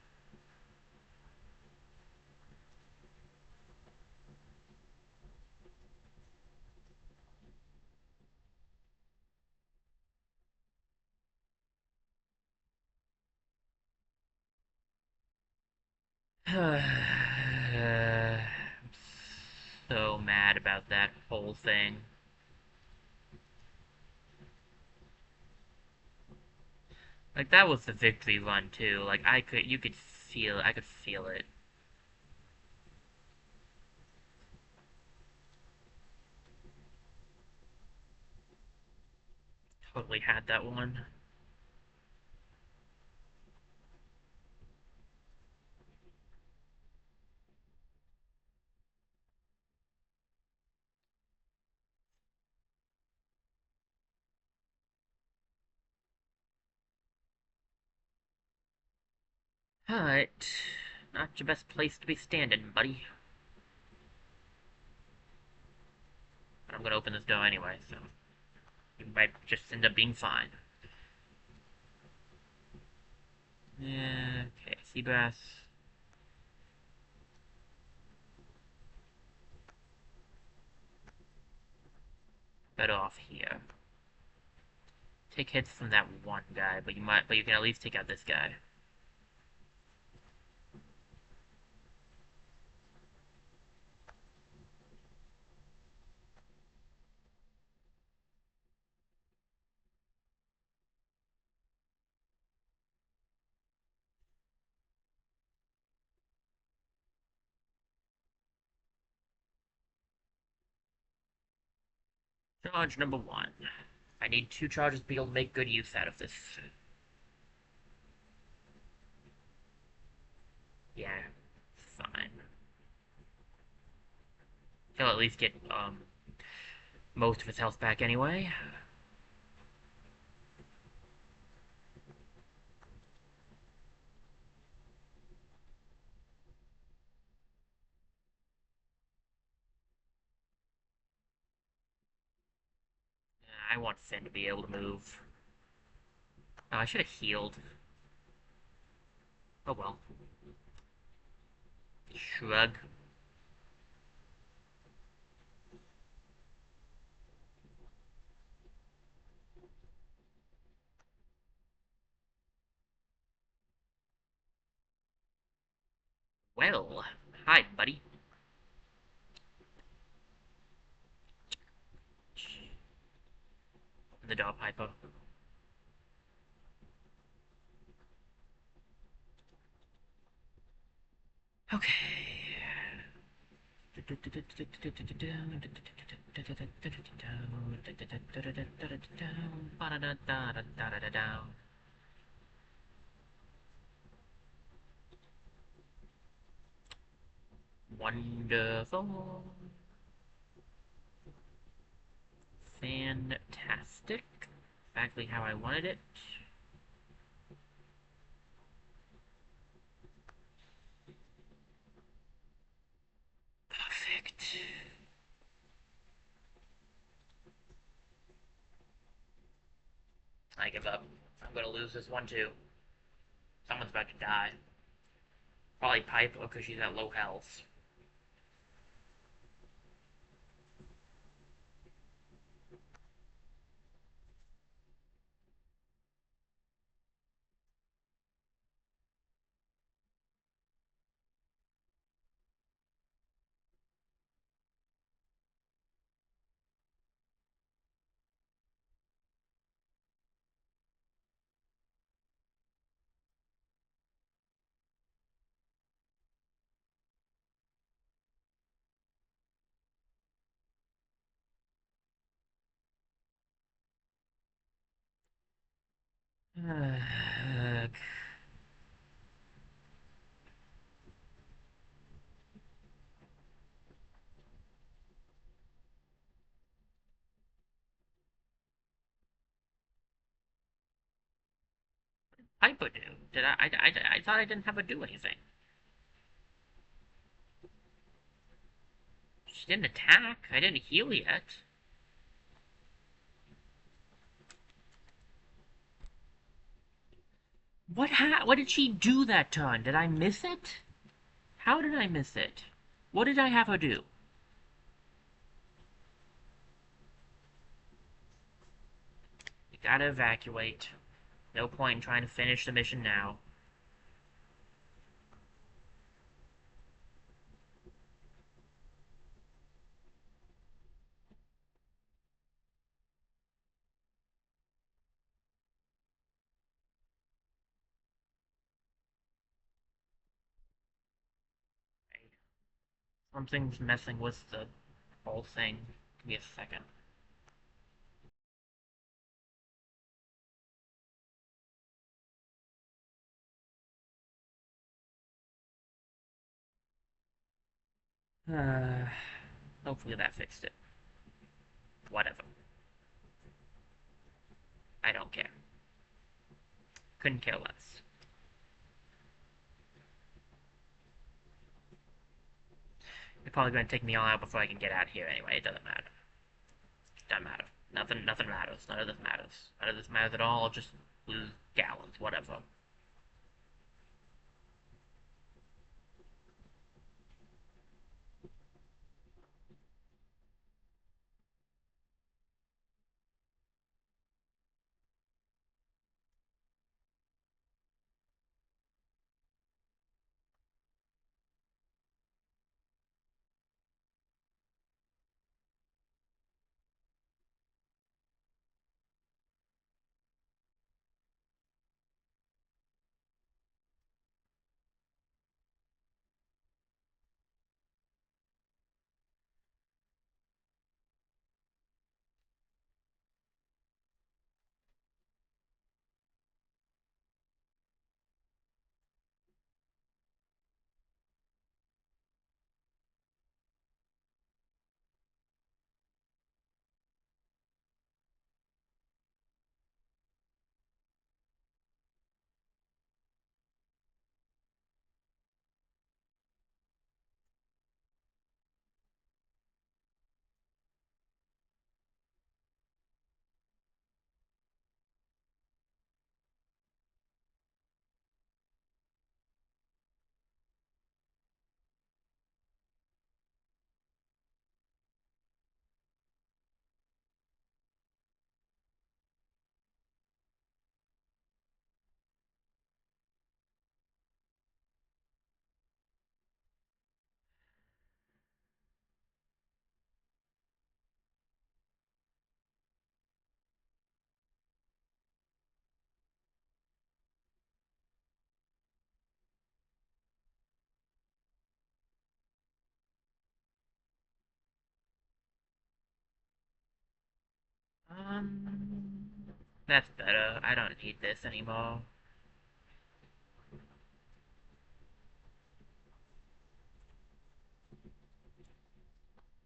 I'm so mad about that whole thing. Like, that was the victory run, too. Like, you could feel it. I could feel it. Totally had that one. But not your best place to be standing, buddy. But I'm gonna open this door anyway, so you might just end up being fine. Yeah, okay, sea bass. Better off here. Take hits from that one guy, but you can at least take out this guy. Charge number one. I need 2 charges to be able to make good use out of this. Yeah, fine. He'll at least get, most of his health back anyway. I want Finn to be able to move. Oh, I should have healed. Oh well. Shrug. Well, hi, buddy. The door, Piper. Okay. Wonderful. Fantastic. Exactly how I wanted it. Perfect. I give up. I'm gonna lose this one too. Someone's about to die. Probably Piper because she's at low health. Piper do? Did I thought I didn't have her do anything. She didn't attack. I didn't heal yet. What did she do that turn? Did I miss it? How did I miss it? What did I have her do? You gotta evacuate. No point in trying to finish the mission now. Something's messing with the whole thing. Give me a second. Uh, Hopefully that fixed it. Whatever. I don't care. Couldn't care less. They're probably going to take me all out before I can get out here anyway. It doesn't matter. Doesn't matter. Nothing matters. None of this matters. None of this matters at all. I'll just lose gallons, whatever. That's better. I don't need this anymore.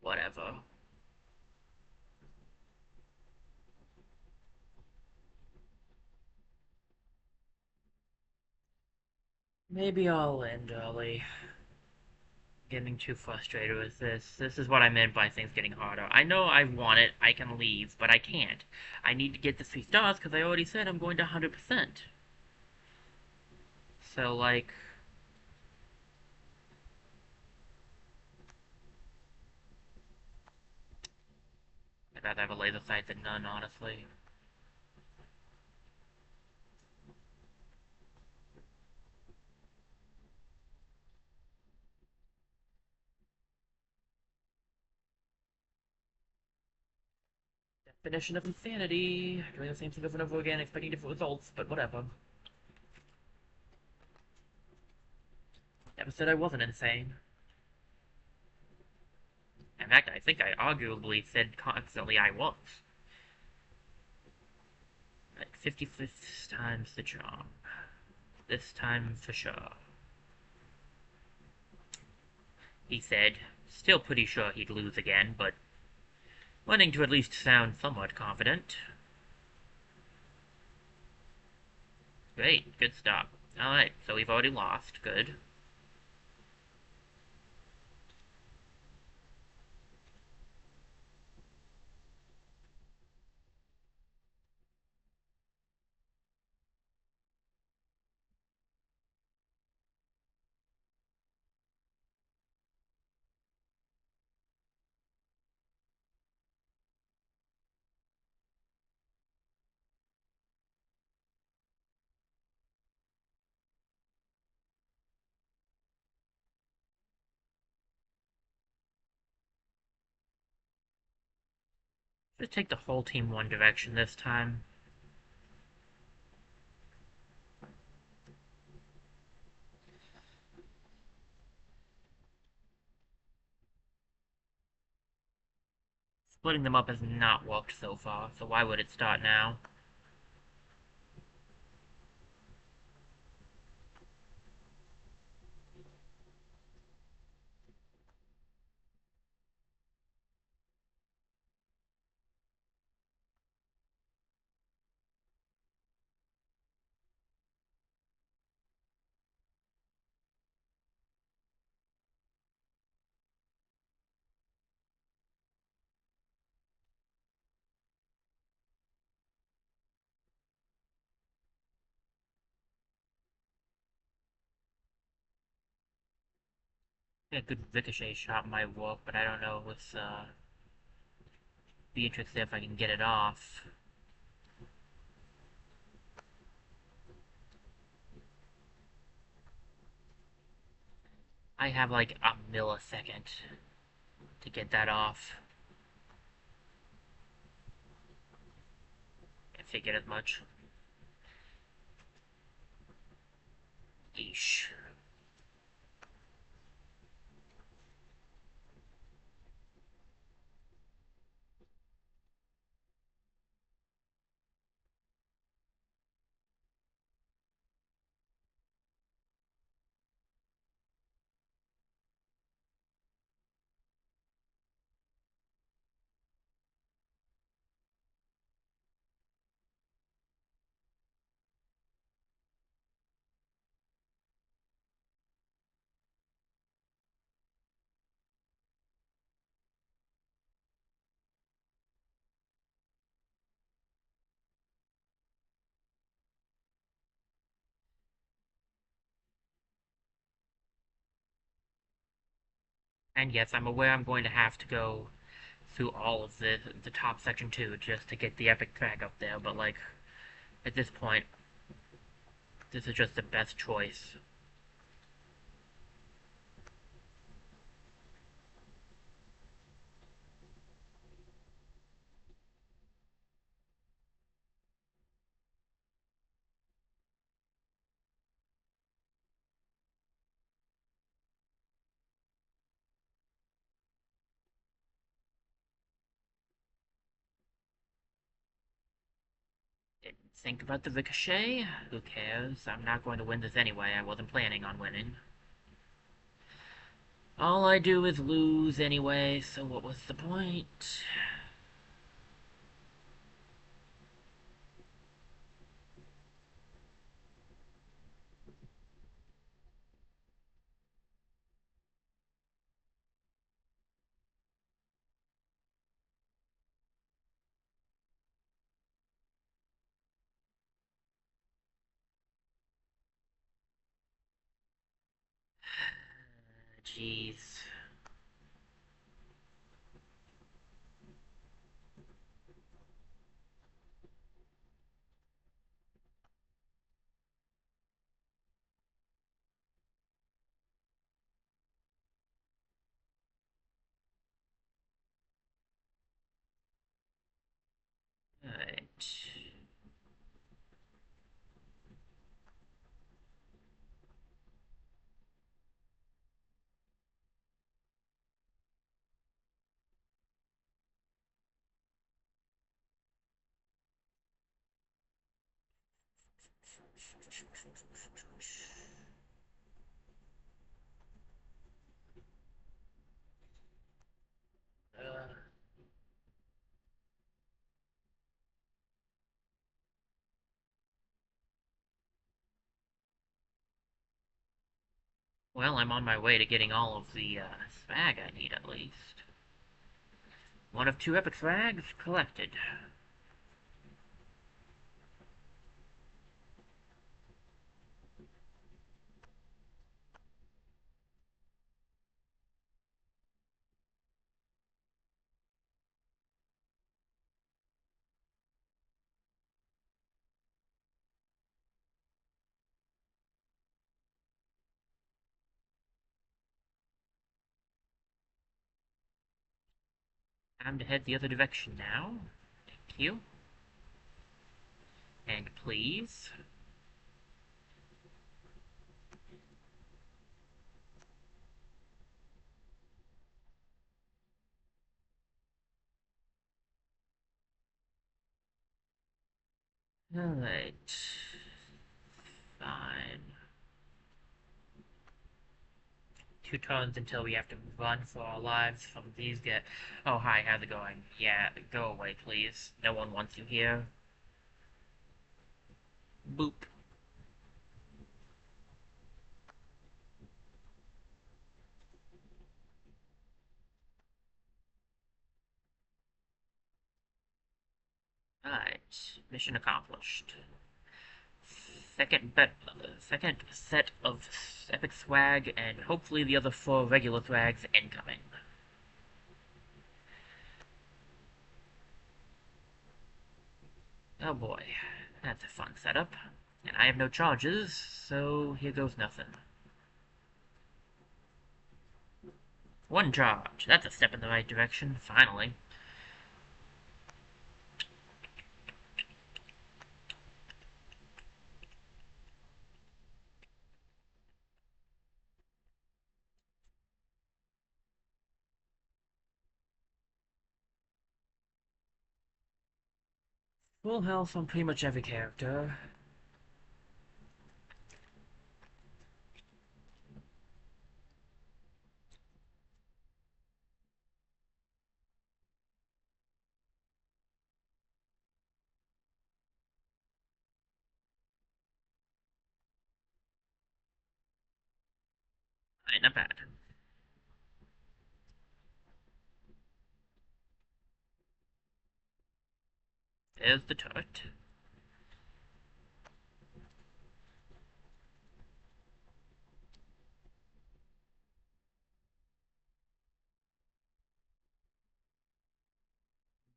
Whatever. Maybe I'll end early. Getting too frustrated with this. This is what I meant by things getting harder. I know I want it, I can leave, but I can't. I need to get the 3 stars because I already said I'm going to 100%. So, like... I'd rather have a laser sight than none, honestly. Definition of insanity. Doing the same thing over and over again, expecting different results, but whatever. Never said I wasn't insane. In fact, I think I arguably said constantly I was. Like 55th time's the charm. This time for sure. He said, still pretty sure he'd lose again, but wanting to at least sound somewhat confident. Great, good stop. Alright, so we've already lost, good. Just take the whole team one direction this time. Splitting them up has not worked so far, so why would it start now? Yeah, a good ricochet shot might work, but I don't know with, be interested if I can get it off. I have like a millisecond to get that off. I figured as much. Yeesh. And yes, I'm aware I'm going to have to go through all of the top section too, just to get the epic track up there, but like, at this point, this is just the best choice. Didn't think about the ricochet. Who cares? I'm not going to win this anyway. I wasn't planning on winning. All I do is lose anyway, so what was the point? Jeez. Alright. Uh, well, I'm on my way to getting all of the swag I need at least. One of two epic swags collected. Time to head the other direction now. Thank you. And please. Alright. Fine. 2 turns until we have to run for our lives from these guys. Oh, hi, how's it going? Yeah, go away, please. No one wants you here. Boop. Alright, mission accomplished. second set of epic swag, and hopefully the other 4 regular swags incoming. Oh boy, that's a fun setup. And I have no charges, so here goes nothing. 1 charge. That's a step in the right direction, finally. Full health on pretty much every character. Ain't not bad. There's the turret.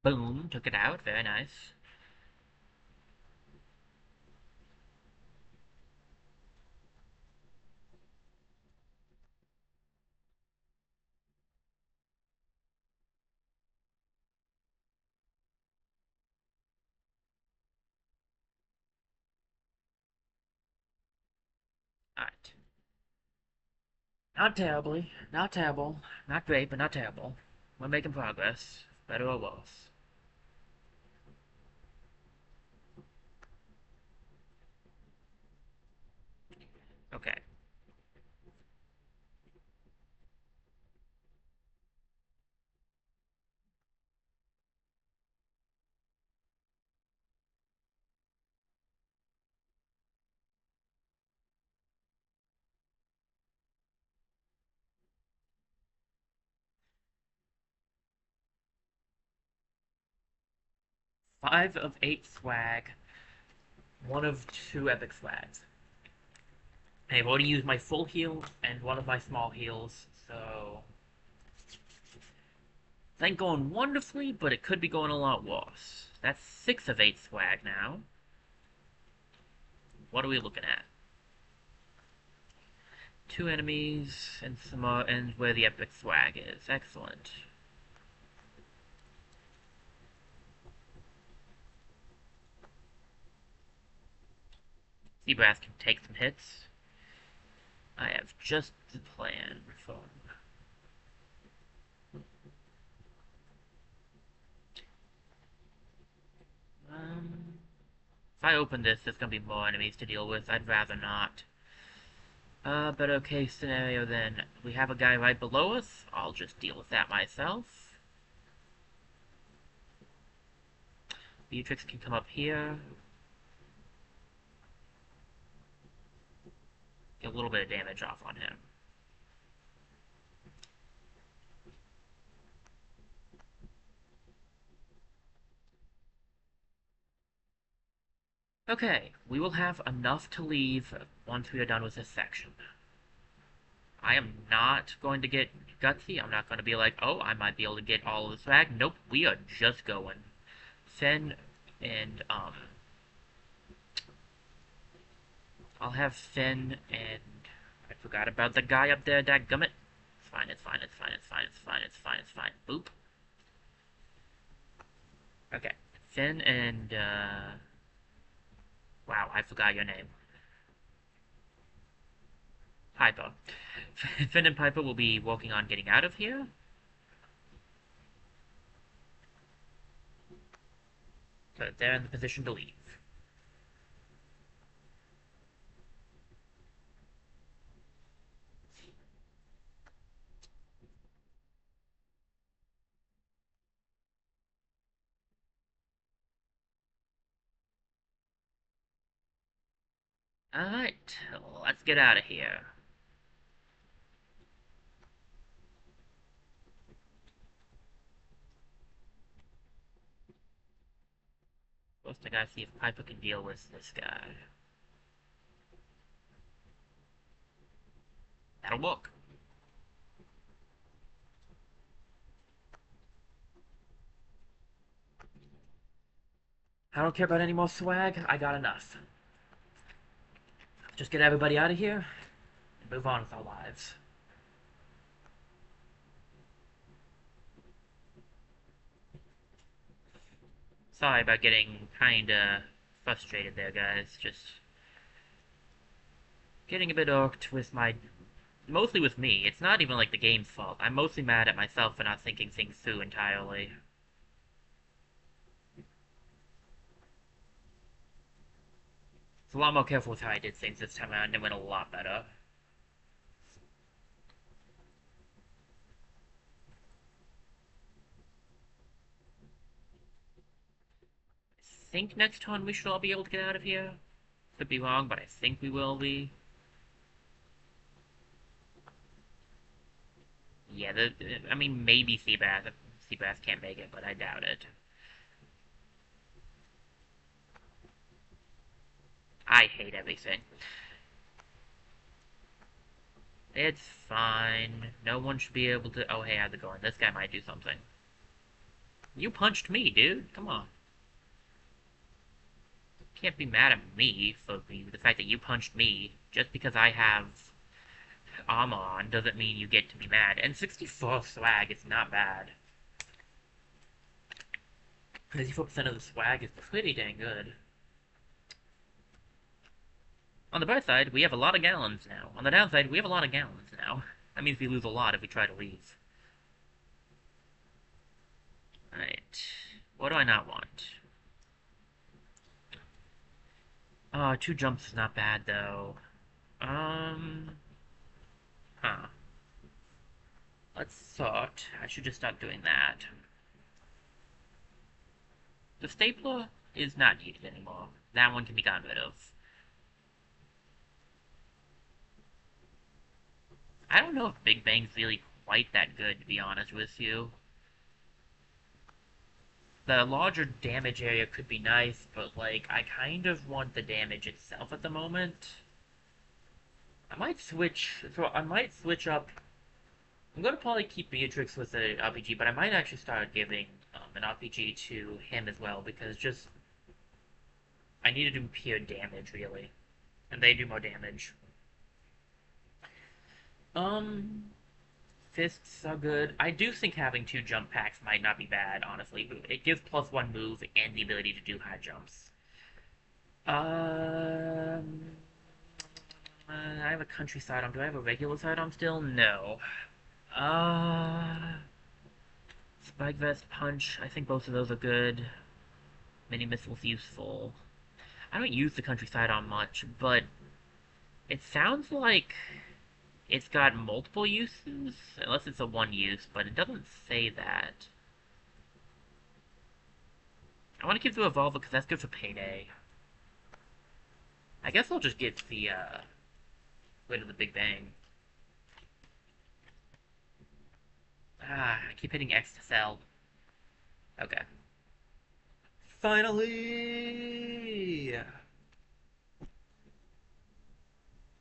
Boom, took it out, very nice. Alright. Not terribly, not terrible, not great, but not terrible. We're making progress, better or worse. Okay. 5 of 8 swag, 1 of 2 epic swags. I've already used my full heal and 1 of my small heals, so it ain't going wonderfully, but it could be going a lot worse. That's 6 of 8 swag now. What are we looking at? 2 enemies and some and where the epic swag is. Excellent. Seabrass can take some hits. I have just the plan for if I open this, there's gonna be more enemies to deal with. I'd rather not. But okay scenario then. We have a guy right below us. I'll just deal with that myself. Beatrix can come up here. Get a little bit of damage off on him. Okay, we will have enough to leave once we are done with this section. I am not going to get gutsy. I'm not going to be like, oh, I might be able to get all of the swag. Nope, we are just going. Finn and, I'll have Finn and... I forgot about the guy up there, dadgummit. It's fine, it's fine, it's fine, it's fine, it's fine, it's fine, it's fine. Boop. Okay. Finn and, wow, I forgot your name. Piper. Finn and Piper will be working on getting out of here. So they're in the position to leave. Alright, let's get out of here. First I gotta see if Piper can deal with this guy. look. I don't care about any more swag. I got enough. Just get everybody out of here and move on with our lives. Sorry about getting kinda frustrated there, guys. Just getting a bit irked with my... Mostly with me. It's not even like the game's fault. I'm mostly mad at myself for not thinking things through entirely. It's a lot more careful with how I did things this time around, and it went a lot better. I think next turn we should all be able to get out of here. Could be wrong, but I think we will be. Yeah, I mean, maybe Seabass. Seabass can't make it, but I doubt it. I hate everything. It's fine. No one should be able to... Oh, hey, how's it going? This guy might do something. You punched me, dude. Come on. Can't be mad at me for the fact that you punched me. Just because I have armor on doesn't mean you get to be mad. And 64 swag is not bad. 64% of the swag is pretty dang good. On the bright side, we have a lot of gallons now. On the downside, we have a lot of gallons now. That means we lose a lot if we try to leave. Alright. What do I not want? 2 jumps is not bad, though. Huh. Let's sort. I should just start doing that. The stapler is not needed anymore. That one can be gotten rid of. I don't know if Big Bang's really quite that good, to be honest with you. The larger damage area could be nice, but, like, I kind of want the damage itself at the moment. I might switch up. I'm gonna probably keep Beatrix with the RPG, but I might actually start giving an RPG to him as well, because just... I need to do pure damage, really. And they do more damage. Fists are good. I do think having 2 jump packs might not be bad, honestly. It gives +1 move and the ability to do high jumps. I have a country sidearm. Do I have a regular sidearm still? No. Spike Vest, Punch. I think both of those are good. Mini Missile's useful. I don't use the country sidearm much, but it sounds like it's got multiple uses, unless it's a one use, but it doesn't say that. I want to keep the revolver because that's good for payday. I guess I'll just get the, rid of the Big Bang. I keep hitting X to sell. Okay. Finally!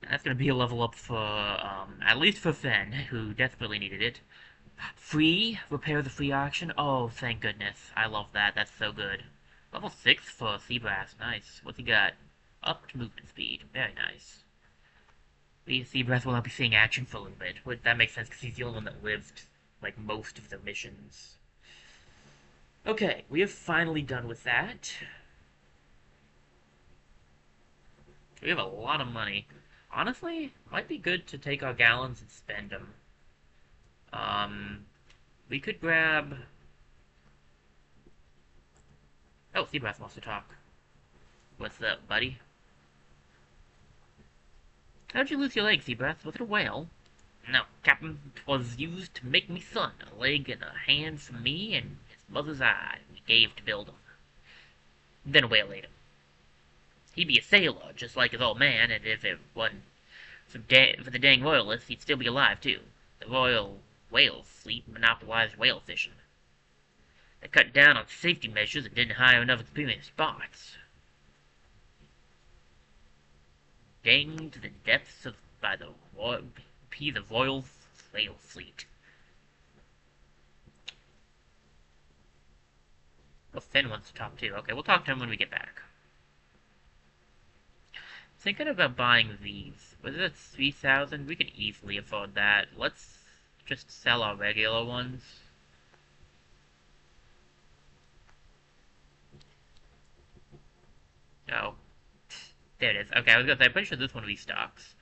And that's gonna be a level up for, at least for Fen, who desperately needed it. Free? Repair the free auction? Oh, thank goodness. I love that. That's so good. Level 6 for Seabass. Nice. What's he got? Upped movement speed. Very nice. Seabass will not be seeing action for a little bit. But that makes sense because he's the only one that lived, like, most of the missions. Okay, we have finally done with that. We have a lot of money. Honestly, might be good to take our gallons and spend them. We could grab... Oh, Seabass wants to talk. What's up, buddy? How'd you lose your leg, Seabass? Was it a whale? No, Captain. 'Twas used to make me son. A leg and a hand for me and his mother's eye we gave to build him. Then a whale ate him. He'd be a sailor, just like his old man, and if it wasn't for the dang royalists, he'd still be alive, too. The Royal Whale Fleet monopolized whale fishing. They cut down on safety measures and didn't hire enough experienced spots. Danged to the depths by the VP, the Royal Flail Fleet. Oh, Finn wants to talk too. Okay, we'll talk to him when we get back. Thinking about buying these. Was it 3,000? We could easily afford that. Let's just sell our regular ones. Oh. There it is. Okay, I was gonna say, I'm pretty sure this one restocks.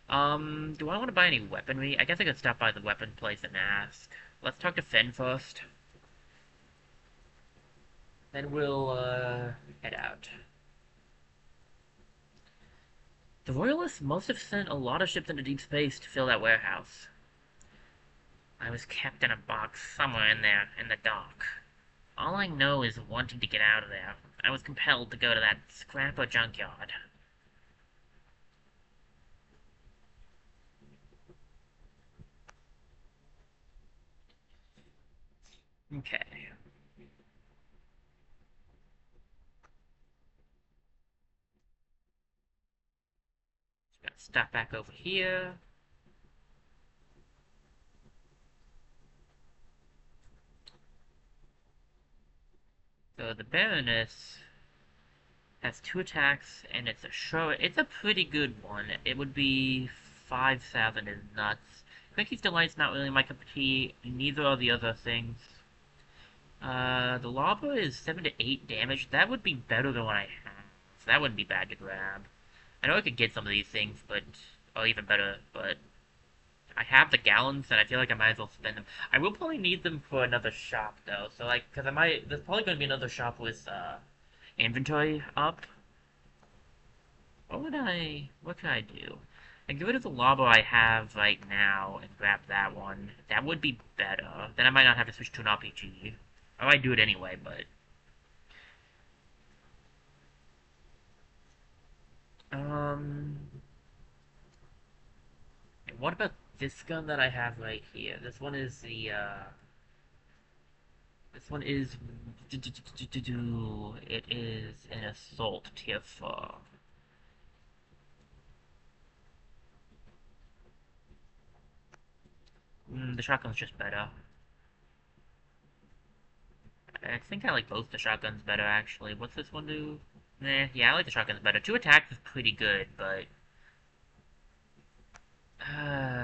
Do I want to buy any weaponry? I guess I could stop by the weapon place and ask. Let's talk to Finn first. Then we'll, head out. The Royalists must have sent a lot of ships into deep space to fill that warehouse. I was kept in a box somewhere in there, in the dark. All I know is wanting to get out of there. I was compelled to go to that scrapper junkyard. Okay. Got stuff back over here. So the Baroness has 2 attacks, and it's a pretty good one. It would be 5,000 is nuts. Quicky's Delight's not really my cup of tea, neither are the other things. The Lava is 7 to 8 damage. That would be better than what I have. So that wouldn't be bad to grab. I know I could get some of these things, but... or even better, but... I have the gallons, and I feel like I might as well spend them. I will probably need them for another shop, though. So, like, because there's probably going to be another shop with, inventory up. What can I do? I get rid of the lava I have right now and grab that one. That would be better. Then I might not have to switch to an RPG. I might do it anyway, but... What about this gun that I have right here? This one is the, This one is... It is an assault tier 4. The shotgun's just better. I think I like both the shotguns better, actually. What's this one do? Yeah, I like the shotguns better. 2 attacks is pretty good, but...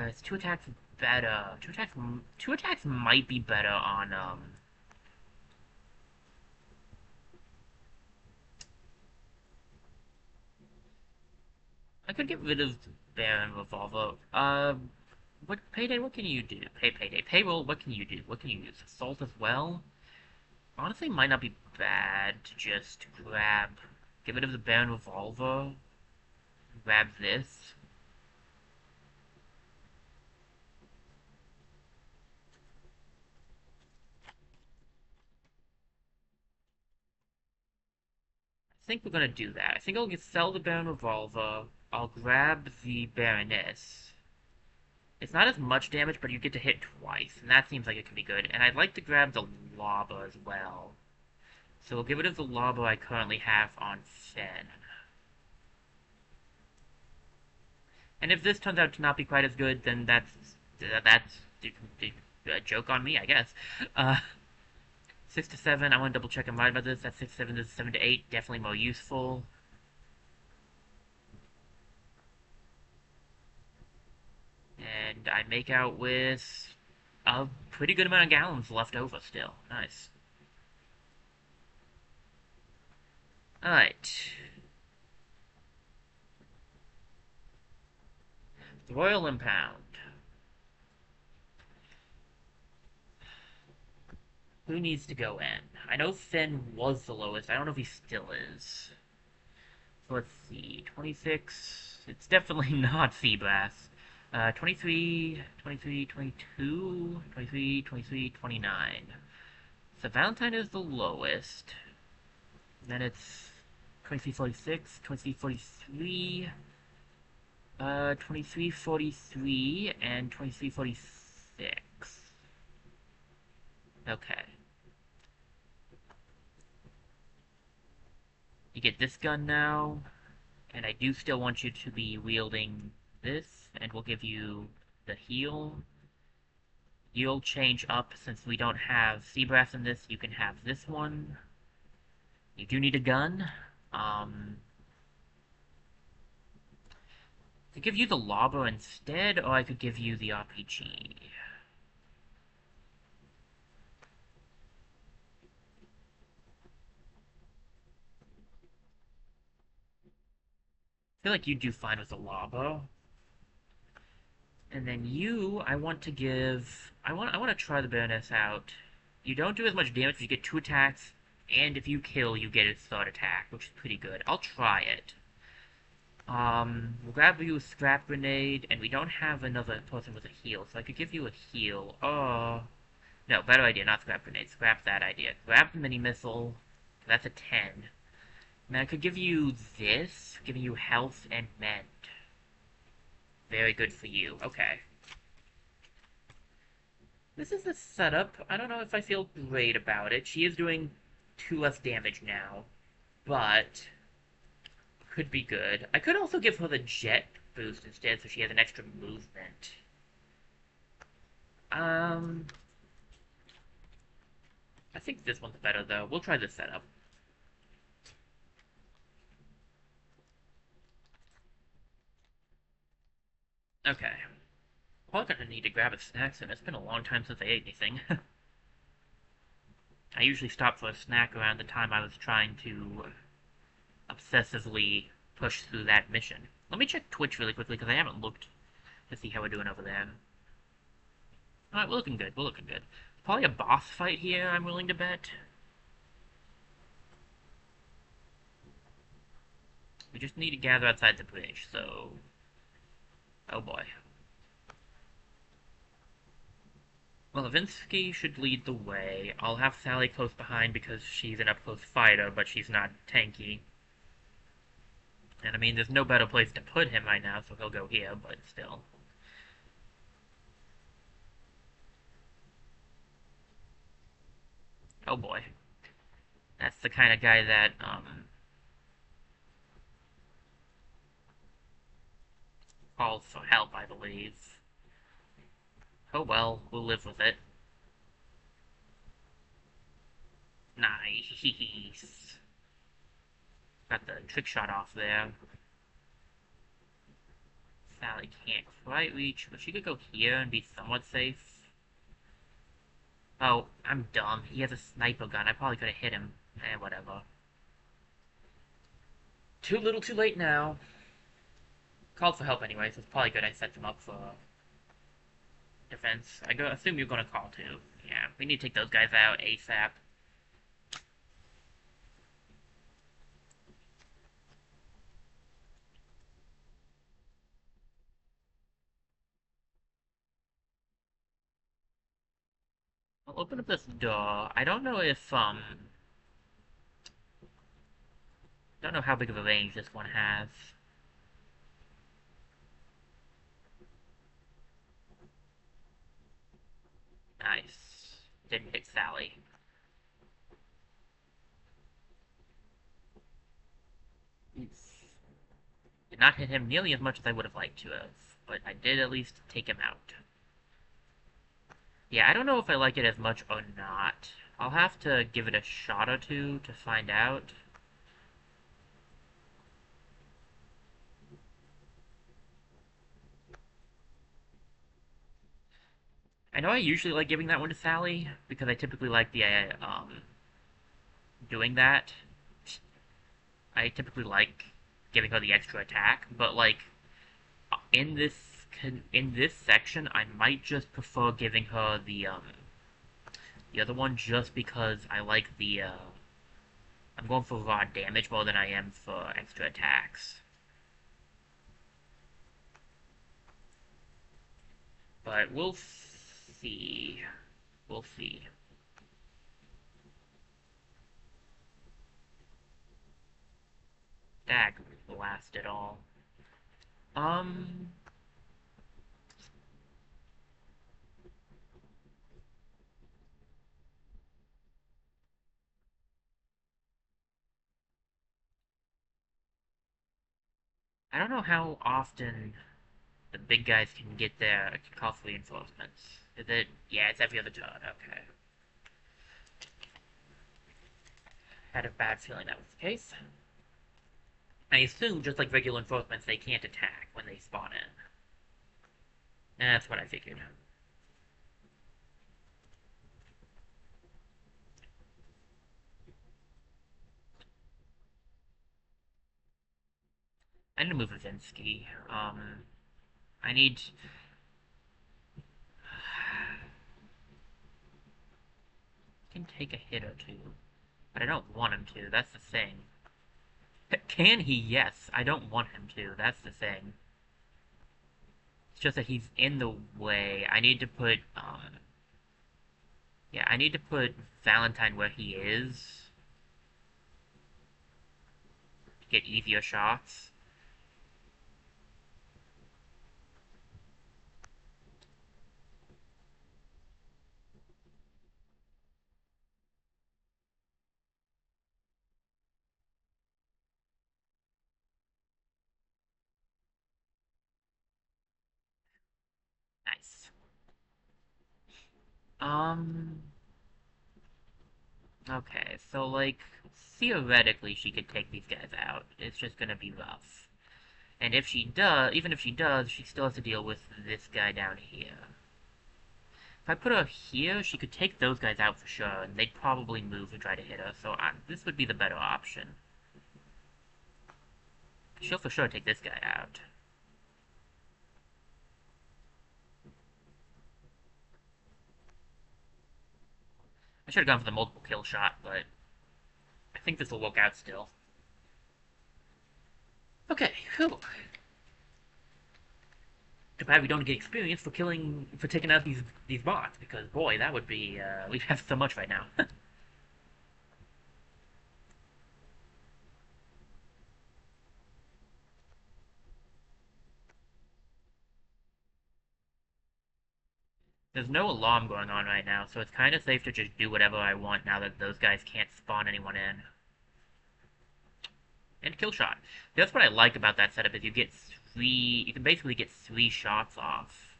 it's 2 attacks better. 2 attacks might be better on, I could get rid of the Baron Revolver. Payday, what can you do? Payday. Payroll, what can you do? What can you use? Assault as well? Honestly, might not be bad to just get rid of the Baron Revolver, grab this. I think we're gonna do that. I think I'll sell the Baron Revolver, I'll grab the Baroness. It's not as much damage, but you get to hit twice, and that seems like it can be good. And I'd like to grab the Lava as well. So we'll get rid of the Lava I currently have on Finn. And if this turns out to not be quite as good, then that's a joke on me, I guess. 6 to 7, I want to double check I'm right about this. That's 6 to 7, this is 7 to 8, definitely more useful. And I make out with a pretty good amount of gallons left over still. Nice. Alright. The Royal Impound. Who needs to go in? I know Finn was the lowest. I don't know if he still is. So let's see. 26. It's definitely not Feeblass. 23, 23, 22, 23, 23, 29. So Valentine is the lowest. Then it's 2346, 2343, 2343, and 2346. Okay. You get this gun now, and I do still want you to be wielding this, and we'll give you the heal. You'll change up since we don't have sea brass in this. You can have this one. You do need a gun. I could give you the lobber instead, or I could give you the RPG. I feel like you'd do fine with the lobber. And then you, I want to give... I want to try the Baroness out. You don't do as much damage, but you get 2 attacks, and if you kill, you get a 3rd attack, which is pretty good. I'll try it. We'll grab you a scrap grenade, and we don't have another person with a heal, so I could give you a heal. Oh... No, better idea, not scrap grenade. Scrap that idea. Grab the mini missile. That's a 10. And I could give you this, giving you health and mend. Very good for you. Okay. This is the setup. I don't know if I feel great about it. She is doing 2 less damage now, but could be good. I could also give her the jet boost instead, so she has an extra movement. I think this one's better, though. We'll try this setup. Okay. Probably gonna need to grab a snack soon. It's been a long time since I ate anything. I usually stop for a snack around the time I was trying to obsessively push through that mission. Let me check Twitch really quickly, because I haven't looked to see how we're doing over there. Alright, we're looking good. We're looking good. Probably a boss fight here, I'm willing to bet. We just need to gather outside the bridge, so... Oh boy. Well, Levinsky should lead the way. I'll have Sally close behind because she's an up-close fighter, but she's not tanky. And I mean, there's no better place to put him right now, so he'll go here, but still. Oh boy. That's the kind of guy that, calls for help, I believe. Oh well, we'll live with it. Nice. Got the trick shot off there. Sally can't quite reach, but she could go here and be somewhat safe. Oh, I'm dumb. He has a sniper gun. I probably could have hit him. Whatever. Too little too late now. Called for help anyway, so it's probably good I set them up for defense. Assume you're gonna call too. Yeah, we need to take those guys out ASAP. I'll open up this door. I don't know if, don't know how big of a range this one has. Nice. Didn't hit Sally. Did not hit him nearly as much as I would have liked to have, but I did at least take him out. Yeah, I don't know if I like it as much or not. I'll have to give it a shot or two to find out. I know I usually like giving that one to Sally, because I typically like the, doing that. I typically like giving her the extra attack, but, like, in this section, I might just prefer giving her the other one just because I like the, I'm going for raw damage more than I am for extra attacks. But we'll see. We'll see. Dag blast it all. Um... I don't know how often The big guys can get there, can call for reinforcements. Is it? Yeah, it's every other turn, okay. Had a bad feeling that was the case. I assume, just like regular reinforcements, they can't attack when they spawn in. That's what I figured. I need to move Vinsky. I need... He can take a hit or two, but I don't want him to, that's the thing. Can he? Yes. I don't want him to, that's the thing. It's just that he's in the way. I need to put, yeah, I need to put Valentine where he is to get easier shots. Nice. Um, okay, so, like, theoretically she could take these guys out. It's just gonna be rough. And if she does, even if she does, she still has to deal with this guy down here. If I put her here, she could take those guys out for sure, and they'd probably move and try to hit her, so this would be the better option. She'll for sure take this guy out. I should have gone for the multiple kill shot, but I think this will work out still. Okay, whew. Too bad we don't get experience for taking out these bots, because boy, that would be, we'd have so much right now. There's no alarm going on right now, so it's kind of safe to just do whatever I want now that those guys can't spawn anyone in. And kill shot. That's what I like about that setup, is you can basically get 3 shots off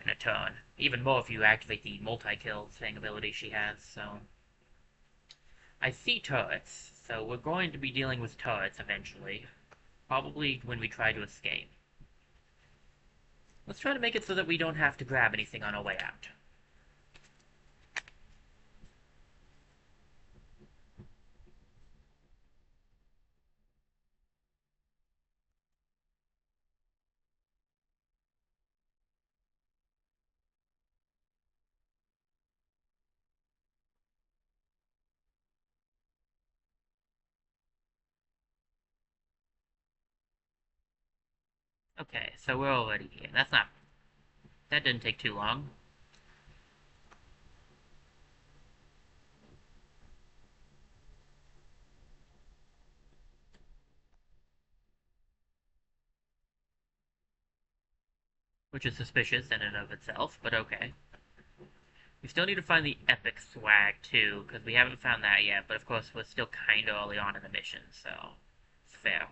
in a turn. Even more if you activate the multi-kill thing ability she has, so... I see turrets, so we're going to be dealing with turrets eventually. Probably when we try to escape. Let's try to make it so that we don't have to grab anything on our way out. Okay, so we're already here. That didn't take too long. Which is suspicious in and of itself, but okay. We still need to find the epic swag, too, because we haven't found that yet, but of course we're still kinda early on in the mission, so it's fair.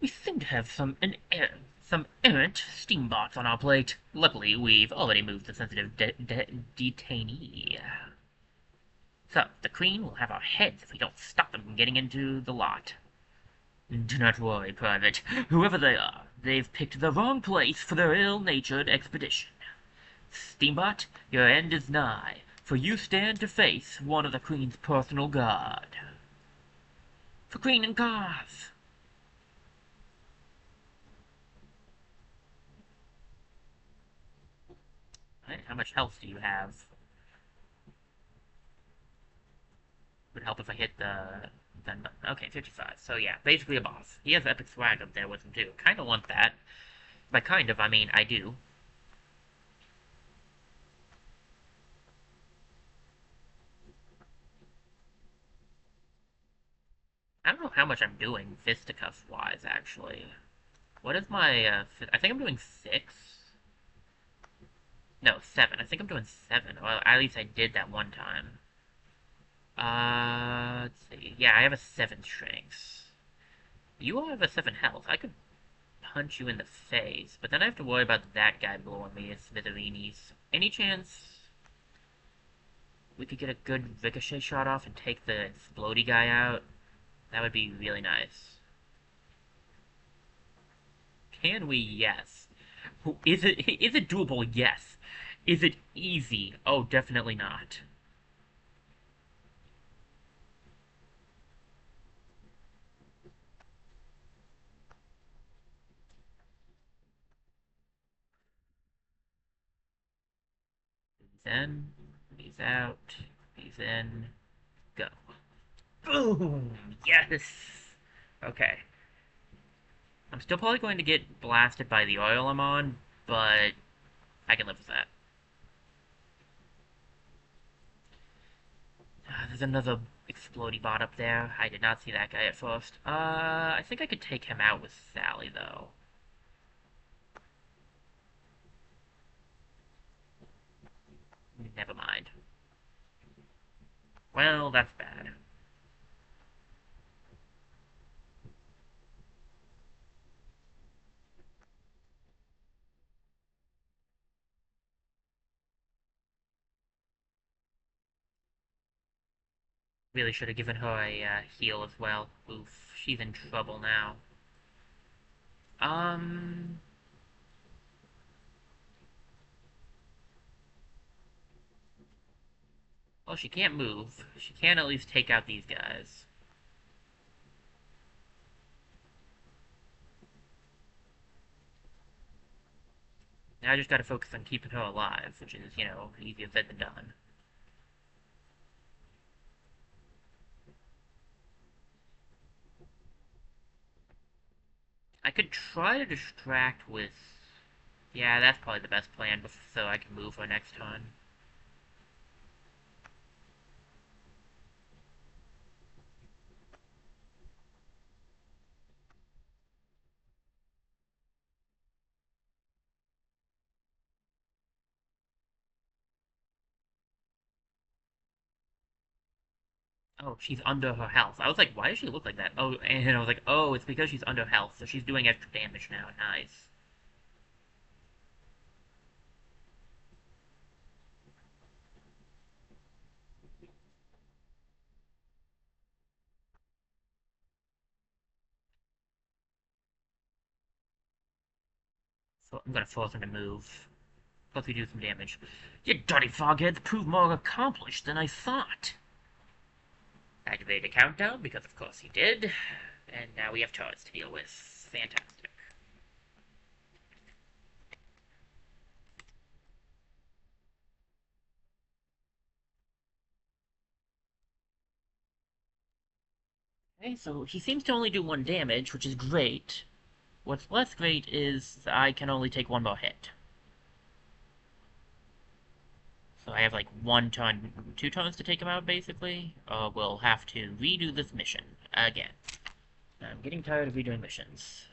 We seem to have some errant steambots on our plate. Luckily, we've already moved the sensitive detainee. So, the Queen will have our heads if we don't stop them from getting into the lot. Do not worry, Private. Whoever they are, they've picked the wrong place for their ill-natured expedition. Steambot, your end is nigh, for you stand to face one of the Queen's personal guard. For Queen and cause! Right, how much health do you have? Would help if I hit the... Okay, 55. So yeah, basically a boss. He has epic swag up there with him too. Kinda want that. By kind of, I mean I do. I don't know how much I'm doing fisticuffs-wise, actually. What is my, I think I'm doing 6? No, 7. I think I'm doing 7. Well, at least I did that one time. Let's see. Yeah, I have a 7 strength. You have a 7 health. I could punch you in the face, but then I have to worry about that guy blowing me to smithereens. Any chance we could get a good ricochet shot off and take the explodey guy out? That would be really nice. Can we? Yes. Is it doable? Yes. Is it easy? Oh, definitely not. He's in, he's out, he's in, go. Boom! Yes! Okay. I'm still probably going to get blasted by the oil I'm on, but I can live with that. There's another explodey bot up there. I did not see that guy at first. I think I could take him out with Sally, though. Never mind. Well, that's bad. Really should have given her a heal as well. Oof, she's in trouble now. Um, well, she can't move. She can at least take out these guys. Now I just gotta focus on keeping her alive, which is, you know, easier said than done. I could try to distract with... Yeah, that's probably the best plan, so I can move her next time. Oh, she's under her health. I was like, why does she look like that? Oh, and I was like, oh, it's because she's under health, so she's doing extra damage now. Nice. So I'm gonna force her to move. Plus we do some damage. You dirty fogheads prove more accomplished than I thought. Activate a countdown, because of course he did. And now we have turrets to deal with. Fantastic. Okay, so he seems to only do 1 damage, which is great. What's less great is I can only take 1 more hit. So I have like 1 turn, 2 turns to take him out, basically. We'll have to redo this mission again. I'm getting tired of redoing missions.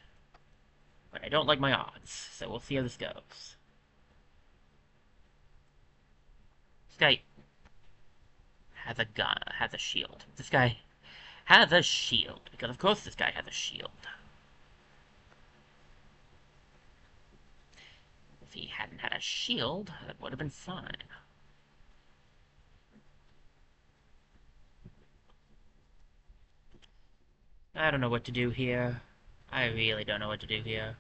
But I don't like my odds, so we'll see how this goes. This guy has a gun, has a shield. This guy has a shield, because of course this guy has a shield. If he hadn't had a shield, that would have been fine. I don't know what to do here. I really don't know what to do here.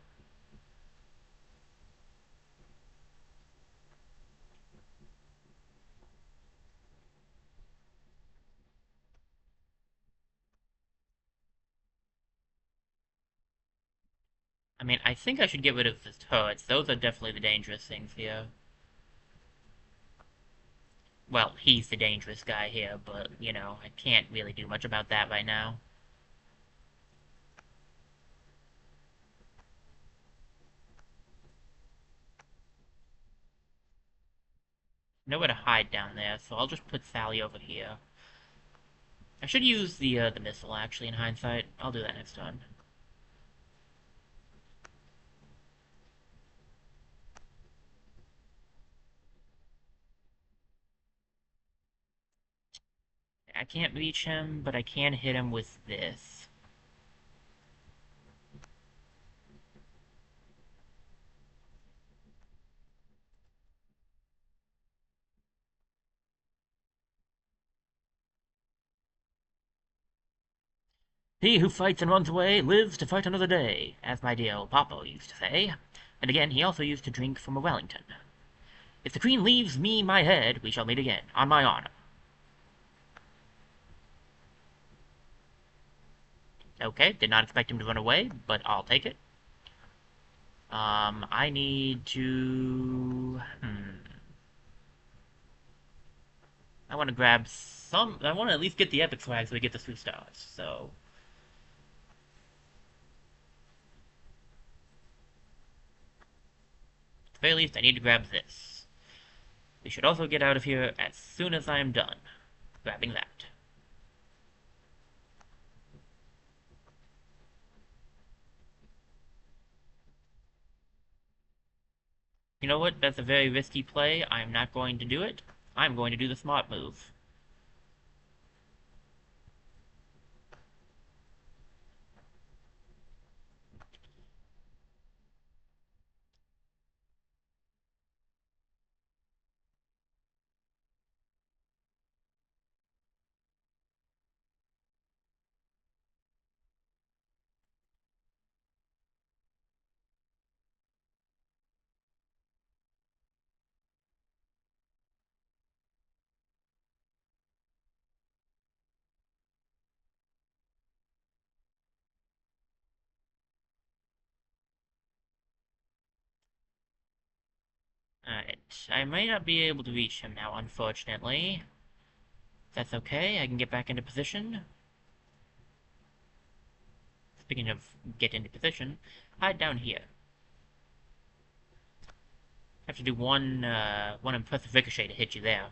I mean, I think I should get rid of the turrets. Those are definitely the dangerous things here. Well, he's the dangerous guy here, but, you know, I can't really do much about that right now. Nowhere to hide down there, so I'll just put Sally over here. I should use the missile, actually, in hindsight. I'll do that next time. I can't reach him, but I can hit him with this. He who fights and runs away lives to fight another day, as my dear old papa used to say. And again, he also used to drink from a Wellington. If the Queen leaves me my head, we shall meet again, on my honor. Okay, did not expect him to run away, but I'll take it. I need to... I want to grab some... I want to at least get the epic swag so we get the 3 stars, so... At the very least, I need to grab this. We should also get out of here as soon as I am done grabbing that. You know what? That's a very risky play. I'm not going to do it. I'm going to do the smart move. Alright, I may not be able to reach him now, unfortunately. That's okay, I can get back into position. Speaking of get into position, hide down here. Have to do one impressive ricochet to hit you there.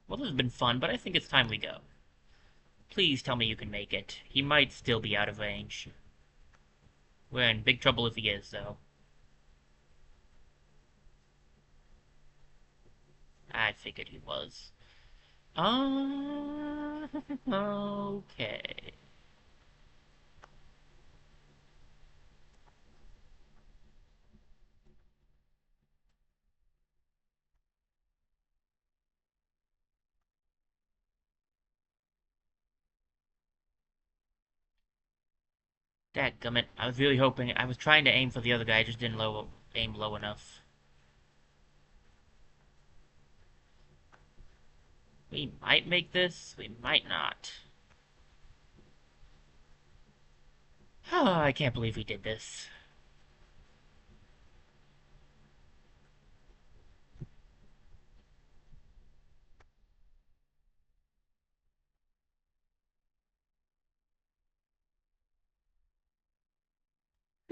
Well, this has been fun, but I think it's time we go. Please tell me you can make it. He might still be out of range. We're in big trouble if he is, though. I figured he was. Okay. Dadgummit, I was really hoping. I was trying to aim for the other guy, I just didn't aim low enough. We might make this, we might not. Oh, I can't believe we did this.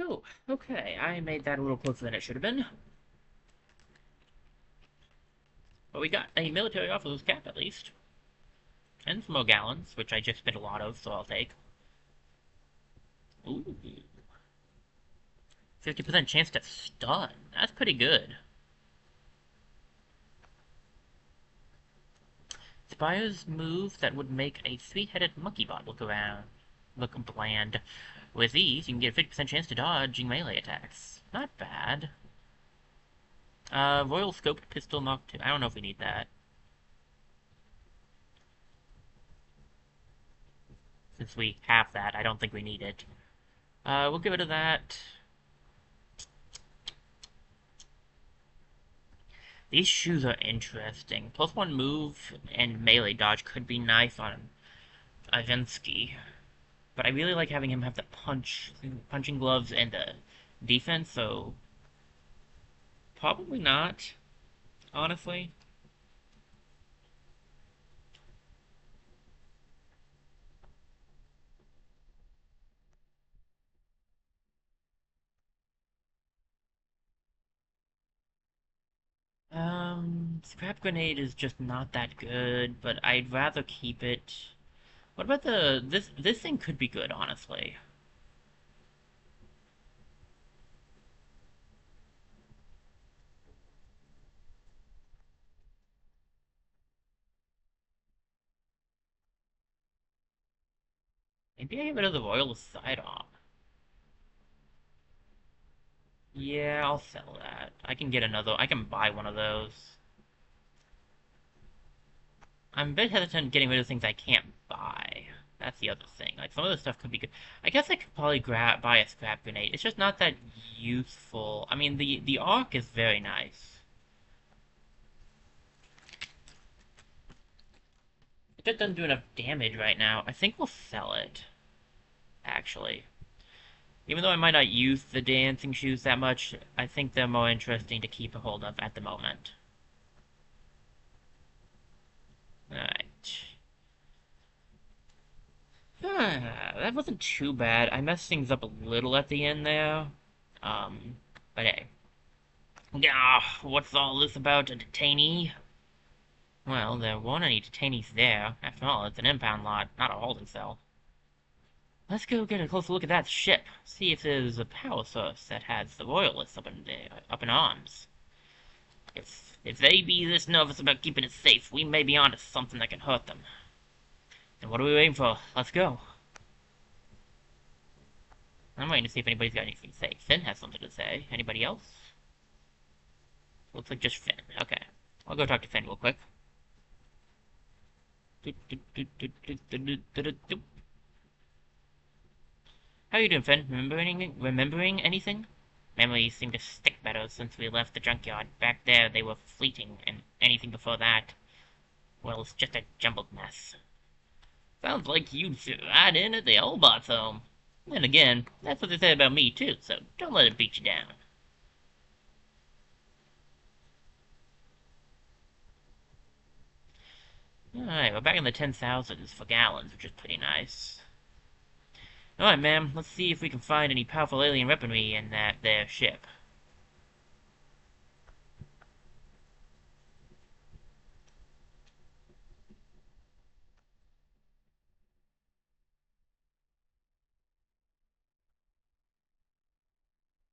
Oh, okay, I made that a little closer than it should have been. But we got a military officer's cap, at least. And some more gallons, which I just spent a lot of, so I'll take. Ooh. 50% chance to stun. That's pretty good. Spires move that would make a 3-headed monkey bot look bland. With these, you can get a 50% chance to dodging melee attacks. Not bad. Royal Scoped Pistol Mark 2. I don't know if we need that. Since we have that, I don't think we need it. We'll get rid of that. These shoes are interesting. +1 move and melee dodge could be nice on Ivensky. But I really like having him have the punching gloves and the defense, so probably not, honestly. Scrap grenade is just not that good, but I'd rather keep it. What about this thing could be good, honestly. Maybe I get rid of the Royal Sidearm. Yeah, I'll sell that. I can buy one of those. I'm a bit hesitant getting rid of things I can't buy. That's the other thing. Like, some of the stuff could be good. I guess I could probably buy a scrap grenade. It's just not that useful. I mean, the arc is very nice. It just doesn't do enough damage right now. I think we'll sell it, actually. Even though I might not use the dancing shoes that much, I think they're more interesting to keep a hold of at the moment. Alright. That wasn't too bad. I messed things up a little at the end there. But hey. Ah, what's all this about a detainee? Well, there weren't any detainees there. After all, it's an impound lot, not a holding cell. Let's go get a closer look at that ship. See if there's a power source that has the royalists up in arms. If they be this nervous about keeping it safe, we may be onto something that can hurt them. And what are we waiting for? Let's go. I'm waiting to see if anybody's got anything to say. Finn has something to say. Anybody else? Looks like just Finn. Okay. I'll go talk to Finn real quick. How you doing, Finn? Remembering anything? Memories seem to stick better since we left the junkyard. Back there, they were fleeting, and anything before that, well, it's just a jumbled mess. Sounds like you'd fit right in at the old bot's home. Then again, that's what they said about me, too, so don't let it beat you down. Alright, we're back in the 10,000s for gallons, which is pretty nice. Alright, ma'am, let's see if we can find any powerful alien weaponry in that there ship.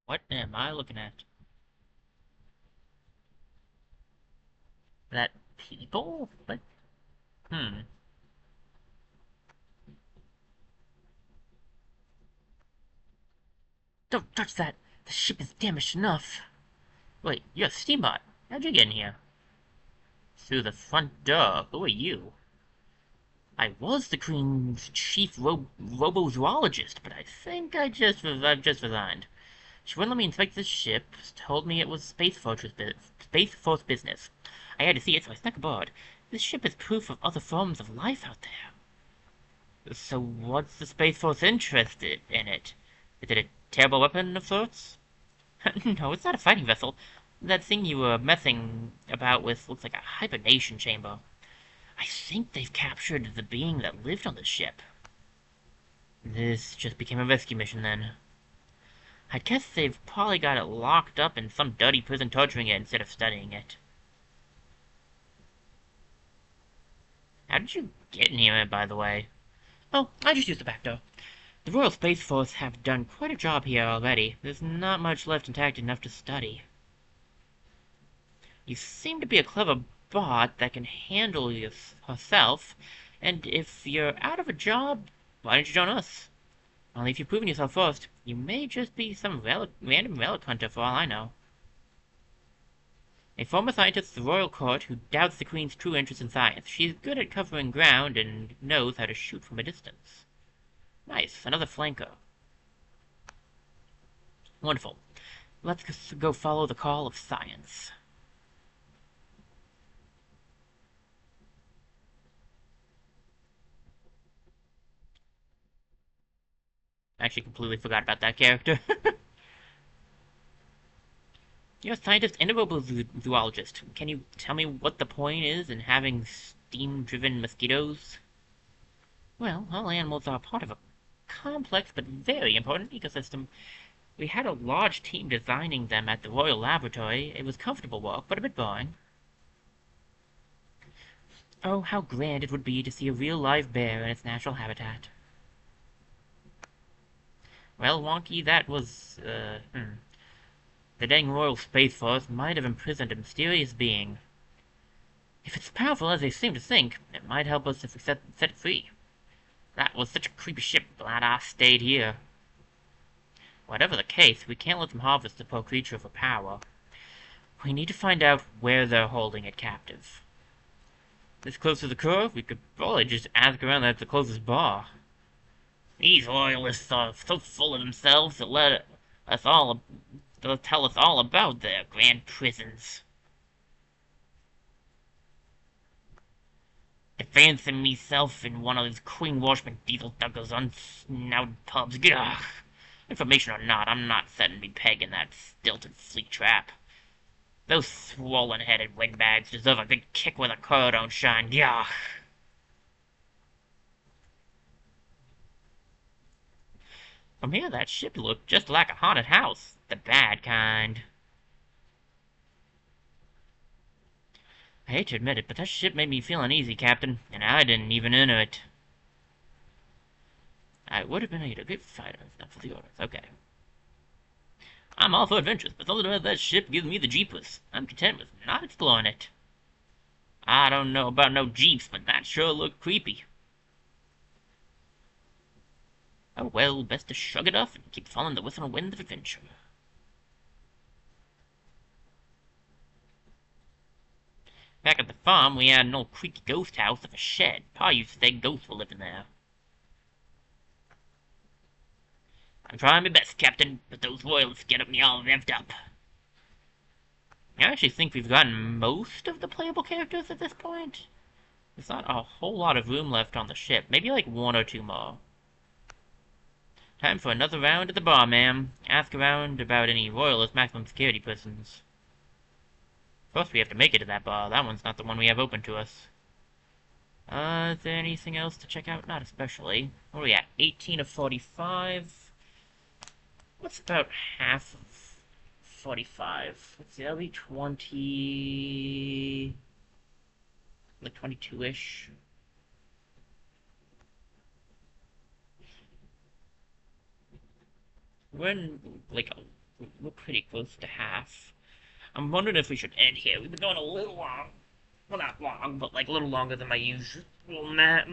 What am I looking at? That people? What? Don't touch that! The ship is damaged enough! Wait, you're a steambot. How'd you get in here? Through the front door. Who are you? I was the Queen's chief robozoologist, but I think I've just resigned. She wouldn't let me inspect this ship, told me it was Space Force business. I had to see it, so I snuck aboard. This ship is proof of other forms of life out there. So what's the Space Force interested in it? Is it a terrible weapon of sorts? No, it's not a fighting vessel. That thing you were messing about with looks like a hibernation chamber. I think they've captured the being that lived on this ship. This just became a rescue mission, then. I guess they've probably got it locked up in some dirty prison torturing it instead of studying it. How did you get in here, by the way? Oh, I just used the back door. The Royal Space Force have done quite a job here already. There's not much left intact enough to study. You seem to be a clever bot that can handle herself, and if you're out of a job, why don't you join us? Only if you've proven yourself first. You may just be some random relic hunter for all I know. A former scientist of the royal court who doubts the Queen's true interest in science. She's good at covering ground and knows how to shoot from a distance. Nice, another flanker. Wonderful. Let's go follow the call of science. I actually completely forgot about that character. You're a scientist and a robozoologist. Can you tell me what the point is in having steam-driven mosquitoes? Well, all animals are part of a complex but very important ecosystem. We had a large team designing them at the Royal Laboratory. It was comfortable work, but a bit boring. Oh, how grand it would be to see a real live bear in its natural habitat. Well, Wonky, that was, The dang Royal Space Force might have imprisoned a mysterious being. If it's powerful as they seem to think, it might help us if we set it free. That was such a creepy ship, glad I stayed here. Whatever the case, we can't let them harvest the poor creature for power. We need to find out where they're holding it captive. This close to the curve, we could probably just ask around at the closest bar. These royalists are so full of themselves that they'll tell us all about their grand prisons. Fancying myself in one of these Queen Washman diesel duggers unsnouted pubs. Gah! Information or not, I'm not setting me peg in that stilted fleet trap. Those swollen-headed windbags deserve a good kick where the color don't shine. Gah! From here, that ship looked just like a haunted house. The bad kind. I hate to admit it, but that ship made me feel uneasy, Captain, and I didn't even enter it. I would have been a good fighter if not for the orders. Okay. I'm all for adventures, but something about that ship gives me the jeepers. I'm content with not exploring it. I don't know about no jeeps, but that sure looked creepy. Oh well, best to shrug it off and keep following the whistle wind of adventure. Back at the farm, we had an old creaky ghost house of a shed. Pa used to say ghosts were living there. I'm trying my best, Captain, but those royalists get me all revved up. I actually think we've gotten most of the playable characters at this point. There's not a whole lot of room left on the ship. Maybe like one or two more. Time for another round at the bar, ma'am. Ask around about any royalist maximum security persons. First, we have to make it to that bar. That one's not the one we have open to us. Is there anything else to check out? Not especially. What are we at? 18 of 45. What's about half of 45? Let's see, that'll be 20... like 22-ish. We're pretty close to half. I'm wondering if we should end here. We've been going a little long. Well, not long, but like a little longer than my usual. But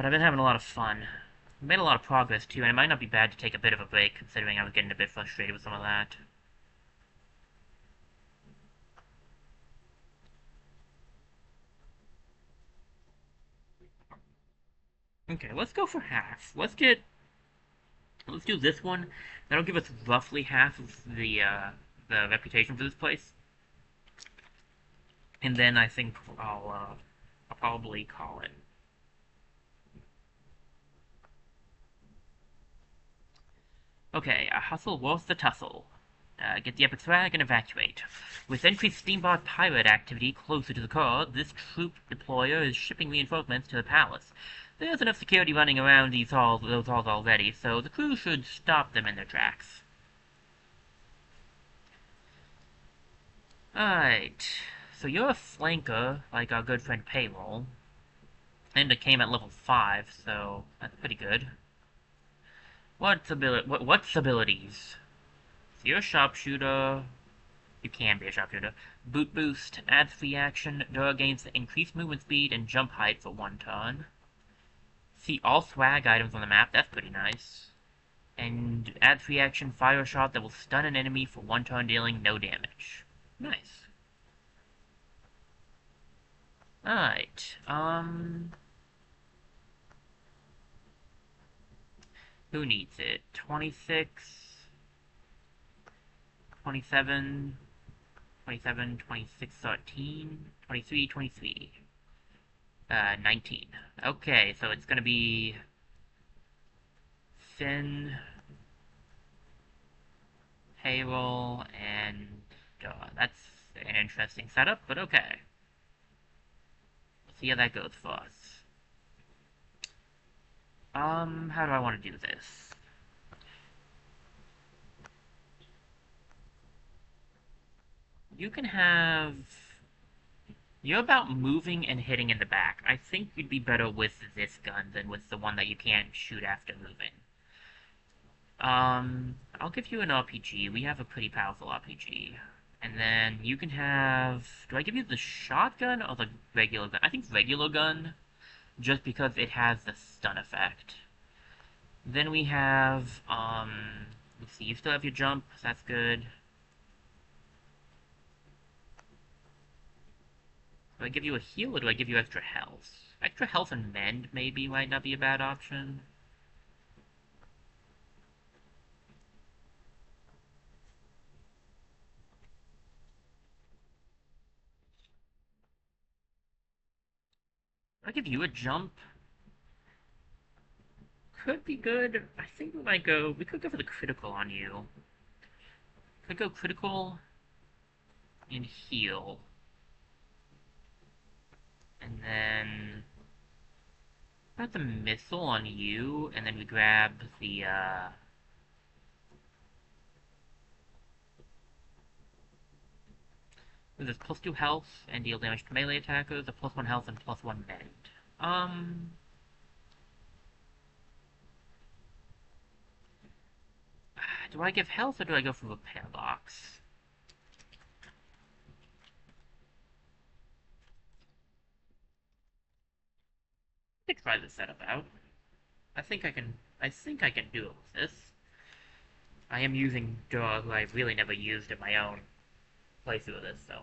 I've been having a lot of fun. I've made a lot of progress too, and it might not be bad to take a bit of a break, considering I was getting a bit frustrated with some of that. Okay, let's go for half. Let's do this one. That'll give us roughly half of the reputation for this place. And then I think I'll probably call it. Okay, a hustle worth the tussle. Get the epic swag and evacuate. With increased steamboat pirate activity closer to the core, this troop deployer is shipping reinforcements to the palace. There's enough security running around those halls already, so the crew should stop them in their tracks. Alright, so you're a flanker, like our good friend Payroll. And it came at level 5, so that's pretty good. What's abilities? So you're a sharpshooter. You can be a sharpshooter. Boot boost, adds free action, Dura gains increased movement speed and jump height for 1 turn. See all swag items on the map, that's pretty nice. And adds free action, fire shot that will stun an enemy for 1 turn, dealing no damage. Nice. Alright, who needs it? 26, 27, 27, 26, 13, 23, 23. 19. Okay, so it's gonna be Finn, Payroll, and that's an interesting setup, but okay. Let's see how that goes for us. How do I want to do this? You can have... You're about moving and hitting in the back. I think you'd be better with this gun than with the one that you can't shoot after moving. I'll give you an RPG. We have a pretty powerful RPG. And then you can have... Do I give you the shotgun or the regular gun? I think regular gun, just because it has the stun effect. Then we have, let's see, you still have your jump, so that's good. Do I give you a heal or do I give you extra health? Extra health and mend maybe might not be a bad option. I give you a jump. Could be good. I think we could go for the critical on you. Could go critical and heal. And then about the missile on you, and then we grab the this +2 health and deal damage to melee attackers, a +1 health and +1 mend. Um do I give health or do I go for repair box? Let's try this setup out. I think I can do it with this. I am using dog who I've really never used in my own playthrough of this, so.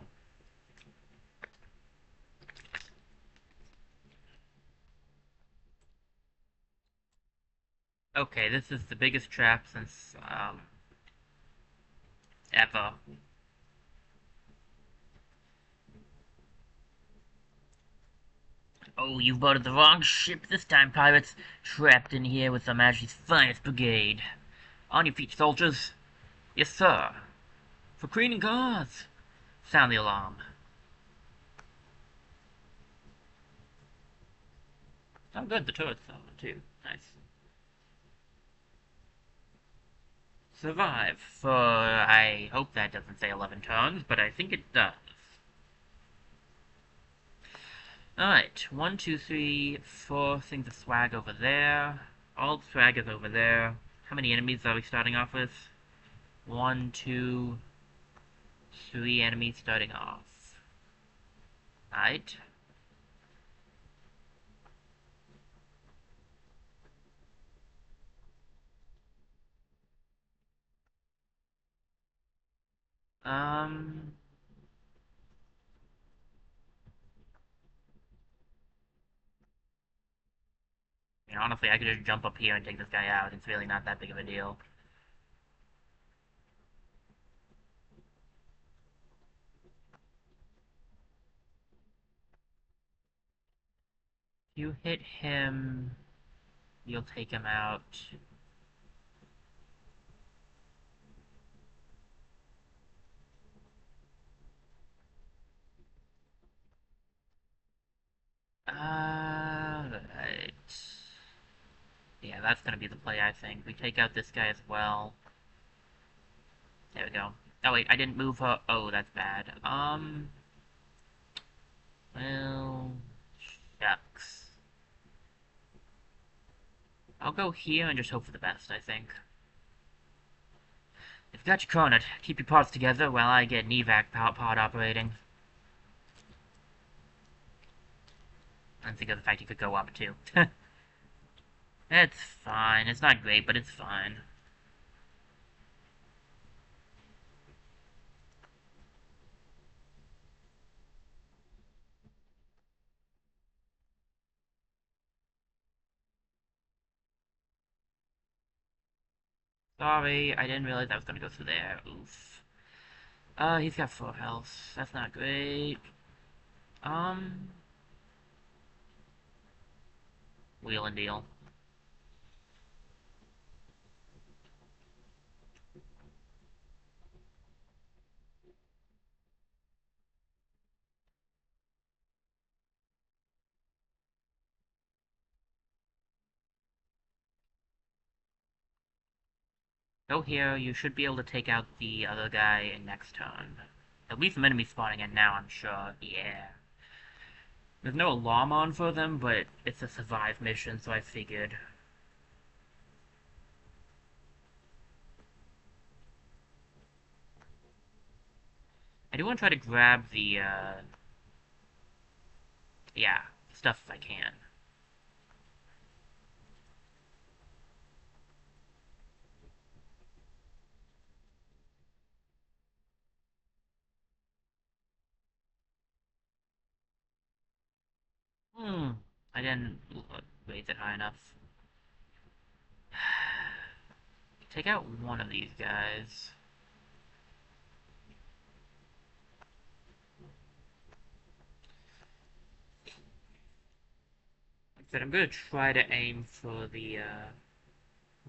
Okay, this is the biggest trap since, ever. Oh, you've boarded the wrong ship this time, pirates. Trapped in here with Her Majesty's finest brigade. On your feet, soldiers. Yes, sir. For Queen and Guards. Sound the alarm. Oh, good, the turret's on, too. Nice. Survive for, I hope that doesn't say 11 turns, but I think it does. Alright, 1, 2, 3, 4 things of swag over there. All the swag is over there. How many enemies are we starting off with? 1, 2, 3 enemies starting off. Alright. Um... honestly, I could just jump up here and take this guy out. It's really not that big of a deal. If you hit him, you'll take him out. Right. Yeah, that's gonna be the play, I think. We take out this guy as well. There we go. Oh, wait, I didn't move her. Oh, that's bad. Well... shucks. I'll go here and just hope for the best, I think. If you got you cornered, keep your parts together while I get an evac pod operating. And think of the fact you could go up, too. It's fine. It's not great, but it's fine. Sorry, I didn't realize I was gonna go through there. Oof. He's got 4 health. That's not great. Um... Wheel and deal. Go here, you should be able to take out the other guy in next turn. There'll be some enemies spawning in now, I'm sure. Yeah. There's no alarm on for them, but it's a survive mission, so I figured. I do want to try to grab the, yeah, stuff if I can. I didn't raise it high enough. Take out one of these guys. Like I said, I'm gonna try to aim for the,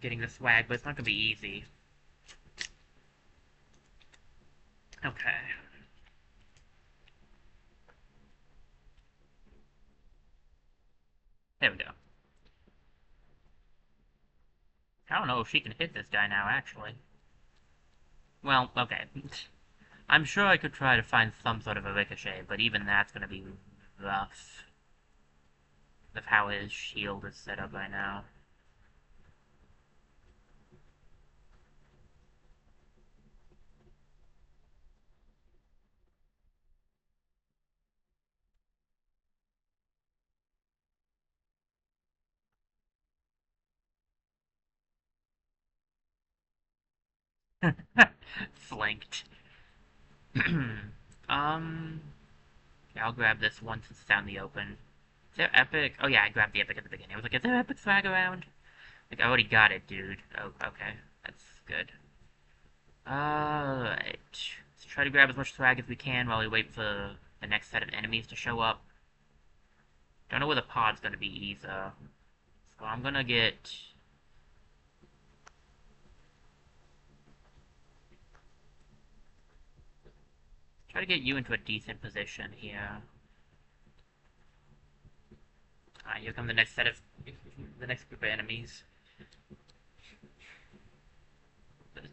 getting the swag, but it's not gonna be easy. Okay. There we go. I don't know if she can hit this guy now, actually. Well, okay. I'm sure I could try to find some sort of a ricochet, but even that's gonna be rough. Of how his shield is set up right now. Flanked. Yeah, I'll grab this once it's out in the open. Is there epic? Oh yeah, I grabbed the epic at the beginning. I was like, is there epic swag around? Like, I already got it, dude. Oh, okay. That's good. Alright. Let's try to grab as much swag as we can while we wait for the next set of enemies to show up. Don't know where the pod's gonna be either. So I'm gonna get... Try to get you into a decent position here. Alright, here come the next set of... the next group of enemies.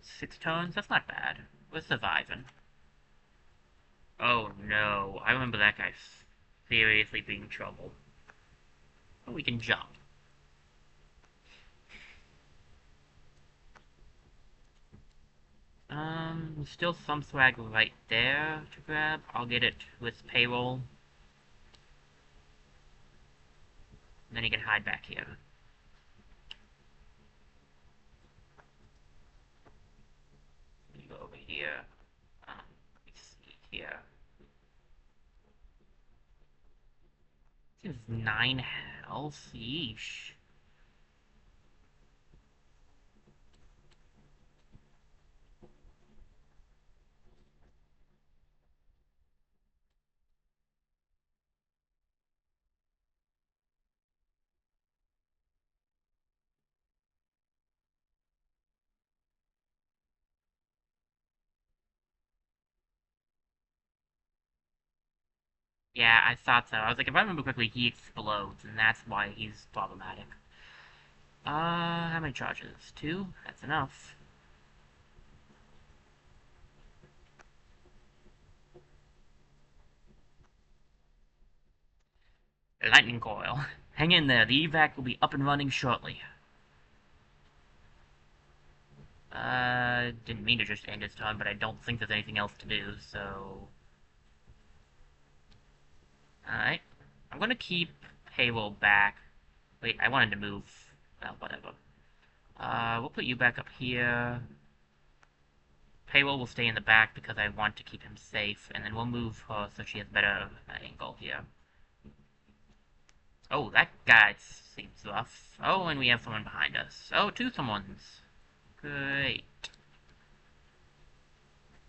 6 tones? That's not bad. We're surviving. Oh no, I remember that guy seriously being trouble. Oh, we can jump. Still some swag right there to grab. I'll get it with payroll. And then you can hide back here. You go over here. Let's see here. This is 9 health. Yeesh. Yeah, I thought so. I was like, if I remember correctly, he explodes, and that's why he's problematic. How many charges? 2? That's enough. Lightning coil. Hang in there, the evac will be up and running shortly. Didn't mean to just end his turn, but I don't think there's anything else to do, so... Alright. I'm gonna keep payroll back. Wait, I wanted to move. Well, whatever. We'll put you back up here. Payroll will stay in the back because I want to keep him safe, and then we'll move her so she has better angle here. Oh, that guy seems rough. Oh, and we have someone behind us. Oh, 2 someones. Great.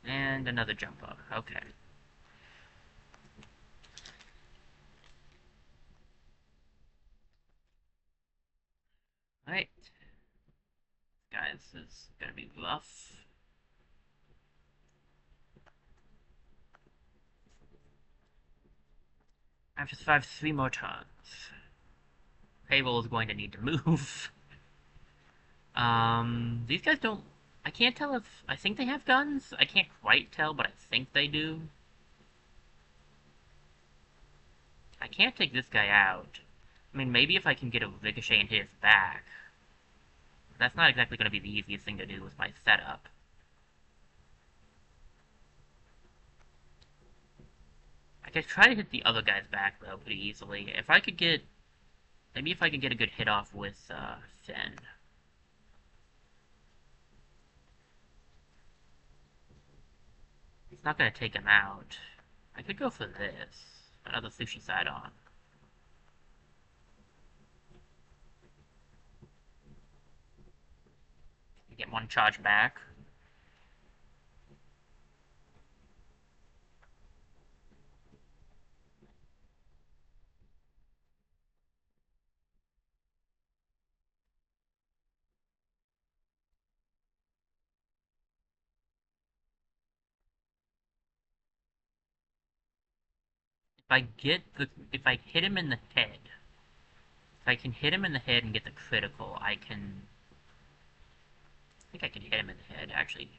And another jumper. Okay. Alright. Guys, this is gonna be rough. I have to survive 3 more turns. Payroll is going to need to move. These guys don't... I can't tell if... I think they have guns? I can't quite tell, but I think they do. I can't take this guy out. I mean, maybe if I can get a ricochet into his back. That's not exactly going to be the easiest thing to do with my setup. I could try to hit the other guy's back, though, pretty easily. If I could get... Maybe if I could get a good hit off with, Finn. It's not going to take him out. I could go for this. Another sushi side on. get one charge back. If I hit him in the head, if I can hit him in the head and get the critical, I think I can hit him in the head, actually.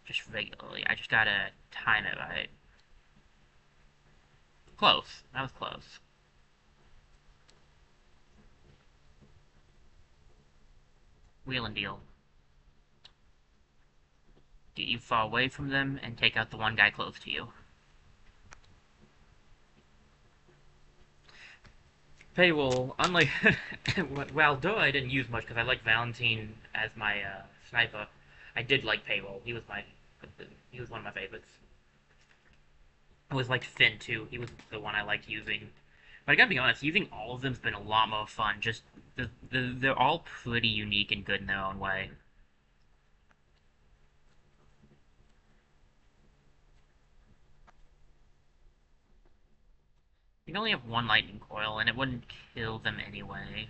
Just regularly. I just gotta time it right. Close. That was close. Wheel and deal. Get you far away from them and take out the one guy close to you. Paywall, unlike... well, though I didn't use much because I like Valentine as my sniper, I did like Paywall. He was one of my favorites. I always liked Finn, too. He was the one I liked using. But I gotta be honest, using all of them's been a lot more fun. Just, they're all pretty unique and good in their own way. You can only have one lightning coil, and it wouldn't kill them anyway.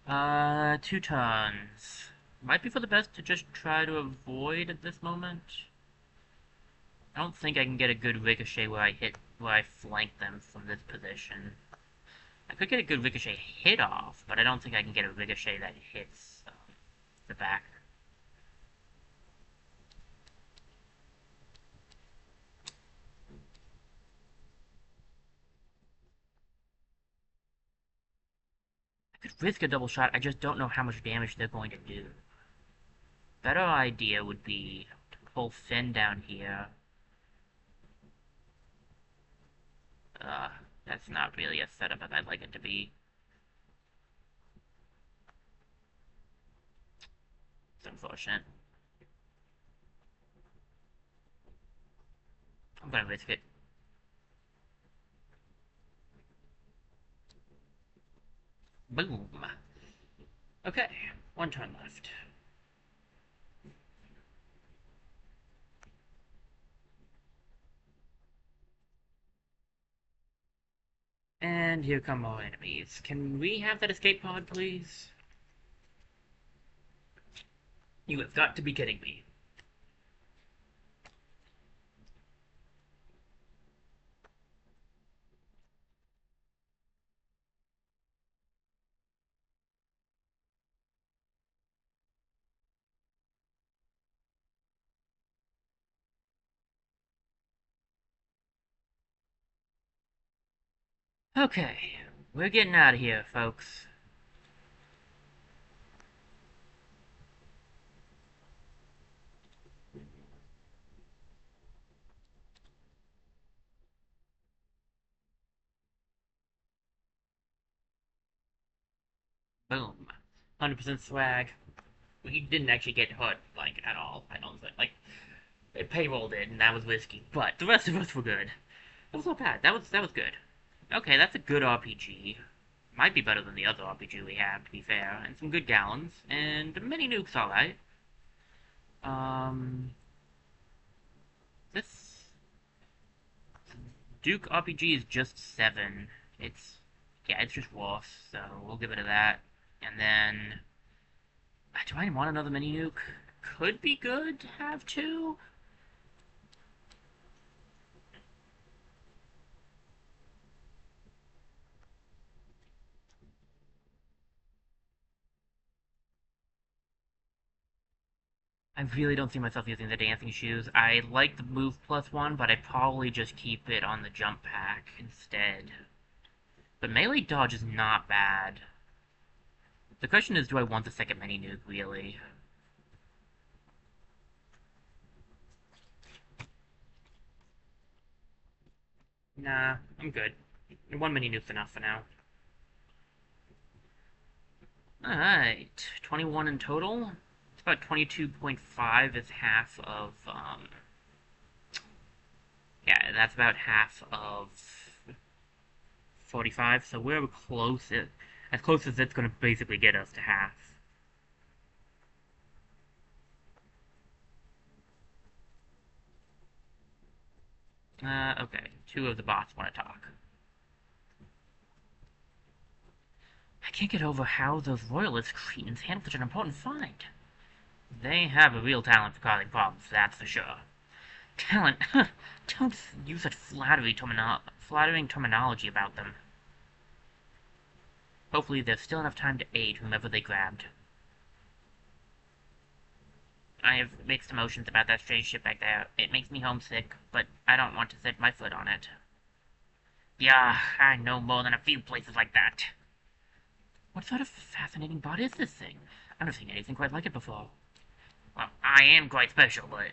2 turns. Might be for the best to just try to avoid at this moment. I don't think I can get a good ricochet where I flank them from this position. I could get a good ricochet hit off, but I don't think I can get a ricochet that hits the back. I could risk a double shot, I just don't know how much damage they're going to do. Better idea would be to pull Finn down here. That's not really a setup as I'd like it to be. It's unfortunate. I'm gonna risk it. Boom. Okay, 1 turn left. And here come more enemies. Can we have that escape pod, please? You have got to be kidding me. Okay, we're getting out of here, folks. Boom. 100% swag. He didn't actually get hurt, like, at all, I don't think. Like, Payroll did, and that was risky. But the rest of us were good. That was not bad. That was good. Okay, that's a good RPG. Might be better than the other RPG we have, to be fair. And some good gallons. And the mini nuke's alright. This Duke RPG is just 7. It's just worse, so we'll give it a that. And then, do I want another mini nuke? Could be good to have 2. I really don't see myself using the dancing shoes. I like the move +1, but I'd probably just keep it on the jump pack instead. But melee dodge is not bad. The question is, do I want the second mini nuke, really? Nah, I'm good. 1 mini nuke's enough for now. Alright, 21 in total. It's about 22.5 is half of, yeah, that's about half of 45, so we're close, as close as it's going to basically get us to half. Okay. Two of the bots want to talk. I can't get over how those royalist cretins handled such an important find. They have a real talent for causing problems, that's for sure. Talent? Don't use such flattering terminology about them. Hopefully there's still enough time to aid whomever they grabbed. I have mixed emotions about that strange ship back there. It makes me homesick, but I don't want to set my foot on it. Yeah, I know more than a few places like that. What sort of fascinating bot is this thing? I've never seen anything quite like it before. Well, I am quite special, but...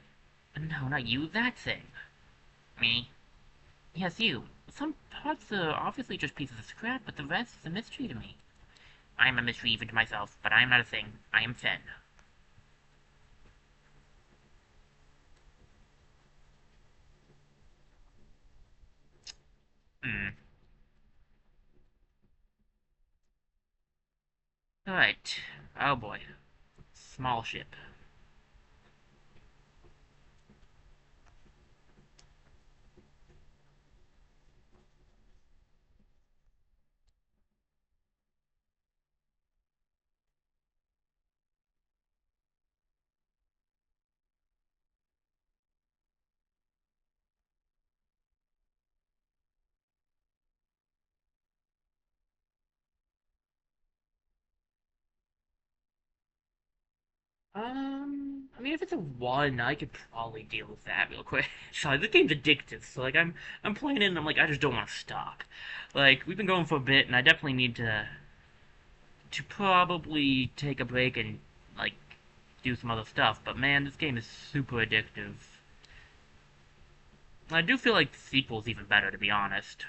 No, not you, that thing. Me? Yes, you. Some parts are obviously just pieces of scrap, but the rest is a mystery to me. I am a mystery even to myself, but I am not a thing. I am Fen. Hmm. Alright. Oh boy. Small ship. I mean, if it's a one, I could probably deal with that real quick. Sorry, this game's addictive, so, like, I'm playing it and I'm like, I just don't want to stop. Like, we've been going for a bit, and I definitely need to probably take a break and, like, do some other stuff, but man, this game is super addictive. I do feel like the sequel's even better, to be honest.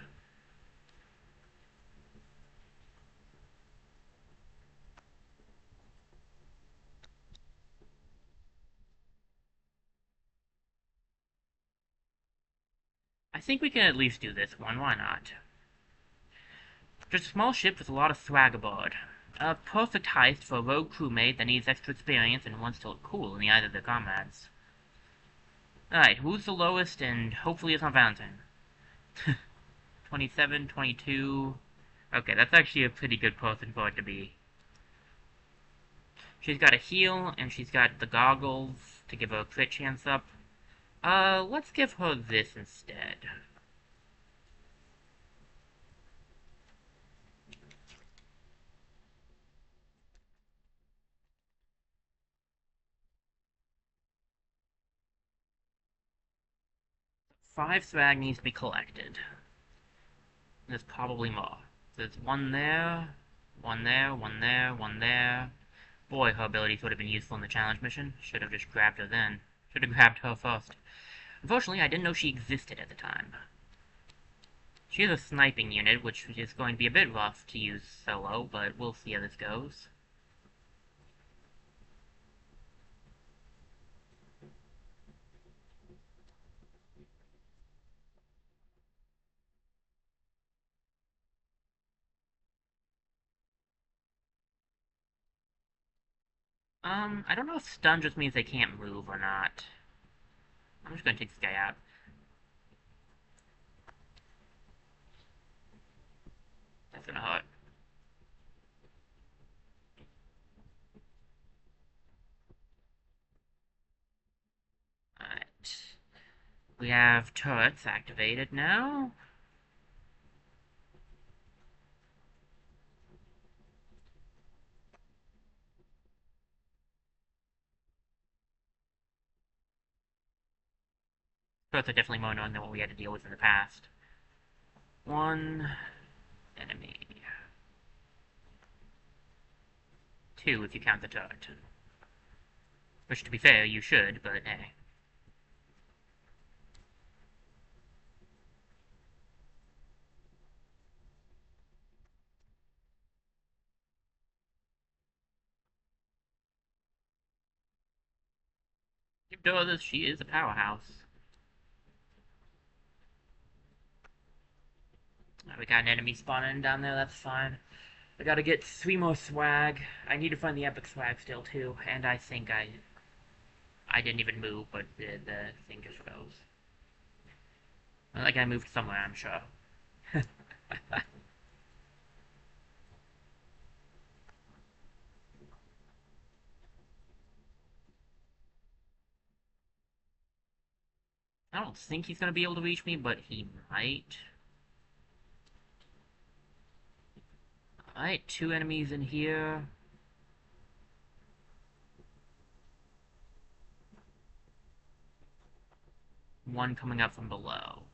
I think we can at least do this one, why not? Just a small ship with a lot of swag aboard. A perfect heist for a rogue crewmate that needs extra experience and wants to look cool in the eyes of their comrades. Alright, who's the lowest, and hopefully it's not Valentine. 27, 22... Okay, that's actually a pretty good person for it to be. She's got a heal, and she's got the goggles to give her a crit chance up. Let's give her this instead. Five swag needs to be collected. There's probably more. There's one there, one there, one there, one there. Boy, her abilities would have been useful in the challenge mission. Should have just grabbed her then. Should have grabbed her first. Unfortunately, I didn't know she existed at the time. She has a sniping unit, which is going to be a bit rough to use solo, but we'll see how this goes. I don't know if stun just means they can't move or not. I'm just gonna take this guy out. That's gonna hurt. Alright. We have turrets activated now. Turrets are definitely more annoying than what we had to deal with in the past. One enemy. Two if you count the turret. Which, to be fair, you should, but hey. Give her this, she is a powerhouse. We got an enemy spawning down there, that's fine. I gotta get 3 more swag. I need to find the epic swag still, too. And I think I didn't even move, but the thing just froze. Well, that guy moved somewhere, I'm sure. I don't think he's gonna be able to reach me, but he might. Alright, 2 enemies in here. One coming up from below.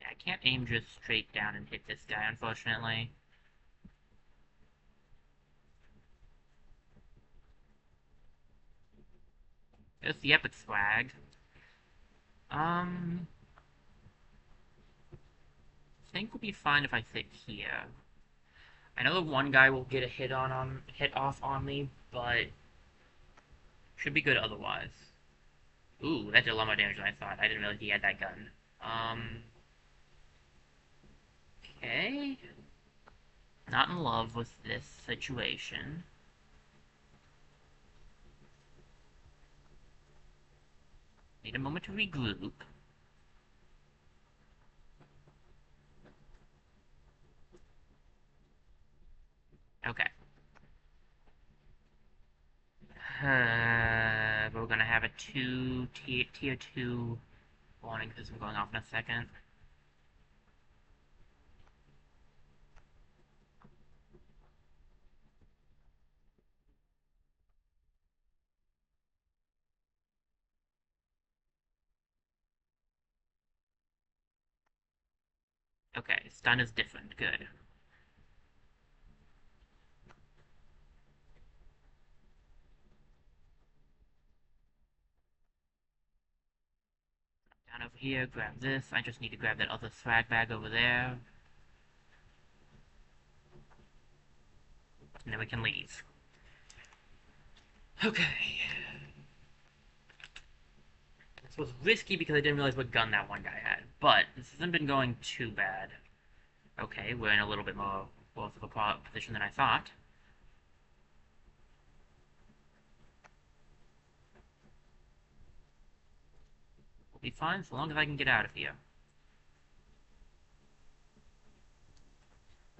I can't aim just straight down and hit this guy, unfortunately. There's the epic swag. I think we'll be fine if I sit here. I know the one guy will get a hit off on me, but should be good otherwise. Ooh, that did a lot more damage than I thought. I didn't realize he had that gun. Okay. Not in love with this situation. Need a moment to regroup. Okay. But we're gonna have a tier 2 warning system going off in a second. Okay, stun is different. Good. Down over here, grab this. I just need to grab that other swag bag over there. And then we can leave. Okay. This was risky because I didn't realize what gun that one guy had. But this hasn't been going too bad. Okay, we're in a little bit more worse of a position than I thought. We'll be fine so long as I can get out of here.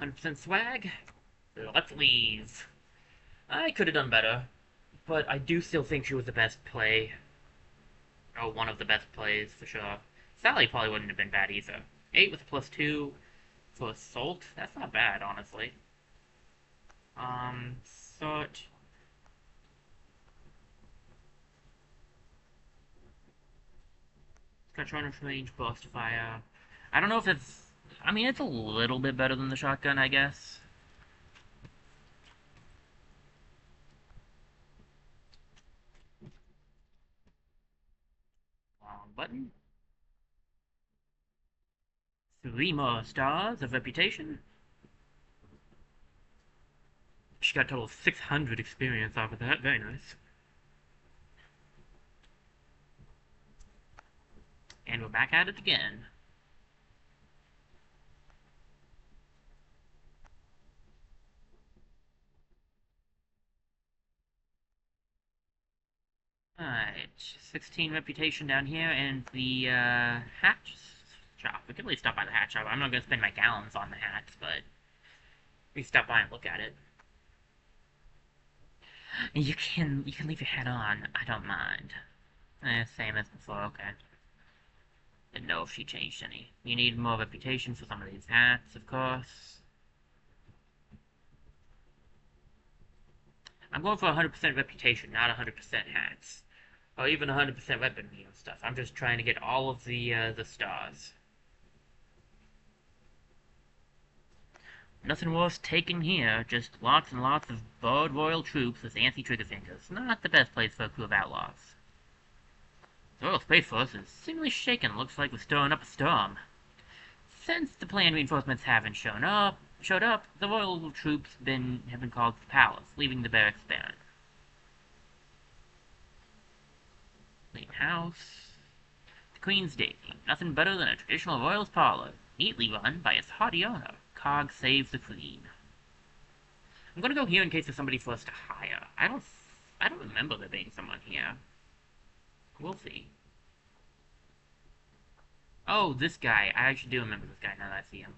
100% swag. Let's leave. I could have done better, but I do still think she was the best play. Oh, one of the best plays, for sure. Sally probably wouldn't have been bad either. 8 with +2 for assault? That's not bad, honestly. Sort. Got short range, burst fire. I don't know if it's... I mean, it's a little bit better than the shotgun, I guess. Wrong button. 3 more stars of reputation. She got a total of 600 experience off of that. Very nice. And we're back at it again. Alright, 16 reputation down here, and the hatch shop. We could at least stop by the hatch shop. I'm not going to spend my gallons on the hats, but we stop by and look at it. You can leave your hat on. I don't mind. Same as before. Okay. Didn't know if she changed any. You need more reputation for some of these hats, of course. I'm going for 100% reputation, not 100% hats. Or even 100% weapon stuff. I'm just trying to get all of the stars. Nothing worth taking here, just lots and lots of bored royal troops with fancy trigger fingers. Not the best place for a crew of outlaws. The Royal Space Force is seemingly shaken. Looks like we're stirring up a storm. Since the planned reinforcements haven't showed up, the royal troops have been called to the palace, leaving the barracks barren. Clean house. The Queen's Daisy. Nothing better than a traditional royals parlor, neatly run by its haughty owner. Cog saves the queen. I'm gonna go here in case there's somebody for us to hire. I don't remember there being someone here. We'll see. Oh, this guy. I actually do remember this guy now that I see him.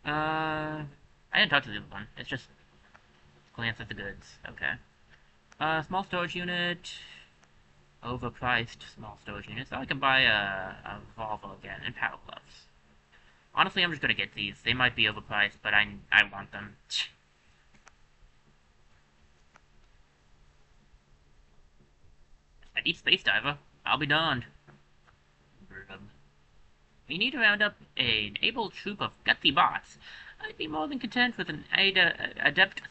I didn't talk to the other one. It's just glance at the goods. Okay. Small storage unit. Overpriced small storage unit. So I can buy a revolver again and power gloves. Honestly, I'm just gonna get these. They might be overpriced, but I want them. A deep space diver. I'll be darned. We need to round up an able troop of gutsy bots. I'd be more than content with an adept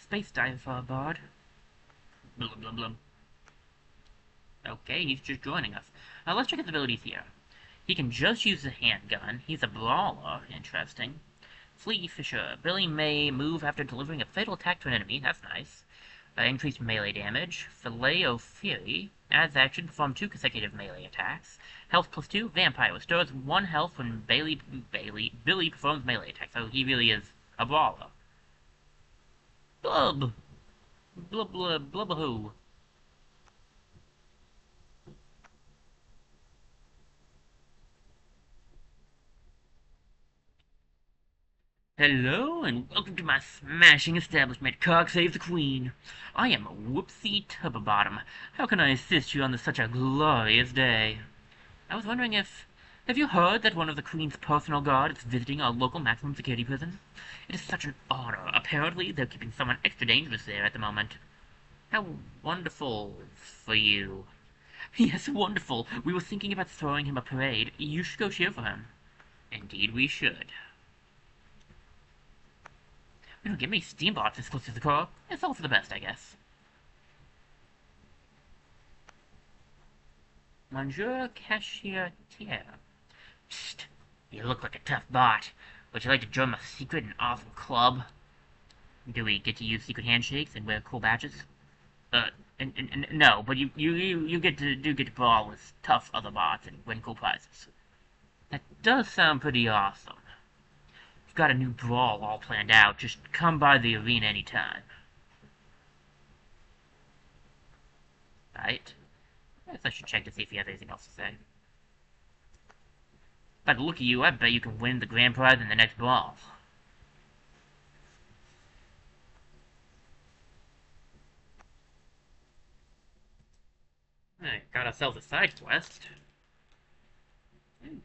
space diver aboard. Blah blah blah. Okay, he's just joining us. Let's check his abilities here. He can just use a handgun. He's a brawler. Interesting. Flea Fisher. Billy may move after delivering a fatal attack to an enemy. That's nice. Increased melee damage. Filet of Fury. Adds action. Perform 2 consecutive melee attacks. Health +2. Vampire. Restores 1 health when Billy performs melee attacks. So he really is a brawler. Blub. Blub blub blub hoo. Hello, and welcome to my smashing establishment, Cog Save the Queen. I am Whoopsie Tubbabottom. How can I assist you on such a glorious day? I was wondering have you heard that one of the Queen's personal guard is visiting our local maximum security prison? It is such an honor. Apparently, they're keeping someone extra dangerous there at the moment. How wonderful for you. Yes, wonderful. We were thinking about throwing him a parade. You should go cheer for him. Indeed we should. We don't get many steambots this close to the core. It's all for the best, I guess. Monsieur Cashier. Psst. You look like a tough bot. Would you like to join my secret and awesome club? Do we get to use secret handshakes and wear cool badges? No, but you get to brawl with tough other bots and win cool prizes. That does sound pretty awesome. We've got a new brawl all planned out. Just come by the arena anytime. Right? I guess I should check to see if he has anything else to say. By the look of you, I bet you can win the grand prize in the next brawl. Alright, got ourselves a side quest.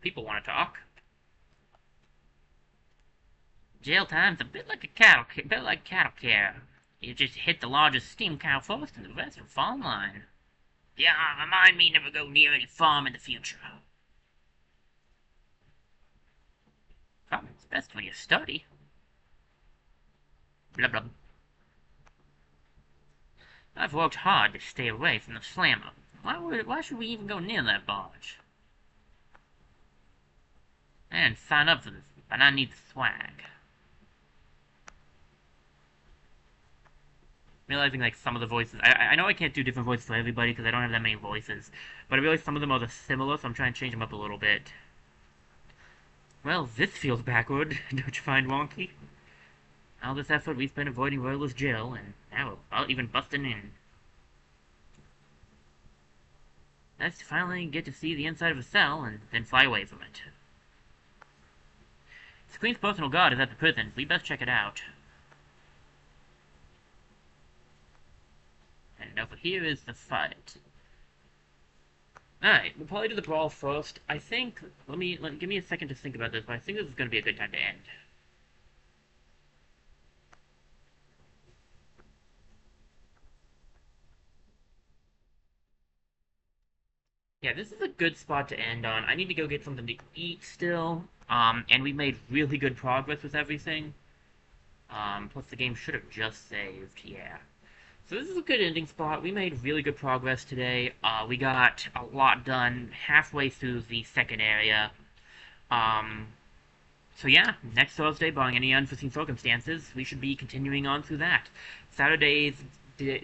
People want to talk. Jail time's a bit like cattle care. You just hit the largest steam cow first, and the rest will fall in line. Yeah, remind me never go near any farm in the future. Farming's best when you study. Blah blah. I've worked hard to stay away from the slammer. Why should we even go near that barge? And sign up for this, but I need the swag. Realizing, like, some of the voices... I know I can't do different voices for everybody because I don't have that many voices. But I realize some of them are similar, so I'm trying to change them up a little bit. Well, this feels backward, don't you find, Wonky? All this effort we spent avoiding Royalist jail, and now we're even busting in. Nice to finally get to see the inside of a cell, and then fly away from it. The Queen's personal guard is at the prison. We best check it out. And over here is the fight. Alright, we'll probably do the brawl first. I think... give me a second to think about this, but I think this is going to be a good time to end. Yeah, this is a good spot to end on. I need to go get something to eat still. And we made really good progress with everything. Plus the game should have just saved, yeah. So this is a good ending spot. We made really good progress today. We got a lot done halfway through the second area. So yeah, next Thursday, barring any unforeseen circumstances, we should be continuing on through that. Saturdays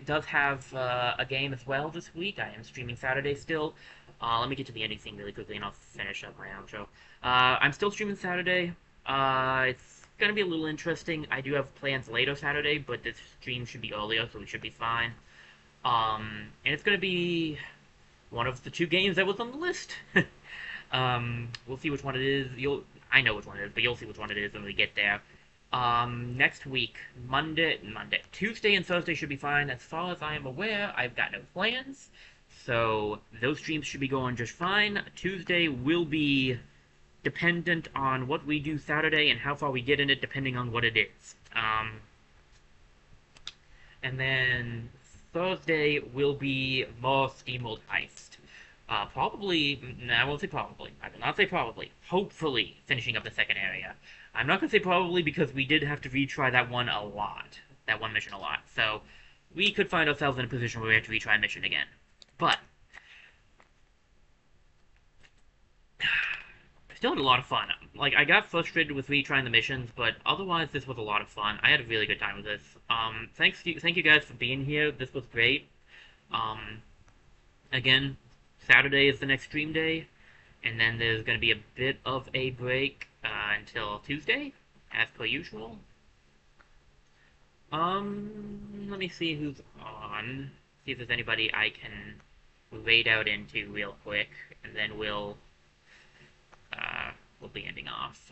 does have a game as well this week. I am streaming Saturday still. Let me get to the ending thing really quickly and I'll finish up my outro. I'm still streaming Saturday. It's gonna be a little interesting. I do have plans later Saturday, but this stream should be earlier, so we should be fine. And it's gonna be one of the two games that was on the list. We'll see which one it is. I know which one it is, but you'll see which one it is when we get there. Next week, Tuesday and Thursday should be fine. As far as I am aware, I've got no plans, so those streams should be going just fine. Tuesday will be dependent on what we do Saturday and how far we get in it, depending on what it is. And then Thursday will be more SteamWorld Heist. Probably, no, I won't say probably. I will not say probably. Hopefully, finishing up the second area. I'm not gonna say probably because we did have to retry that one a lot. That one mission a lot. So, we could find ourselves in a position where we have to retry a mission again. But, still had a lot of fun. Like, I got frustrated with retrying the missions, but otherwise this was a lot of fun. I had a really good time with this. Thank you guys for being here. This was great. Again, Saturday is the next stream day, and then there's going to be a bit of a break until Tuesday, as per usual. Let me see who's on. See if there's anybody I can raid out into real quick, and then we'll be ending off.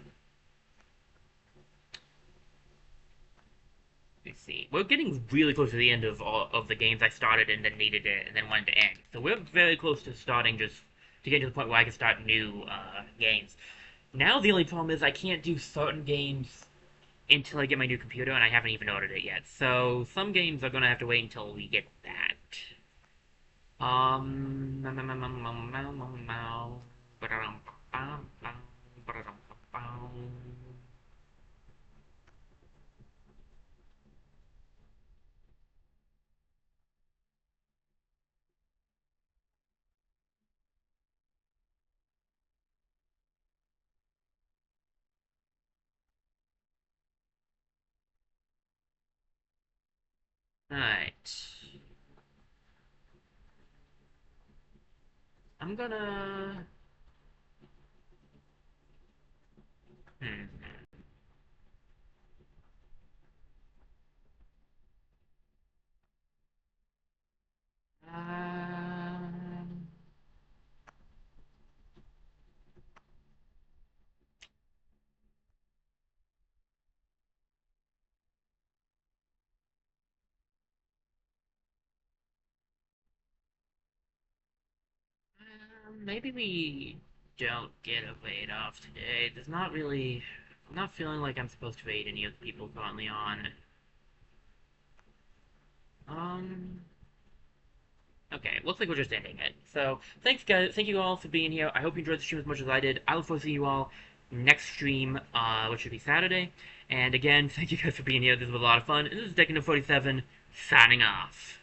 Let's see. We're getting really close to the end of all of the games I started and then needed it and then wanted to end. So we're very close to starting to get to the point where I can start new games. Now the only problem is I can't do certain games until I get my new computer, and I haven't even ordered it yet. So some games are gonna have to wait until we get that. Alright. I'm gonna... Hmm. Um... Maybe we don't get a raid off today. There's not really... I'm not feeling like I'm supposed to raid any of the people currently on. Okay, looks like we're just ending it. So, thanks guys, thank you all for being here. I hope you enjoyed the stream as much as I did. I look forward to seeing you all next stream, which should be Saturday. And again, thank you guys for being here. This was a lot of fun. This is Deck 47, signing off.